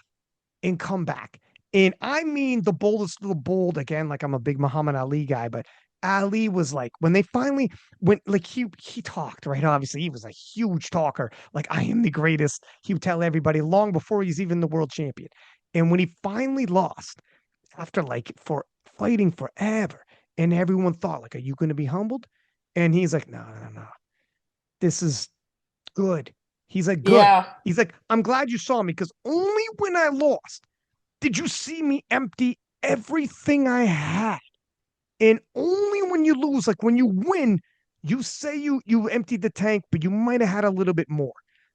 and come back? And I mean the boldest of the bold again, like I'm a big Muhammad Ali guy, but Ali was like when they finally when like he talked, right? Obviously, he was a huge talker. Like, I am the greatest. He would tell everybody long before he's even the world champion. And when he finally lost, after like for fighting forever, and everyone thought, like, are you gonna be humbled? And he's like, no, no, no. This is good. He's like, good. Yeah. He's like, I'm glad you saw me because only when I lost did you see me empty everything I had? And only when you lose, like when you win, you say you emptied the tank, but you might have had a little bit more.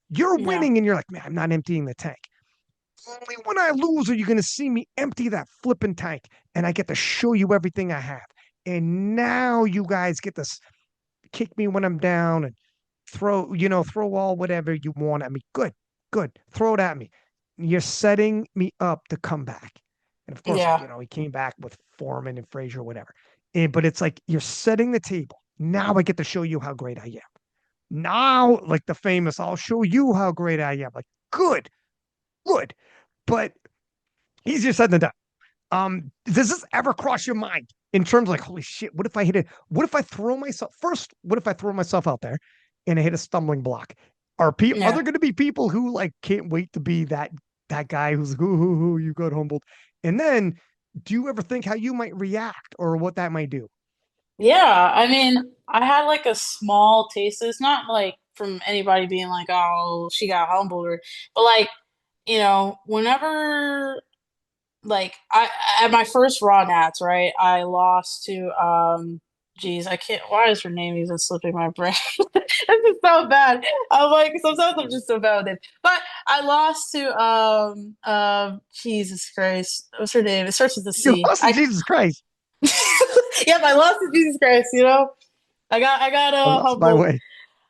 You're Yeah. winning and you're like, man, I'm not emptying the tank. Only when I lose are you going to see me empty that flipping tank and I get to show you everything I have. And now you guys get to kick me when I'm down and throw all whatever you want at me. Good, good. Throw it at me. You're setting me up to come back. And of course, Yeah. he came back with Foreman and Frazier, whatever. But it's like you're setting the table. Now I get to show you how great I am. Now, like the famous, I'll show you how great I am. Like, good, good. But easier said than done. Does this ever cross your mind in terms of like, holy shit, what if I hit it? What if I throw myself first? What if I throw myself out there and I hit a stumbling block? Are Yeah. there going to be people who like can't wait to be that guy who's who you got humbled? And then do you ever think how you might react or what that might do? Yeah. I mean, I had like a small taste. It's not like from anybody being like, oh, she got humbled but like, whenever like I at my first Raw Nats, right? I lost to geez, I can't why is her name even slipping my brain? This is so bad. I'm like sometimes I'm just so bad with it. But I lost to Jesus Christ. What's her name? It starts with a You C. lost to Jesus Christ. Yep, I lost to Jesus Christ, I got I lost my humbled. way.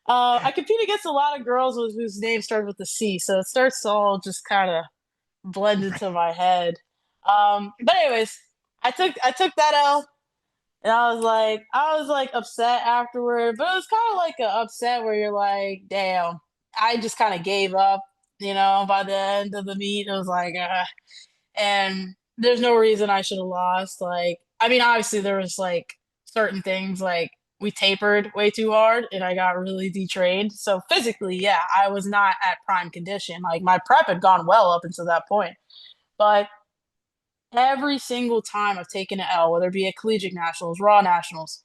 I compete against a lot of girls whose names start with a C, so it starts to all just kind of blend into my head. But anyways, I took that L, and I was like upset afterward, but it was kind of like an upset where you're like, damn, I just kind of gave up. By the end of the meet, it was like, and there's no reason I should have lost. Like, I mean, obviously there was like certain things like we tapered way too hard and I got really detrained. So physically, yeah, I was not at prime condition. Like my prep had gone well up until that point. But every single time I've taken an L, whether it be at collegiate nationals, raw nationals,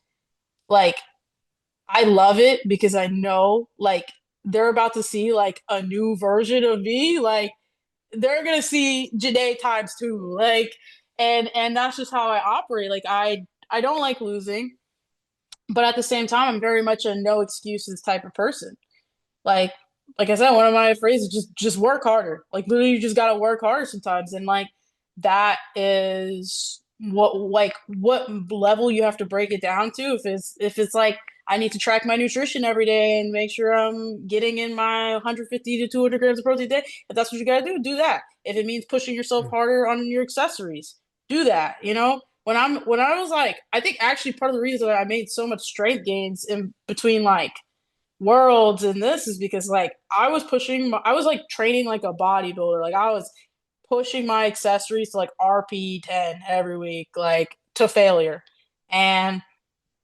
like I love it because I know like they're about to see like a new version of me. Like they're gonna see Janee times two. Like and that's just how I operate. Like I don't like losing, but at the same time, I'm very much a no excuses type of person. Like like I said, one of my phrases just work harder. Like literally you just gotta work harder sometimes. And like that is what level you have to break it down to. If it's like I need to track my nutrition every day and make sure I'm getting in my 150 to 200 grams of protein a day. If that's what you gotta do, do that. If it means pushing yourself harder on your accessories, do that. You know, when I was like, I think actually part of the reason that I made so much strength gains in between like worlds and this is because like I was like training like a bodybuilder. Like I was pushing my accessories to like RP 10 every week, like to failure. And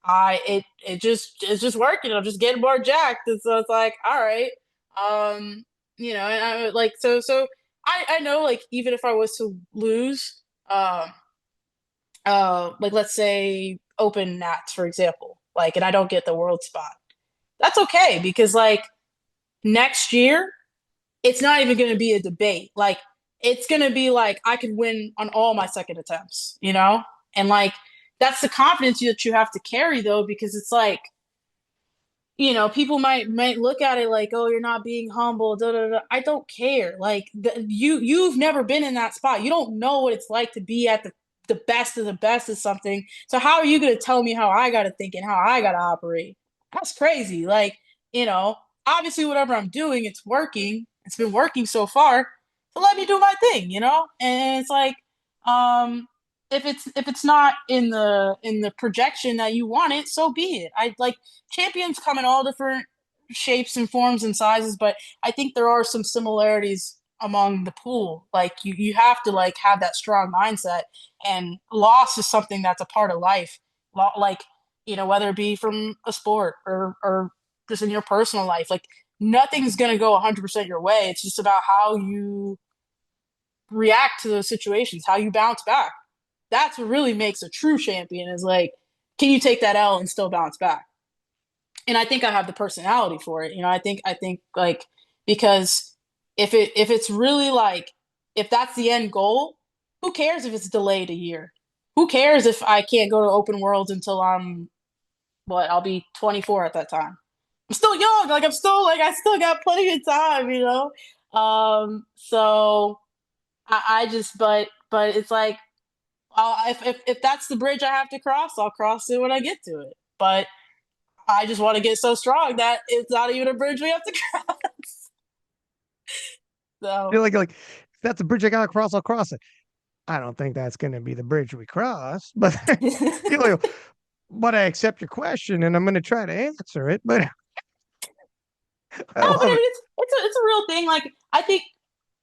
it's just working. I'm just getting more jacked. And so it's like, all right. And I like so I know like even if I was to lose, like let's say open nats, for example, like and I don't get the world spot, that's okay because like next year, it's not even going to be a debate. Like, it's going to be like I could win on all my second attempts, you know? And like, that's the confidence that you have to carry though, because it's like, people might look at it like, oh, you're not being humble. Da, da, da. I don't care. Like you've never been in that spot. You don't know what it's like to be at the best of the best of something. So how are you going to tell me how I got to think and how I got to operate? That's crazy. Like you know, obviously whatever I'm doing, it's working. It's been working so far. So let me do my thing. And it's like, um, if it's not in the projection that you want it, so be it. I like champions come in all different shapes and forms and sizes, but I think there are some similarities among the pool. Like you have to like have that strong mindset, and loss is something that's a part of life. Like whether it be from a sport or just in your personal life, like nothing's gonna go 100% your way. It's just about how you react to those situations, how you bounce back. That's what really makes a true champion is like, can you take that L and still bounce back? And I think I have the personality for it. I think like because if it's really like if that's the end goal, who cares if it's delayed a year? Who cares if I can't go to open worlds until I'll be 24 at that time. I'm still young, like I'm still like I still got plenty of time. So I just but it's like if that's the bridge I have to cross, I'll cross it when I get to it. But I just want to get so strong that it's not even a bridge we have to cross. So, Feel like if that's a bridge I gotta cross, I'll cross it. I don't think that's gonna be the bridge we cross, but you know, but I accept your question and I'm gonna try to answer it. But I no, but I love it. mean, it's a real thing. Like I think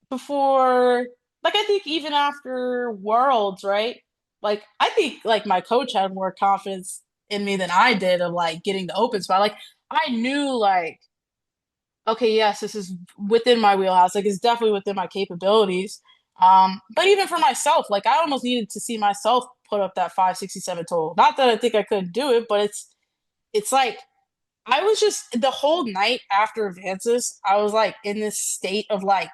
before, like I think even after Worlds, right? Like I think like my coach had more confidence in me than I did of like getting the open spot. Like I knew like okay, yes, this is within my wheelhouse. Like it's definitely within my capabilities. But even for myself, like I almost needed to see myself put up that 567 total. Not that I think I could do it, but it's like I was just the whole night after Advances, I was like in this state of like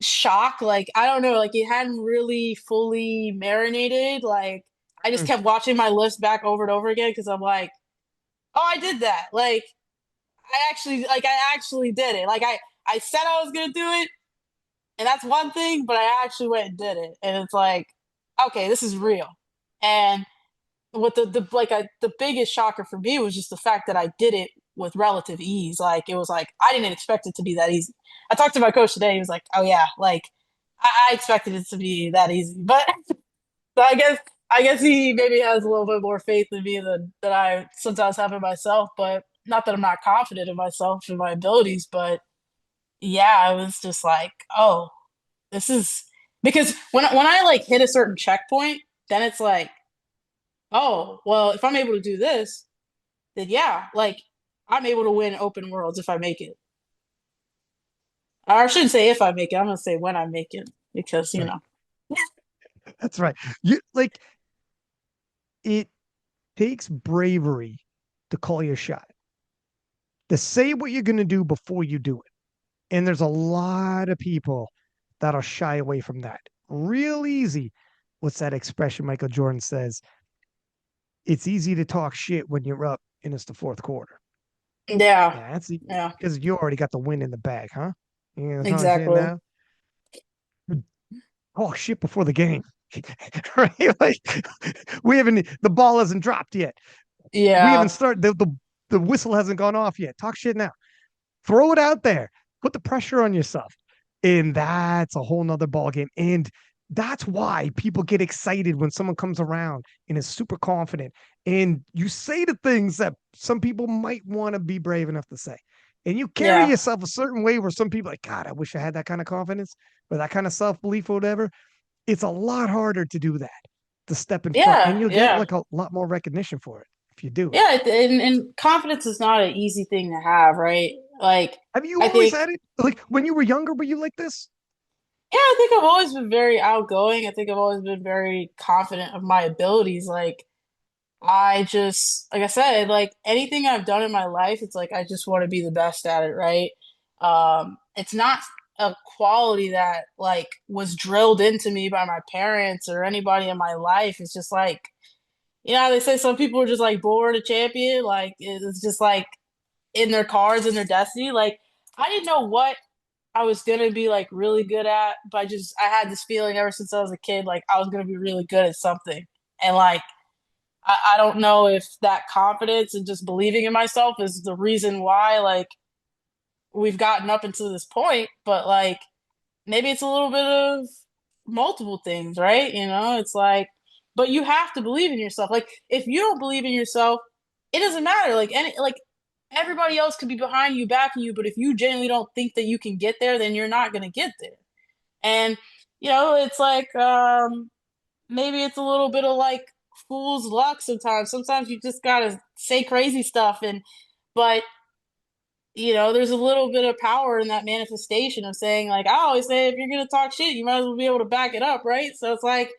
shock. Like I don't know, like it hadn't really fully marinated. Like I just Mm, kept watching my list back over and over again because I'm like, oh, I did that. Like I actually did it. Like I said I was gonna do it, and that's one thing, but I actually went and did it. And it's like, okay, this is real. And what the biggest shocker for me was just the fact that I did it with relative ease. Like it was like I didn't expect it to be that easy. I talked to my coach today. He was like, "Oh yeah, like I expected it to be that easy." But so I guess he maybe has a little bit more faith in me than I sometimes have in myself. But not that I'm not confident in myself and my abilities, but yeah, I was just like, oh, this is because when I like hit a certain checkpoint, then it's like, oh, well, if I'm able to do this, then yeah, like I'm able to win open worlds if I make it. Or I shouldn't say if I make it, I'm gonna say when I make it because right. That's right. You like it takes bravery to call your shot. to say what you're going to do before you do it. And there's a lot of people that'll shy away from that. Real easy. What's that expression Michael Jordan says? It's easy to talk shit when you're up and it's the fourth quarter. Yeah. Yeah, that's Yeah. because you already got the win in the bag, huh? You gonna talk shit Exactly. now? Oh shit! Before the game, right? Like we haven't, the ball hasn't dropped yet. We haven't Yeah. started. The whistle hasn't gone off yet. Talk shit now. Throw it out there. Put the pressure on yourself. And that's a whole nother ball game. And that's why people get excited when someone comes around and is super confident. And you say the things that some people might want to be brave enough to say. And you carry Yeah. yourself a certain way where some people are like, God, I wish I had that kind of confidence or that kind of self-belief or whatever. It's a lot harder to do that, to step in front. And Yeah. you'll get Yeah. like a lot more recognition for it if you do it. Yeah. And confidence is not an easy thing to have, right? Like, Have you I always think, had it? Like when you were younger, were you like this? yeah, I think I've always been very outgoing. I think I've always been very confident of my abilities. Like, I just, like I said, like anything I've done in my life, it's like I just want to be the best at it, right? It's not a quality that like was drilled into me by my parents or anybody in my life. It's just like, they say some people are just like born a champion, like it's just like in their cards and their destiny. Like I didn't know what I was gonna be like really good at, but I had this feeling ever since I was a kid, like I was gonna be really good at something. And like I don't know if that confidence and just believing in myself is the reason why like we've gotten up until this point, but like maybe it's a little bit of multiple things, right? It's like, but you have to believe in yourself. Like if you don't believe in yourself, it doesn't matter. Like everybody else could be behind you, backing you, but if you genuinely don't think that you can get there, then you're not gonna get there. And it's like maybe it's a little bit of like fool's luck sometimes. Sometimes you just gotta say crazy stuff but there's a little bit of power in that manifestation of saying like I always say if you're gonna talk shit, you might as well be able to back it up, right? So it's like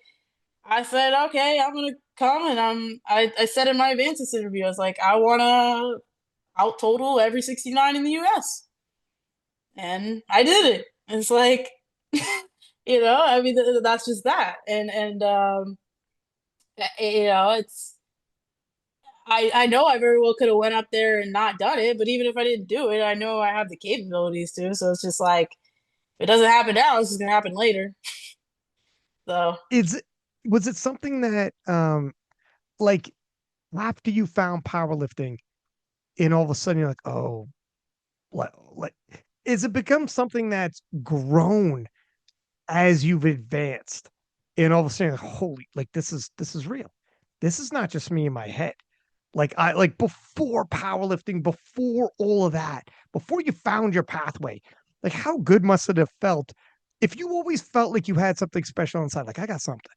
I said, okay, I'm gonna come and I said in my Avancus interview, I was like, I wanna out total every 69 in the US. And I did it. And it's like I mean that's just that. It's I know I very well could have went up there and not done it, but even if I didn't do it, I know I have the capabilities to. So it's just like if it doesn't happen now, this is gonna happen later. So Is was it something that like after you found powerlifting and all of a sudden you're like, oh, like is it become something that's grown as you've advanced and all of a sudden holy, like this is real. This is not just me in my head. Like I like before powerlifting, before all of that, before you found your pathway, like how good must it have felt if you always felt like you had something special inside? Like I got something.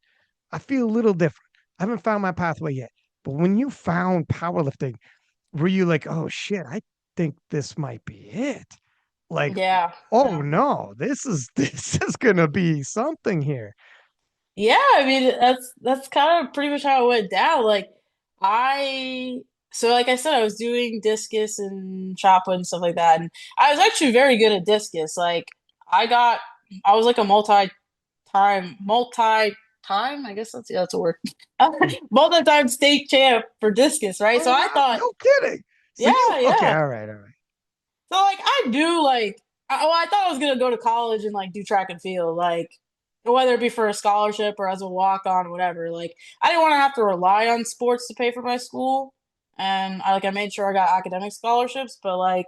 I feel a little different. I haven't found my pathway yet. But when you found powerlifting, were you like, oh shit, I think this might be it? Like, yeah, oh yeah. no, this is this is gonna be something here. Yeah, I mean that's kind of pretty much how it went down. I like I said, I was doing discus and shot put and stuff like that, and I was actually very good at discus. Like I got, I was like a multi-time, I guess that's a word, multi-time state champ for discus, right? So Oh I wow, thought, no kidding. So you yeah, okay, yeah. all right. So like I do like I thought I was gonna go to college and like do track and field, like whether it be for a scholarship or as a walk on, whatever. Like I didn't want to have to rely on sports to pay for my school. And I made sure I got academic scholarships, but I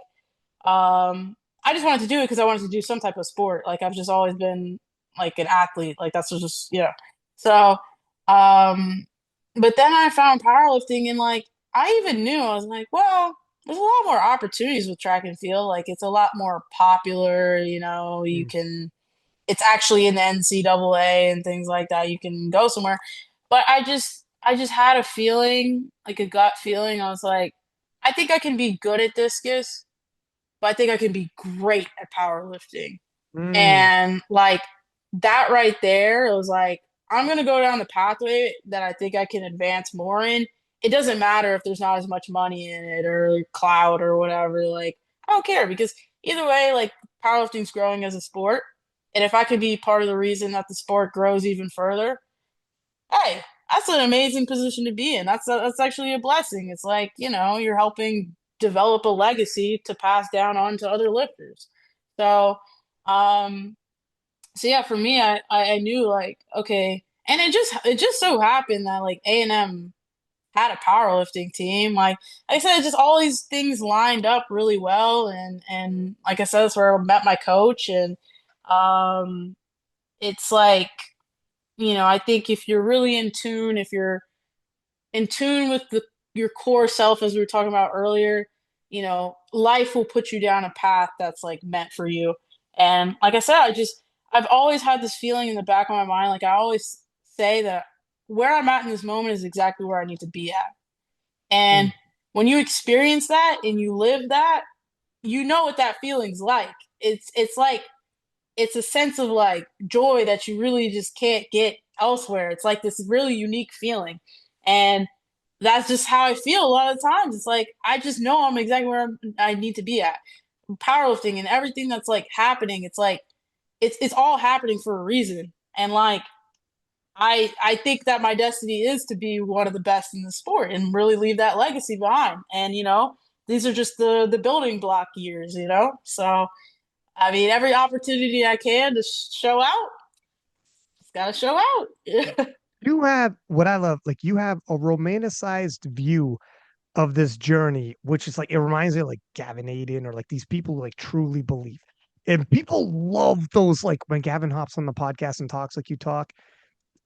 just wanted to do it because I wanted to do some type of sport. Like I've just always been like an athlete. Like that's just So um but then I found powerlifting and like I even knew I was like, well, there's a lot more opportunities with track and field. Like it's a lot more popular, you Mm, can it's actually in the NCAA and things like that. You can go somewhere. But I just had a feeling, like a gut feeling. I was like, I think I can be good at discus, but I think I can be great at powerlifting. mm, And like that right there, it was like, I'm gonna go down the pathway that I think I can advance more in. it doesn't matter if there's not as much money in it or clout or whatever. Like, I don't care because either way, like powerlifting's growing as a sport. And if I could be part of the reason that the sport grows even further, hey, that's an amazing position to be in. That's actually a blessing. It's like, you're helping develop a legacy to pass down on to other lifters. So, um, so yeah, for me, I knew like, okay, and it just so happened that like A&M had a powerlifting team. Like I said, just all these things lined up really well, and like I said, that's where I met my coach, and um, it's like, I think if you're really in tune, if you're in tune with your core self, as we were talking about earlier, life will put you down a path that's like meant for you. And like I said, I've always had this feeling in the back of my mind. Like I always say that where I'm at in this moment is exactly where I need to be at. And Mm. when you experience that and you live that, you know what that feeling's like. It's like it's a sense of like joy that you really just can't get elsewhere. It's like this really unique feeling. And that's just how I feel a lot of times. It's like I just know I'm exactly where I need to be at. Powerlifting and everything that's like happening, it's like it's all happening for a reason. And like I think that my destiny is to be one of the best in the sport and really leave that legacy behind. And these are just the building block years. So I mean, every opportunity I can to show out, it's got to show out. You have what I love, like you have a romanticized view of this journey, which is like it reminds me of like Gavin Aiden or like these people who like truly believe. And people love those like when Gavin hops on the podcast and talks like you talk.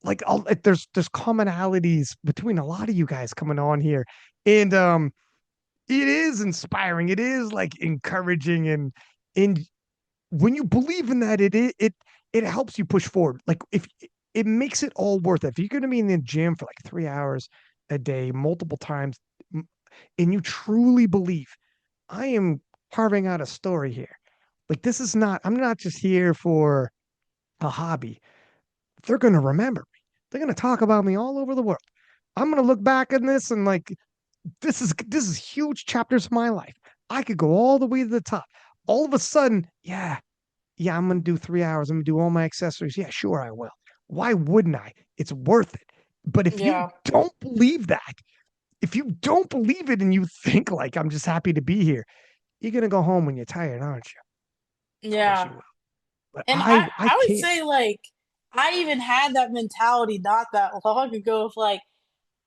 Like all like, there's commonalities between a lot of you guys coming on here. And it is inspiring. It is like encouraging and when you believe in that, it helps you push forward. Like if it makes it all worth it. If you're going to be in the gym for like 3 hours a day, multiple times, and you truly believe, I am carving out a story here. Like this is not. I'm not just here for a hobby. They're going to remember me. They're going to talk about me all over the world. I'm going to look back at this and like this is huge chapters of my life. I could go all the way to the top. All of a sudden, yeah, I'm gonna do 3 hours. I'm gonna do all my accessories. Yeah, sure, I will. Why wouldn't I? It's worth it. But if you Yeah, don't believe that, if you don't believe it and you think like I'm just happy to be here, you're gonna go home when you're tired, aren't you? Of course yeah. you will. But And I I I I would can't. say like I even had that mentality not that long ago of like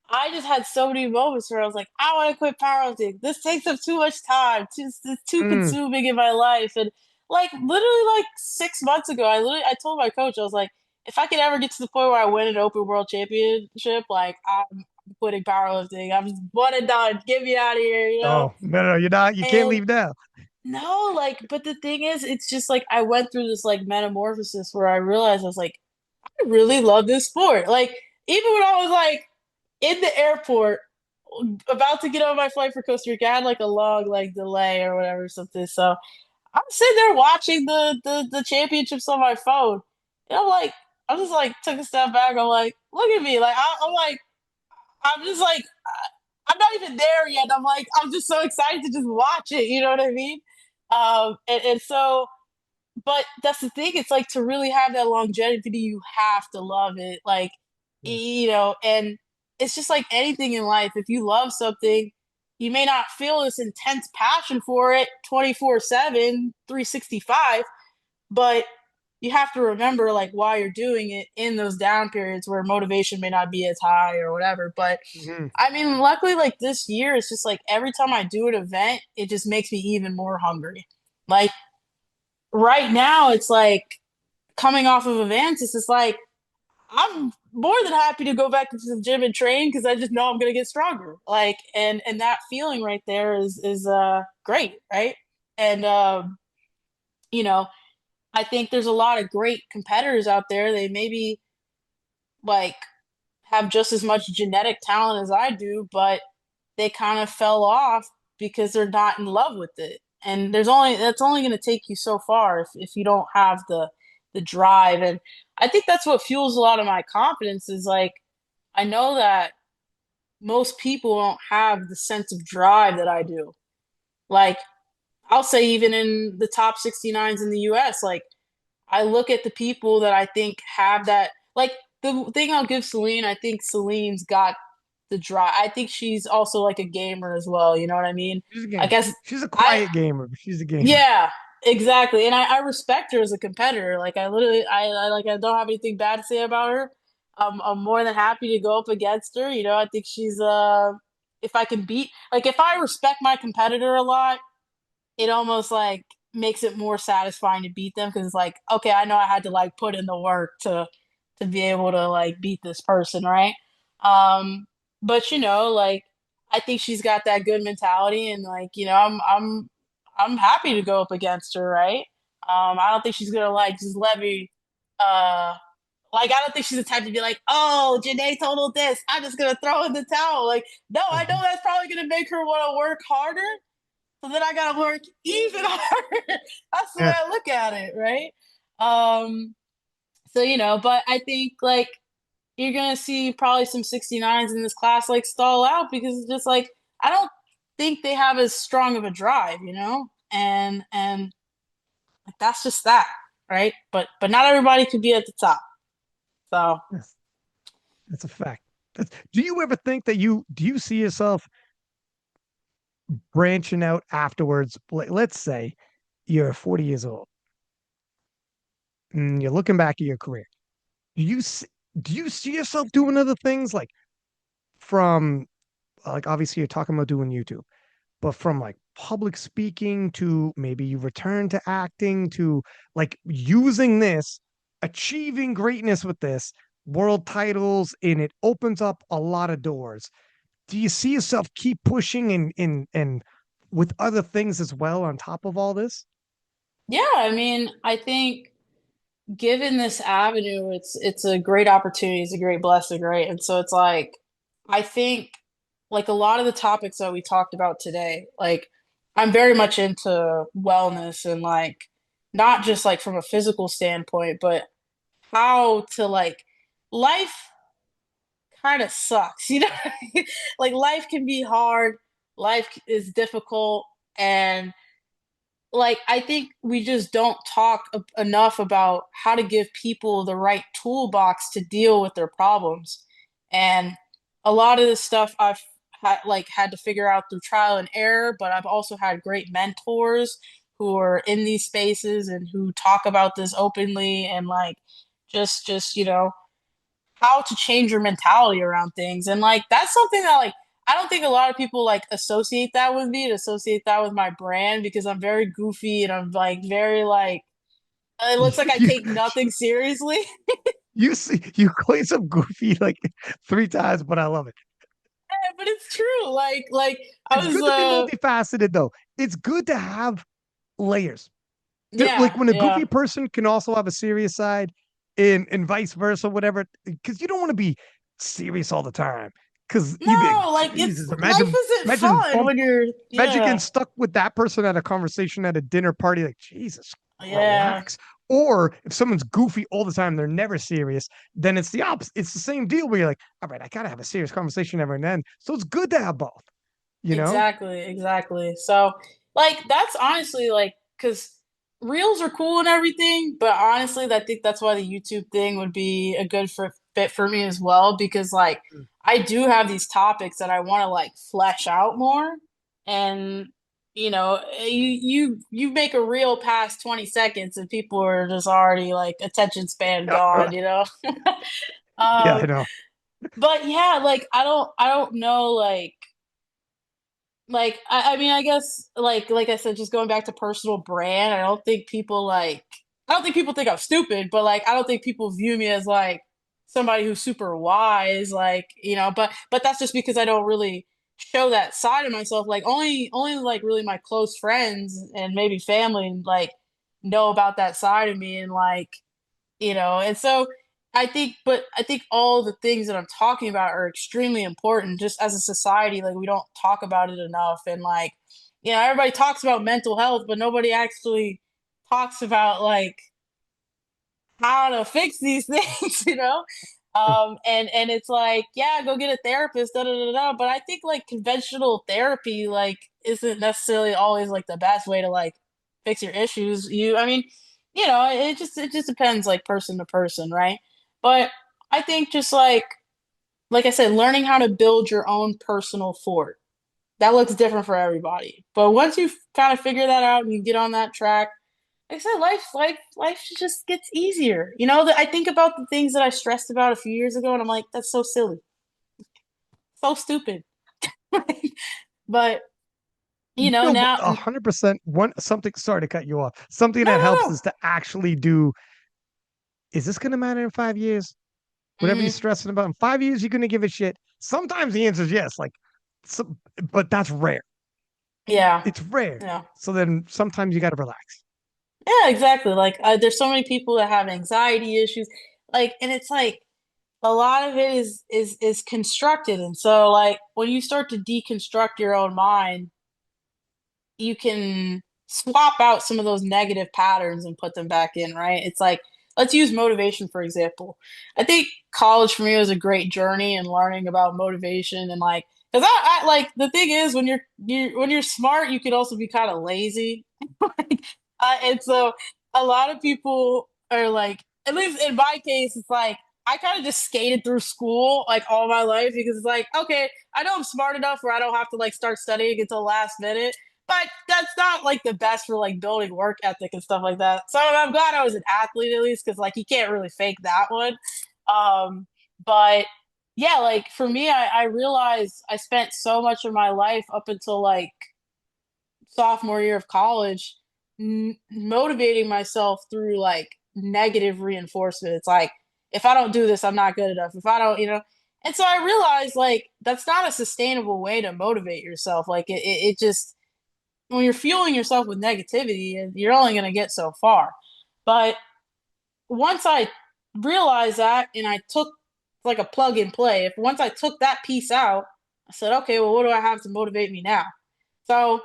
I just had so many moments where I was like, I want to quit powerlifting. This takes up too much time. It's too Mm, consuming in my life. And like literally like 6 months ago, I told my coach, I was like, if I could ever get to the point where I win an open world championship, like I'm quitting powerlifting. I'm just one and done. Get me out of here. oh no, you're not. You can't And leave now. no, like, but the thing is, it's just like I went through this like metamorphosis where I realized I was like, I really love this sport. Like, even when I was like in the airport, about to get on my flight for Costa Rica, I had like a long like delay or whatever something. So I'm sitting there watching the championships on my phone, and I'm just like took a step back. I'm like, look at me, like I'm like I'm just like I'm not even there yet. I'm like I'm just so excited to just watch it. You know what I mean? And so but that's the thing. It's like to really have that longevity, you have to love it. Like, Mm, and it's just like anything in life. If you love something, you may not feel this intense passion for it 24/7, 365, but you have to remember like why you're doing it in those down periods where motivation may not be as high or whatever. But mhm. I mean, luckily, like this year, it's just like every time I do an event, it just makes me even more hungry. Like right now, it's like coming off of Avancus, it's like I'm more than happy to go back into the gym and train because I just know I'm gonna get stronger. Like and that feeling right there is great, right? And you know, I think there's a lot of great competitors out there. They maybe like have just as much genetic talent as I do, but they kind of fell off because they're not in love with it. And that's only going to take you so far if you don't have the drive. And I think that's what fuels a lot of my confidence is like I know that most people don't have the sense of drive that I do. Like, I'll say even in the top 69s in the US, like I look at the people that I think have that. Like the thing I'll give Celine, I think Celine's got the drive. I think she's also like a gamer as well. You know what I mean? She's a I gamer. guess She's a I quiet gamer, but she's a gamer. yeah, exactly. And I respect her as a competitor. Like I literally I like I don't have anything bad to say about her. I'm more than happy to go up against her. You know, I think she's if I can beat like if I respect my competitor a lot, it almost like makes it more satisfying to beat them because it's like, okay, I know I had to like put in the work to be able to like beat this person, right? Um, but you know, like I think she's got that good mentality and like, you know, I'm happy to go up against her, right? I don't think she's gonna like just let me like I don't think she's the type to be like, oh, Janee totaled this. I'm just gonna throw in the towel. Like, no, I know that's probably gonna make her want to work harder. So then I gotta work even harder. That's the way Yeah. I look at it, right? Um, so you know, but I think like you're gonna see probably some 69s in this class like stall out because it's just like I don't think they have as strong of a drive, you know? And like that's just that, right? But not everybody could be at the top. So Yes, that's a fact. Do you ever think that you see yourself branching out afterwards? Let's say you're 40 years old and you're looking back at your career. Do you s- do you see yourself doing other things like from like obviously you're talking about doing YouTube, but from like public speaking to maybe you return to acting to like using this, achieving greatness with this, world titles, and it opens up a lot of doors. Do you see yourself keep pushing and with other things as well on top of all this? yeah, I mean, I think given this avenue, it's a great opportunity, it's a great blessing, right? And so it's like I think like a lot of the topics that we talked about today, like I'm very much into wellness and like not just like from a physical standpoint, but how to like life kind of sucks, you know? Like life can be hard, life is difficult, and like I think we just don't talk enough about how to give people the right toolbox to deal with their problems. And a lot of this stuff I've had to figure out through trial and error, but I've also had great mentors who are in these spaces and who talk about this openly and like just you know how to change your mentality around things. And like that's something that like I don't think a lot of people like associate that with me, to associate that with my brand because I'm very goofy and I'm like very like it looks like I You take nothing seriously. you see you claim some goofy like 3 times, but I love it. But it's true. Like I It's was good to be multifaceted though. It's good to have layers. Like yeah, when a yeah. goofy person can also have a serious side and vice versa, whatever. Because you don't want to be serious all the time. Because you'd be like, No, like it's Jesus, life isn't fun when you're imagine getting yeah. stuck with that person at a conversation at a dinner party, like, Jesus, Yeah. relax. Or if someone's goofy all the time, they're never serious, then it's the opposite. It's the same deal where you're like, all right, I gotta have a serious conversation every now and then. So it's good to have both, you know? Exactly, exactly. So, like, that's honestly like, because reels are cool and everything, but honestly, I think that's why the YouTube thing would be a good fit for me as well. Because, like, I do have these topics that I want to like flesh out more, and you know, you make a reel past 20 seconds, and people are just already like attention span gone, you know. Yeah, I um, know. but yeah, like I don't know, like I mean I guess like I said, just going back to personal brand, I don't think people think I'm stupid, but like I don't think people view me as like somebody who's super wise, like you know, but that's just because I don't really show that side of myself. Like only like really my close friends and maybe family like know about that side of me, and like you know, and so I think all the things that I'm talking about are extremely important just as a society. Like we don't talk about it enough, and like you know everybody talks about mental health but nobody actually talks about like how to fix these things, you know. And it's like, yeah, go get a therapist, da da da da. But I think like conventional therapy like isn't necessarily always like the best way to like fix your issues. I mean, it just depends like person to person, right? But I think just like I said, learning how to build your own personal fort. That looks different for everybody. But once you kind of figure that out and you get on that track, like I said, life just gets easier. I think about the things that I stressed about a few years ago, and I'm like, that's so silly, so stupid. But now, 100% one something. Sorry to cut you off. Something no, that helps no, is to actually do. Is this going to matter in 5 years? no. Whatever you're stressing about in 5 years, you're going to give a shit. Sometimes the answer is yes. So, but that's rare. Yeah, It's rare. yeah, So then sometimes you got to relax. yeah, exactly. Like, there's so many people that have anxiety issues, like, and it's like a lot of it is constructed, and so like when you start to deconstruct your own mind, you can swap out some of those negative patterns and put them back in, right? It's like, let's use motivation for example. I think college for me was a great journey in learning about motivation and like, because I like the thing is when you're smart, you could also be kind of lazy. Like, and so a lot of people are like, at least in my case, it's like I kind of just skated through school like all my life because it's like, okay, I know I'm smart enough where I don't have to like start studying until last minute. But that's not like the best for like building work ethic and stuff like that. So I'm glad I was an athlete at least because like you can't really fake that one. Um, but yeah, like for me, I realized I spent so much of my life up until like sophomore year of college motivating myself through like negative reinforcement. It's like, if I don't do this, I'm not good enough. If I don't, And so I realized like that's not a sustainable way to motivate yourself. Like it just, when you're fueling yourself with negativity, you're only going to get so far. But once I realized that and I took like a plug and play, if once I took that piece out, I said, okay, well, what do I have to motivate me now? So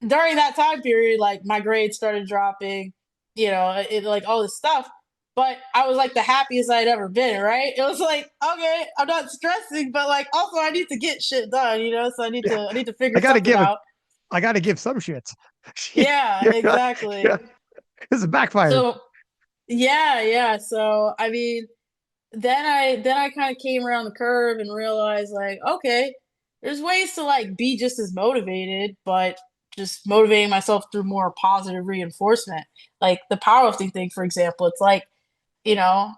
during that time period, like my grades started dropping, like all this stuff. But I was like the happiest I'd ever been, right? It was like, okay, I'm not stressing, but like also I need to get shit done, So Yeah, I need to figure I got to something give it. out. I got to give some shits. Yeah, yeah, exactly. yeah. This is backfired. So yeah, yeah. So I mean, then I kind of came around the curve and realized like, okay, there's ways to like be just as motivated, but just motivating myself through more positive reinforcement. Like the powerlifting thing, for example, it's like, you know,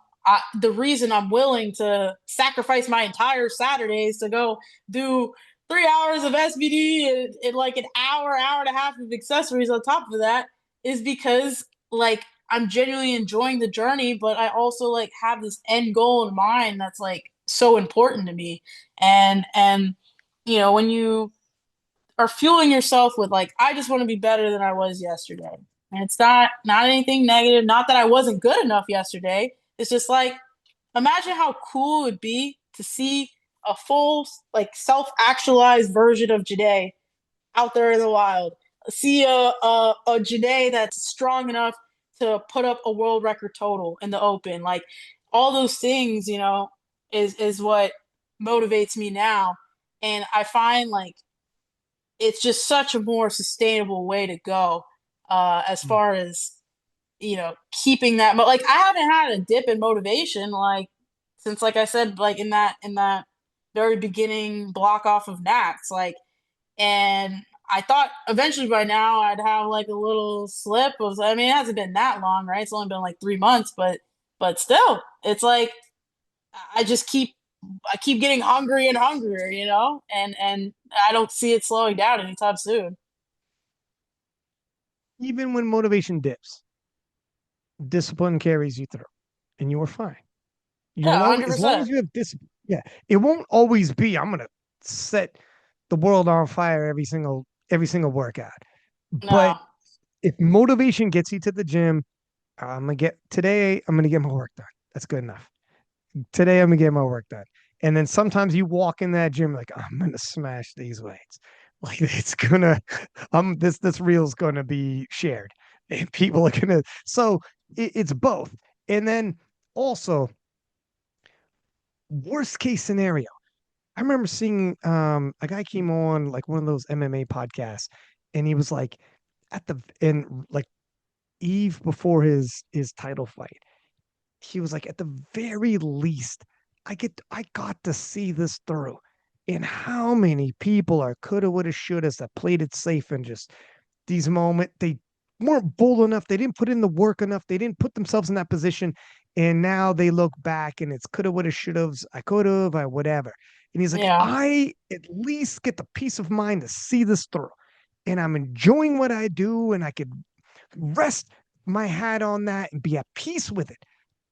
the reason I'm willing to sacrifice my entire Saturdays to go do 3 hours of SBD and like an hour and a half of accessories on top of that is because like I'm genuinely enjoying the journey, but I also like have this end goal in mind that's like so important to me. And when you are fueling yourself with like, I just want to be better than I was yesterday. And it's not anything negative, not that I wasn't good enough yesterday. It's just like, imagine how cool it would be to see a full like self-actualized version of Janee out there in the wild. See a Janee that's strong enough to put up a world record total in the open. Like all those things, is what motivates me now. And I find like it's just such a more sustainable way to go as far as keeping that. But like I haven't had a dip in motivation like since like I said like in that very beginning block off of Nax like. And I thought eventually by now I'd have like a little slip of, I mean, it hasn't been that long, right? It's only been like 3 months, but still, it's like I keep getting hungry and hungrier, and I don't see it slowing down anytime soon. Even when motivation dips, discipline carries you through, and you are fine. You Yeah, will always, as long 100%. as you have discipline. Yeah, it won't always be. I'm gonna set the world on fire every single workout. But No, if motivation gets you to the gym, I'm gonna get my work done. That's good enough. Today I'm gonna get my work done. And then sometimes you walk in that gym like I'm gonna smash these weights. Like it's gonna this reel's gonna be shared. And people are gonna so it's both. And then also Worst case scenario. I remember seeing a guy came on like one of those MMA podcasts, and he was like at the in like eve before his title fight. He was like, at the very least, I got to see this through. And how many people are coulda, woulda, shouldas that played it safe and just these moments they weren't bold enough. They didn't put in the work enough. They didn't put themselves in that position. And now they look back and it's coulda, woulda, should've. I could have, I whatever. And he's like, Yeah. I at least get the peace of mind to see this through. And I'm enjoying what I do, and I could rest my hat on that and be at peace with it.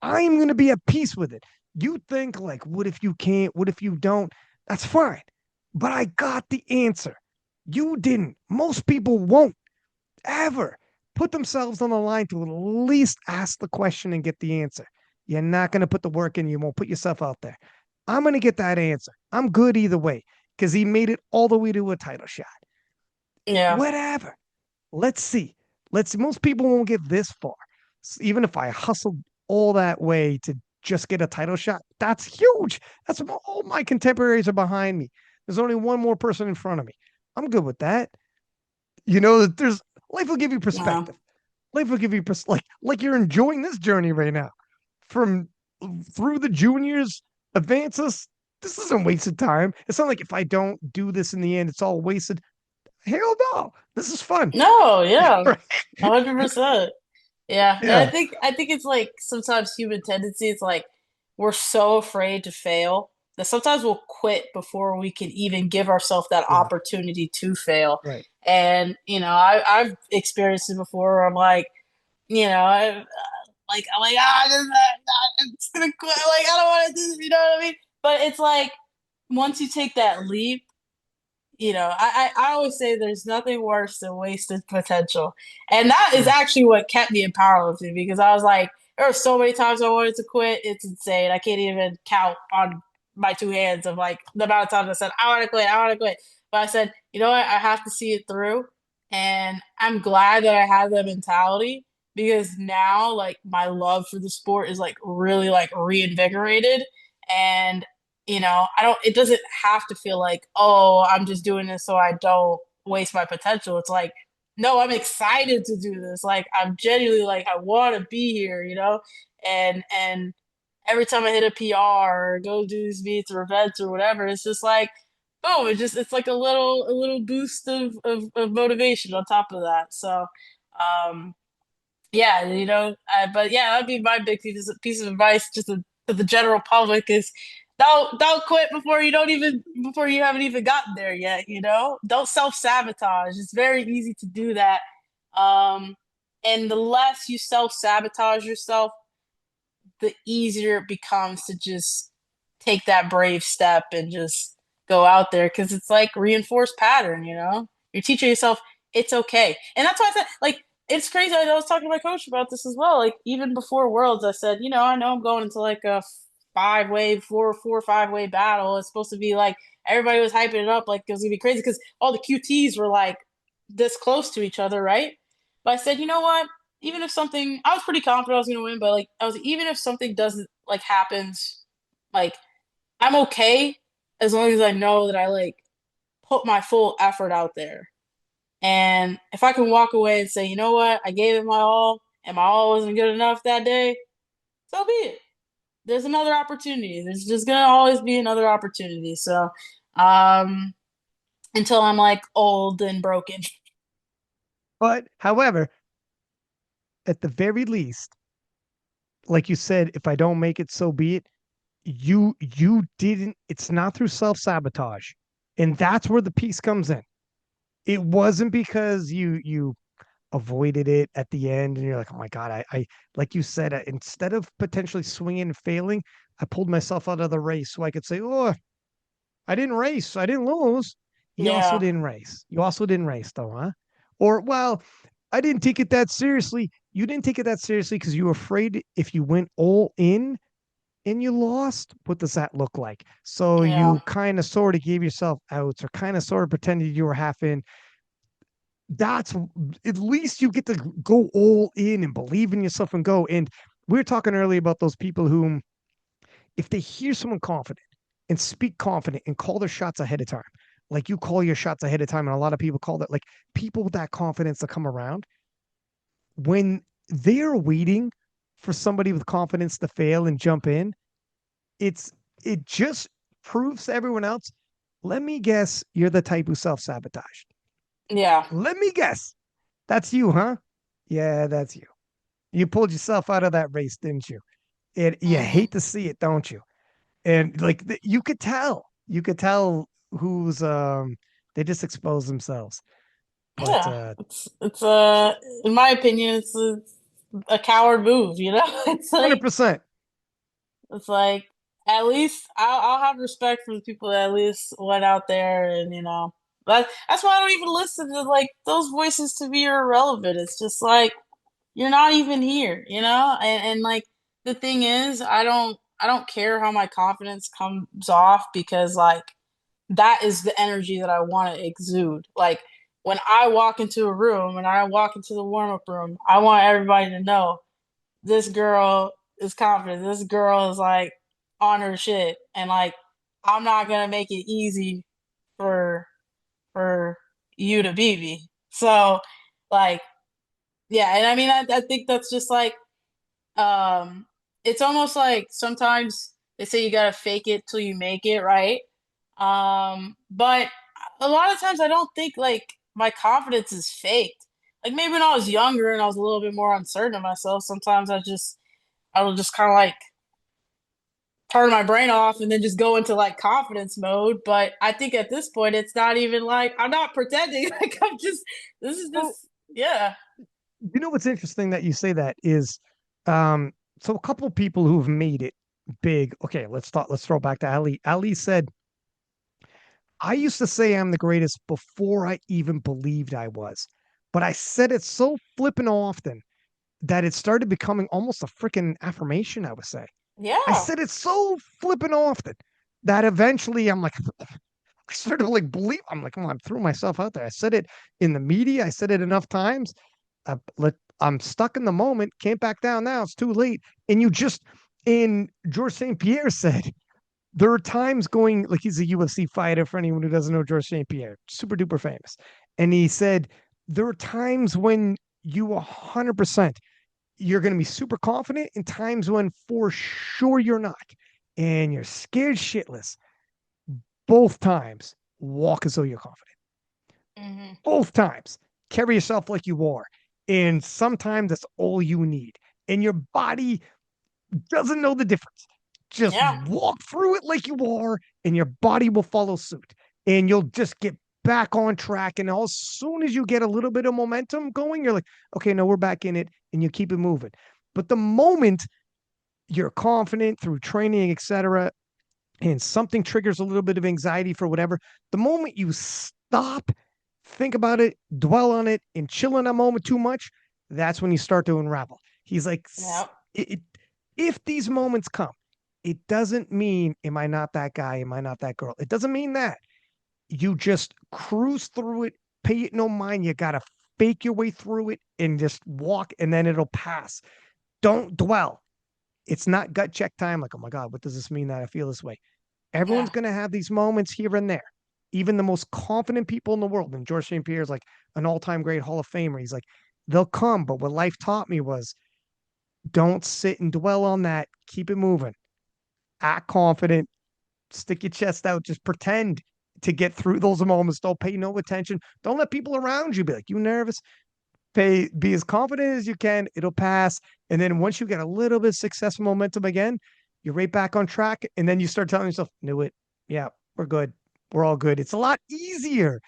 I'm going to be at peace with it. You think, like, what if you can't? What if you don't? That's fine. But I got the answer. You didn't. Most people won't ever put themselves on the line to at least ask the question and get the answer. You're not going to put the work in. You won't put yourself out there. I'm going to get that answer. I'm good either way because he made it all the way to a title shot. Yeah. Whatever. Let's see. Let's see. Most people won't get this far. Even if I hustled all that way to just get a title shot, that's huge. That's all my contemporaries are behind me. There's only one more person in front of me. I'm good with that. You know that there's life will give you Yeah. perspective. Life will give you like you're enjoying this journey right now. From through the juniors, advances. This isn't wasted time. It's not like if I don't do this in the end, it's all wasted. Hell no. This is fun. No, yeah. Right? 100%. Yeah. And Yeah. I think it's like sometimes human tendency is like we're so afraid to fail that sometimes we'll quit before we can even give ourselves that Yeah. opportunity to fail. Right. And I've experienced it before where I'm like, I'm like, I'm just gonna quit. Like, I don't want to do this, you know what I mean? But it's like once you take that leap, I always say there's nothing worse than wasted potential. And that is Yeah. actually what kept me in powerlifting because I was like, there were so many times I wanted to quit. It's insane. I can't even count on my two hands of like the amount of times I said, I want to quit, I want to quit. But I said, you know what? I have to see it through. And I'm glad that I had that mentality because now like my love for the sport is like really like reinvigorated. And I don't, it doesn't have to feel like, oh, I'm just doing this so I don't waste my potential. It's like, no, I'm excited to do this. Like, I'm genuinely like, I want to be here, and every time I hit a PR or go do these meets or events or whatever, it's just like, boom, it's like a little boost of motivation on top of that. So, um, yeah, but yeah, that'd be my big piece of advice just to the general public is don't quit before you haven't even gotten there yet, Don't self-sabotage. It's very easy to do that. Um, and the less you self-sabotage yourself, the easier it becomes to just take that brave step and just go out there because it's like reinforced pattern, You're teaching yourself it's okay. And that's why I said, like, it's crazy. I was talking to my coach about this as well. Like, even before Worlds, I said, I know I'm going into like a four or five way battle. It's supposed to be like everybody was hyping it up like it was gonna be crazy because all the QTs were like this close to each other, right? But I said, you know what? Even if something, I was pretty confident I was gonna win, but like I was, even if something doesn't like happens, like I'm okay as long as I know that I like put my full effort out there. And if I can walk away and say, you know what, I gave it my all, and my all wasn't good enough that day, so be it. There's another opportunity. There's just gonna always be another opportunity. So, um, until I'm like old and broken. But however, at the very least, like you said, if I don't make it, so be it. You didn't. It's not through self-sabotage, and that's where the peace comes in. It wasn't because you avoided it at the end and you're like, oh my God, I like you said, instead of potentially swinging and failing, I pulled myself out of the race so I could say, oh, I didn't race. I didn't lose. You also Yeah, didn't race. You also didn't race, though, huh? Or, well, I didn't take it that seriously. You didn't take it that seriously because you were afraid if you went all in and you lost, what does that look like? So yeah, you kind of sort of gave yourself outs or kind of sort of pretended you were half in. That's at least you get to go all in and believe in yourself and go. And we were talking earlier about those people who if they hear someone confident and speak confident and call their shots ahead of time, like you call your shots ahead of time, and a lot of people call that, like people with that confidence to come around, when they're waiting for somebody with confidence to fail and jump in, it's it just proves to everyone else. Let me guess, you're the type who self-sabotaged. Yeah. Let me guess. That's you, huh? Yeah, that's you. You pulled yourself out of that race, didn't you? And you Hmm. hate to see it, don't you? And like you could tell. You could tell who's they just expose themselves. But Yeah. It's in my opinion, it's a coward move, you know? It's like 100%. it's like at least I'll have respect for the people that at least went out there and that's why I don't even listen to like those voices to me are irrelevant. It's just like you're not even here, you know? And like the thing is, I don't care how my confidence comes off because like that is the energy that I want to exude. Like when I walk into a room and I walk into the warm up room, I want everybody to know this girl is confident. This girl is like on her shit, and like I'm not gonna make it easy for for you to beat me. So, like, yeah, and I mean, I think that's just like, um, it's almost like sometimes they say you gotta fake it till you make it, right? But a lot of times I don't think like my confidence is faked. Like maybe when I was younger and I was a little bit more uncertain of myself, sometimes I will just kind of like turn my brain off and then just go into like confidence mode. But I think at this point, it's not even like I'm not pretending. Like I'm just, this is Well, just, yeah, you know what's interesting that you say that is, so a couple of people who've made it big. Okay, let's throw back to Ali. Ali said, I used to say I'm the greatest before I even believed I was. But I said it so flippin' often that it started becoming almost a freaking affirmation, I would say. I yeah, said it so flippin' often that eventually I'm like, I started to like believe. I'm like, oh, I'm throwing myself out there. I said it in the media. I said it enough times. I'm stuck in the moment. Can't back down now. It's too late. And you just, and George St. Pierre said, there are times going, like he's a UFC fighter for anyone who doesn't know George St. Pierre, super duper famous. And he said, there are times when you 100%, you're going to be super confident, and times when for sure you're not. And you're scared shitless. Both times, walk as though you're confident. hmm, Both times, carry yourself like you are. And sometimes that's all you need. And your body doesn't know the difference. Just yeah, walk through it like you are, and your body will follow suit. And you'll just get back on track. And as soon as you get a little bit of momentum going, you're like, okay, no, we're back in it, and you keep it moving. But the moment you're confident through training, etc., and something triggers a little bit of anxiety for whatever, the moment you stop, think about it, dwell on it, and chill in that moment too much, that's when you start to unravel. He's like, yeah, if these moments come, it doesn't mean, am I not that guy? Am I not that girl? It doesn't mean that. You just cruise through it, pay it no mind. You got to fake your way through it and just walk, and then it'll pass. Don't dwell. It's not gut check time. Like, oh my God, what does this mean that I feel this way? Everyone's yeah, going to have these moments here and there. Even the most confident people in the world, and George St. Pierre is like an all-time great Hall of Famer. He's like, they'll come, but what life taught me was don't sit and dwell on that. Keep it moving. Act confident. Stick your chest out. Just pretend to get through those moments. Don't pay no attention. Don't let people around you be like, you nervous? Be as confident as you can. It'll pass. And then once you get a little bit of success momentum again, you're right back on track. And then you start telling yourself, knew it. Yeah, we're good. We're all good. It's a lot easier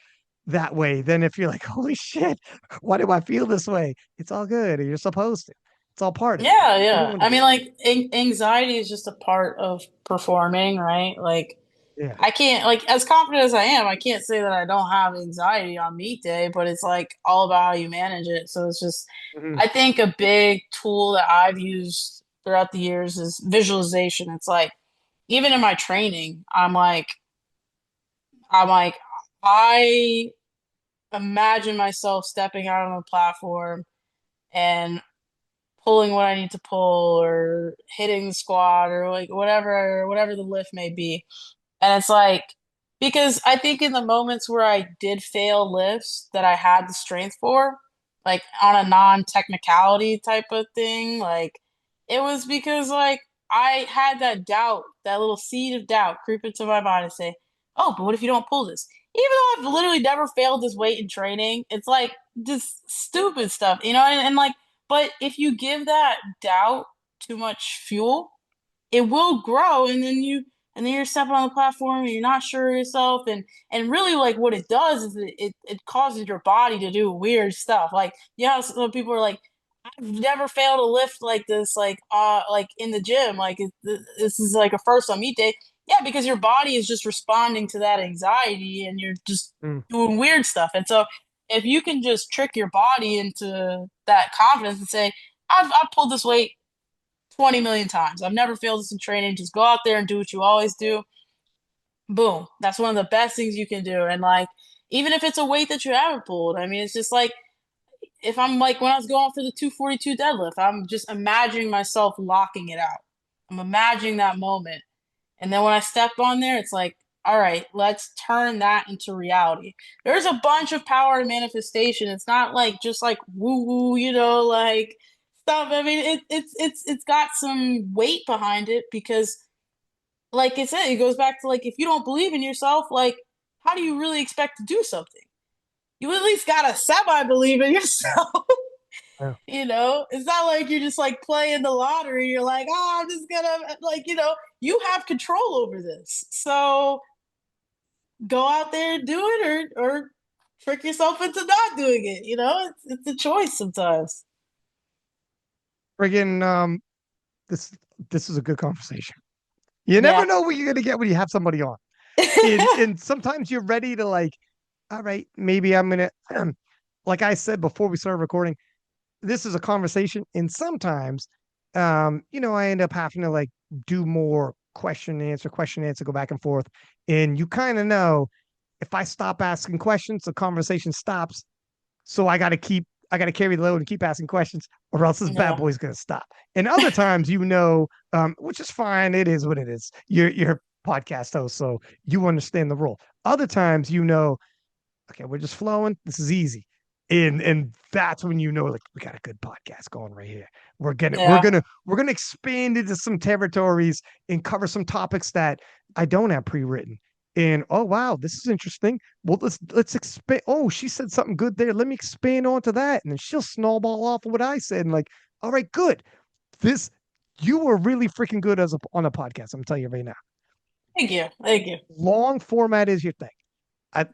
that way than if you're like, holy shit, why do I feel this way? It's all good. You're supposed to. It's all part of it. yeah, yeah. Everyone I does mean, like anxiety is just a part of performing, right? Like it. Yeah. I can't like as confident as I am, I can't say that I don't have anxiety on meet day, but it's like all about how you manage it. So it's just Mhm. I think a big tool that I've used throughout the years is visualization. It's like even in my training, I'm like I imagine myself stepping out on a platform and pulling what I need to pull or hitting the squat or like whatever the lift may be. And it's like, because I think in the moments where I did fail lifts that I had the strength for, like on a non-technicality type of thing, like it was because like I had that doubt, that little seed of doubt creep into my mind and say, oh, but what if you don't pull this? Even though I've literally never failed this weight in training, it's like just stupid stuff, and like, but if you give that doubt too much fuel, it will grow, and then you're stepping on the platform and you're not sure of yourself, and really like what it does is it causes your body to do weird stuff. Like, some people are like, I've never failed a lift like this, like in the gym, like this is like a first on meet day. Yeah, because your body is just responding to that anxiety and you're just Mm. doing weird stuff. And so if you can just trick your body into that confidence and say, I've pulled this weight 20 million times. I've never failed this in training. Just go out there and do what you always do. Boom. That's one of the best things you can do. And like, even if it's a weight that you haven't pulled, I mean, it's just like, if I'm like, when I was going for the 242 deadlift, I'm just imagining myself locking it out. I'm imagining that moment. And then when I step on there, it's like, all right, let's turn that into reality. There's a bunch of power and manifestation. It's not like just like woo woo, like stuff. I mean, it's got some weight behind it because, like I said, it goes back to like if you don't believe in yourself, like how do you really expect to do something? You at least gotta semi believe in yourself. Yeah. It's not like you're just like playing the lottery. You're like, oh, I'm just gonna like, you have control over this. So go out there and do it or trick yourself into not doing it. It's a choice sometimes. Friggin' this this is a good conversation. You never Yeah. know what you're gonna get when you have somebody on. And sometimes you're ready to like, all right, maybe I'm gonna like I said before we started recording, this is a conversation, and sometimes I end up having to like do more question answer, go back and forth. And you kind of know if I stop asking questions, the conversation stops. So I gotta carry the load and keep asking questions, or else this bad Yeah. boy's gonna stop. And other times, which is fine. It is what it is. You're a podcast host, so you understand the role. Other times, okay, we're just flowing. This is easy. And that's when like we got a good podcast going right here. We're gonna we're Yeah. gonna we're gonna expand into some territories and cover some topics that I don't have pre-written. And oh wow, this is interesting. Well, let's expand. Oh, she said something good there. Let me expand onto that. And then she'll snowball off of what I said. And like, all right, good. This You were really freaking good on a podcast. I'm telling you right now. Thank you. Thank you. Long format is your thing.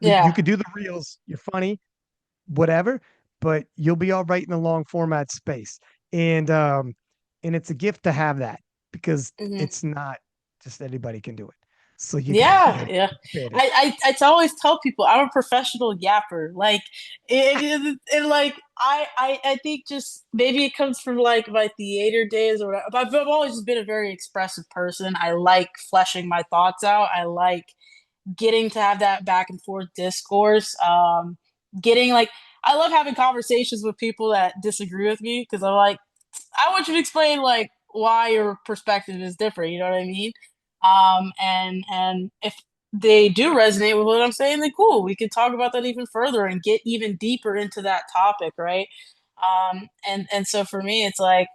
You Yeah. could do the reels. You're funny, whatever, but you'll be all right in the long format space. And and it's a gift to have that because Hmm. it's not just anybody can do it. So you Yeah, gotta yeah. fit it. I always tell people I'm a professional yapper. Like like I think just maybe it comes from like my theater days or whatever. But I've always just been a very expressive person. I like fleshing my thoughts out. I like getting to have that back and forth discourse. Getting like I love having conversations with people that disagree with me because I'm like, I want you to explain like why your perspective is different. You know what I mean? And if they do resonate with what I'm saying, then cool. We could talk about that even further and get even deeper into that topic, right? And so for me, it's like,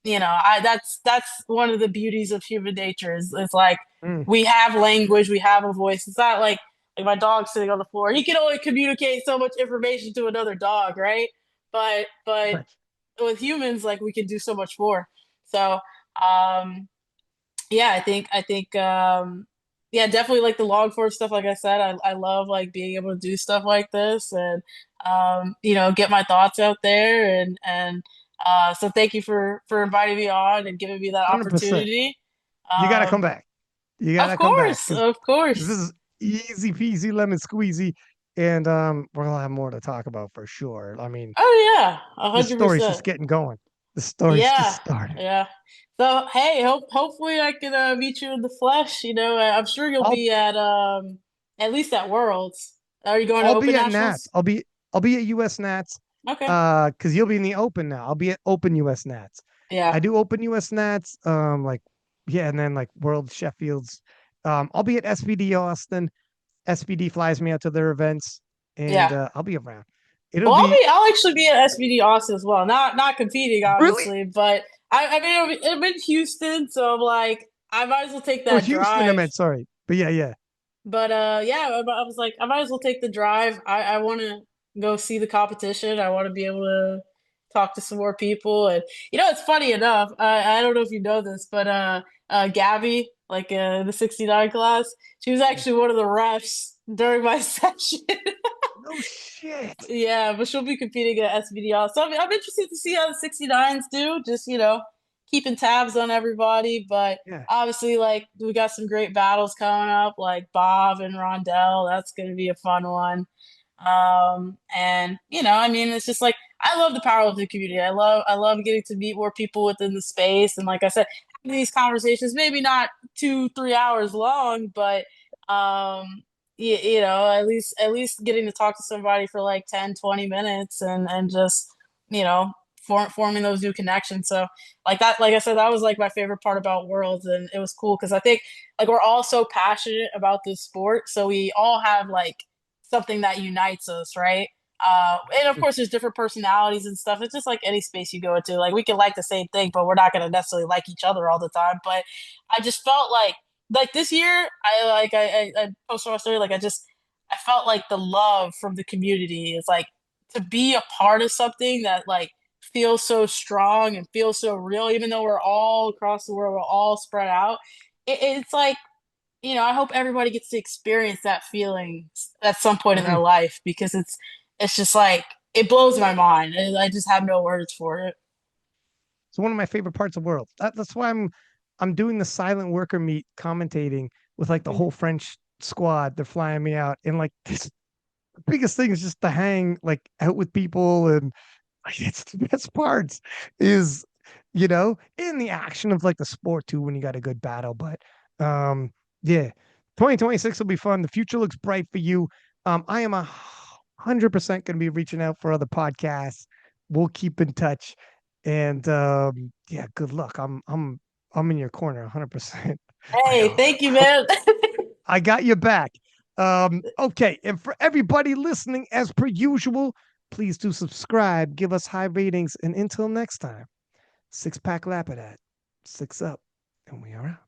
I that's one of the beauties of human nature is it's like Mm, we have language, we have a voice. It's not like my dog sitting on the floor. He can only communicate so much information to another dog, right? But right. with humans, like we can do so much more. So um yeah, I think yeah, definitely like the log form stuff. Like I said, I love like being able to do stuff like this and get my thoughts out there and so thank you for inviting me on and giving me that 100%. opportunity. You got to come Um back. You got to come back of because this course. is easy peasy lemon squeezy. And we're going to have more to talk about for sure. I mean, Oh yeah, this story's 100%. just getting going. The story's just Yeah, started. yeah. So hey, hopefully I can meet you in the flesh. I'm sure you'll I'll be at least at Worlds. Are you going to I'll Open be at Nats. Nationals? I'll be at US Nats Okay. because you'll be in the Open now. I'll be at Open US Nats. Yeah. I do Open US Nats, like yeah, and then like World Sheffields. I'll be at SVD Austin. SVD flies me out to their events, and Yeah. I'll be around. It'll Well, be I'll actually be at SBD Austin as well. Not competing, really obviously, but I mean, it'll be in Houston, so I'm like, I might as well take oh that Houston. I drive. meant sorry, but yeah, yeah, But yeah, I was like, I might as well take the drive. I want to go see the competition. I want to be able to talk to some more people. And it's funny enough. I don't know if you know this, but Gabby, like the 69 class, she was yeah. actually one of the refs during my session. No shit. Yeah, but she'll be competing at SBDL. So I'm interested to see how the 69s do. Just, keeping tabs on everybody. But Yeah. obviously, like, we got some great battles coming up, like Bob and Rondell. That's going to be a fun one. And I mean, it's just like I love the powerlifting community. I love getting to meet more people within the space. And like I said, having these conversations, maybe not 2, 3 hours long, but at least getting to talk to somebody for like 10, 20 minutes and just, you know, forming those new connections. So like that, like I said, that was like my favorite part about Worlds. And it was cool because I think like we're all so passionate about this sport. So we all have like something that unites us, right? And of course, there's different personalities and stuff. It's just like any space you go into. Like we can like the same thing, but we're not going to necessarily like each other all the time. But I just felt like this year, I posted on my story. Like I felt like the love from the community is like to be a part of something that like feels so strong and feels so real. Even though we're all across the world, we're all spread out. It's like I hope everybody gets to experience that feeling at some point in their Mhm. life because it's just like it blows my mind. And I just have no words for it. It's one of my favorite parts of the world. That's why I'm doing the silent worker meet commentating with like the whole French squad. They're flying me out, and like this, the biggest thing is just to hang like out with people, and like, it's the best parts is in the action of like the sport too when you got a good battle. But yeah, 2026 will be fun. The future looks bright for you. I am 100% going to be reaching out for other podcasts. We'll keep in touch. And yeah, good luck. I'm in your corner 100%. Like Hey, thank you, man. I got your back. Okay, and for everybody listening, as per usual, please do subscribe, give us high ratings, and until next time, six pack Lapadat, six up, and we are out.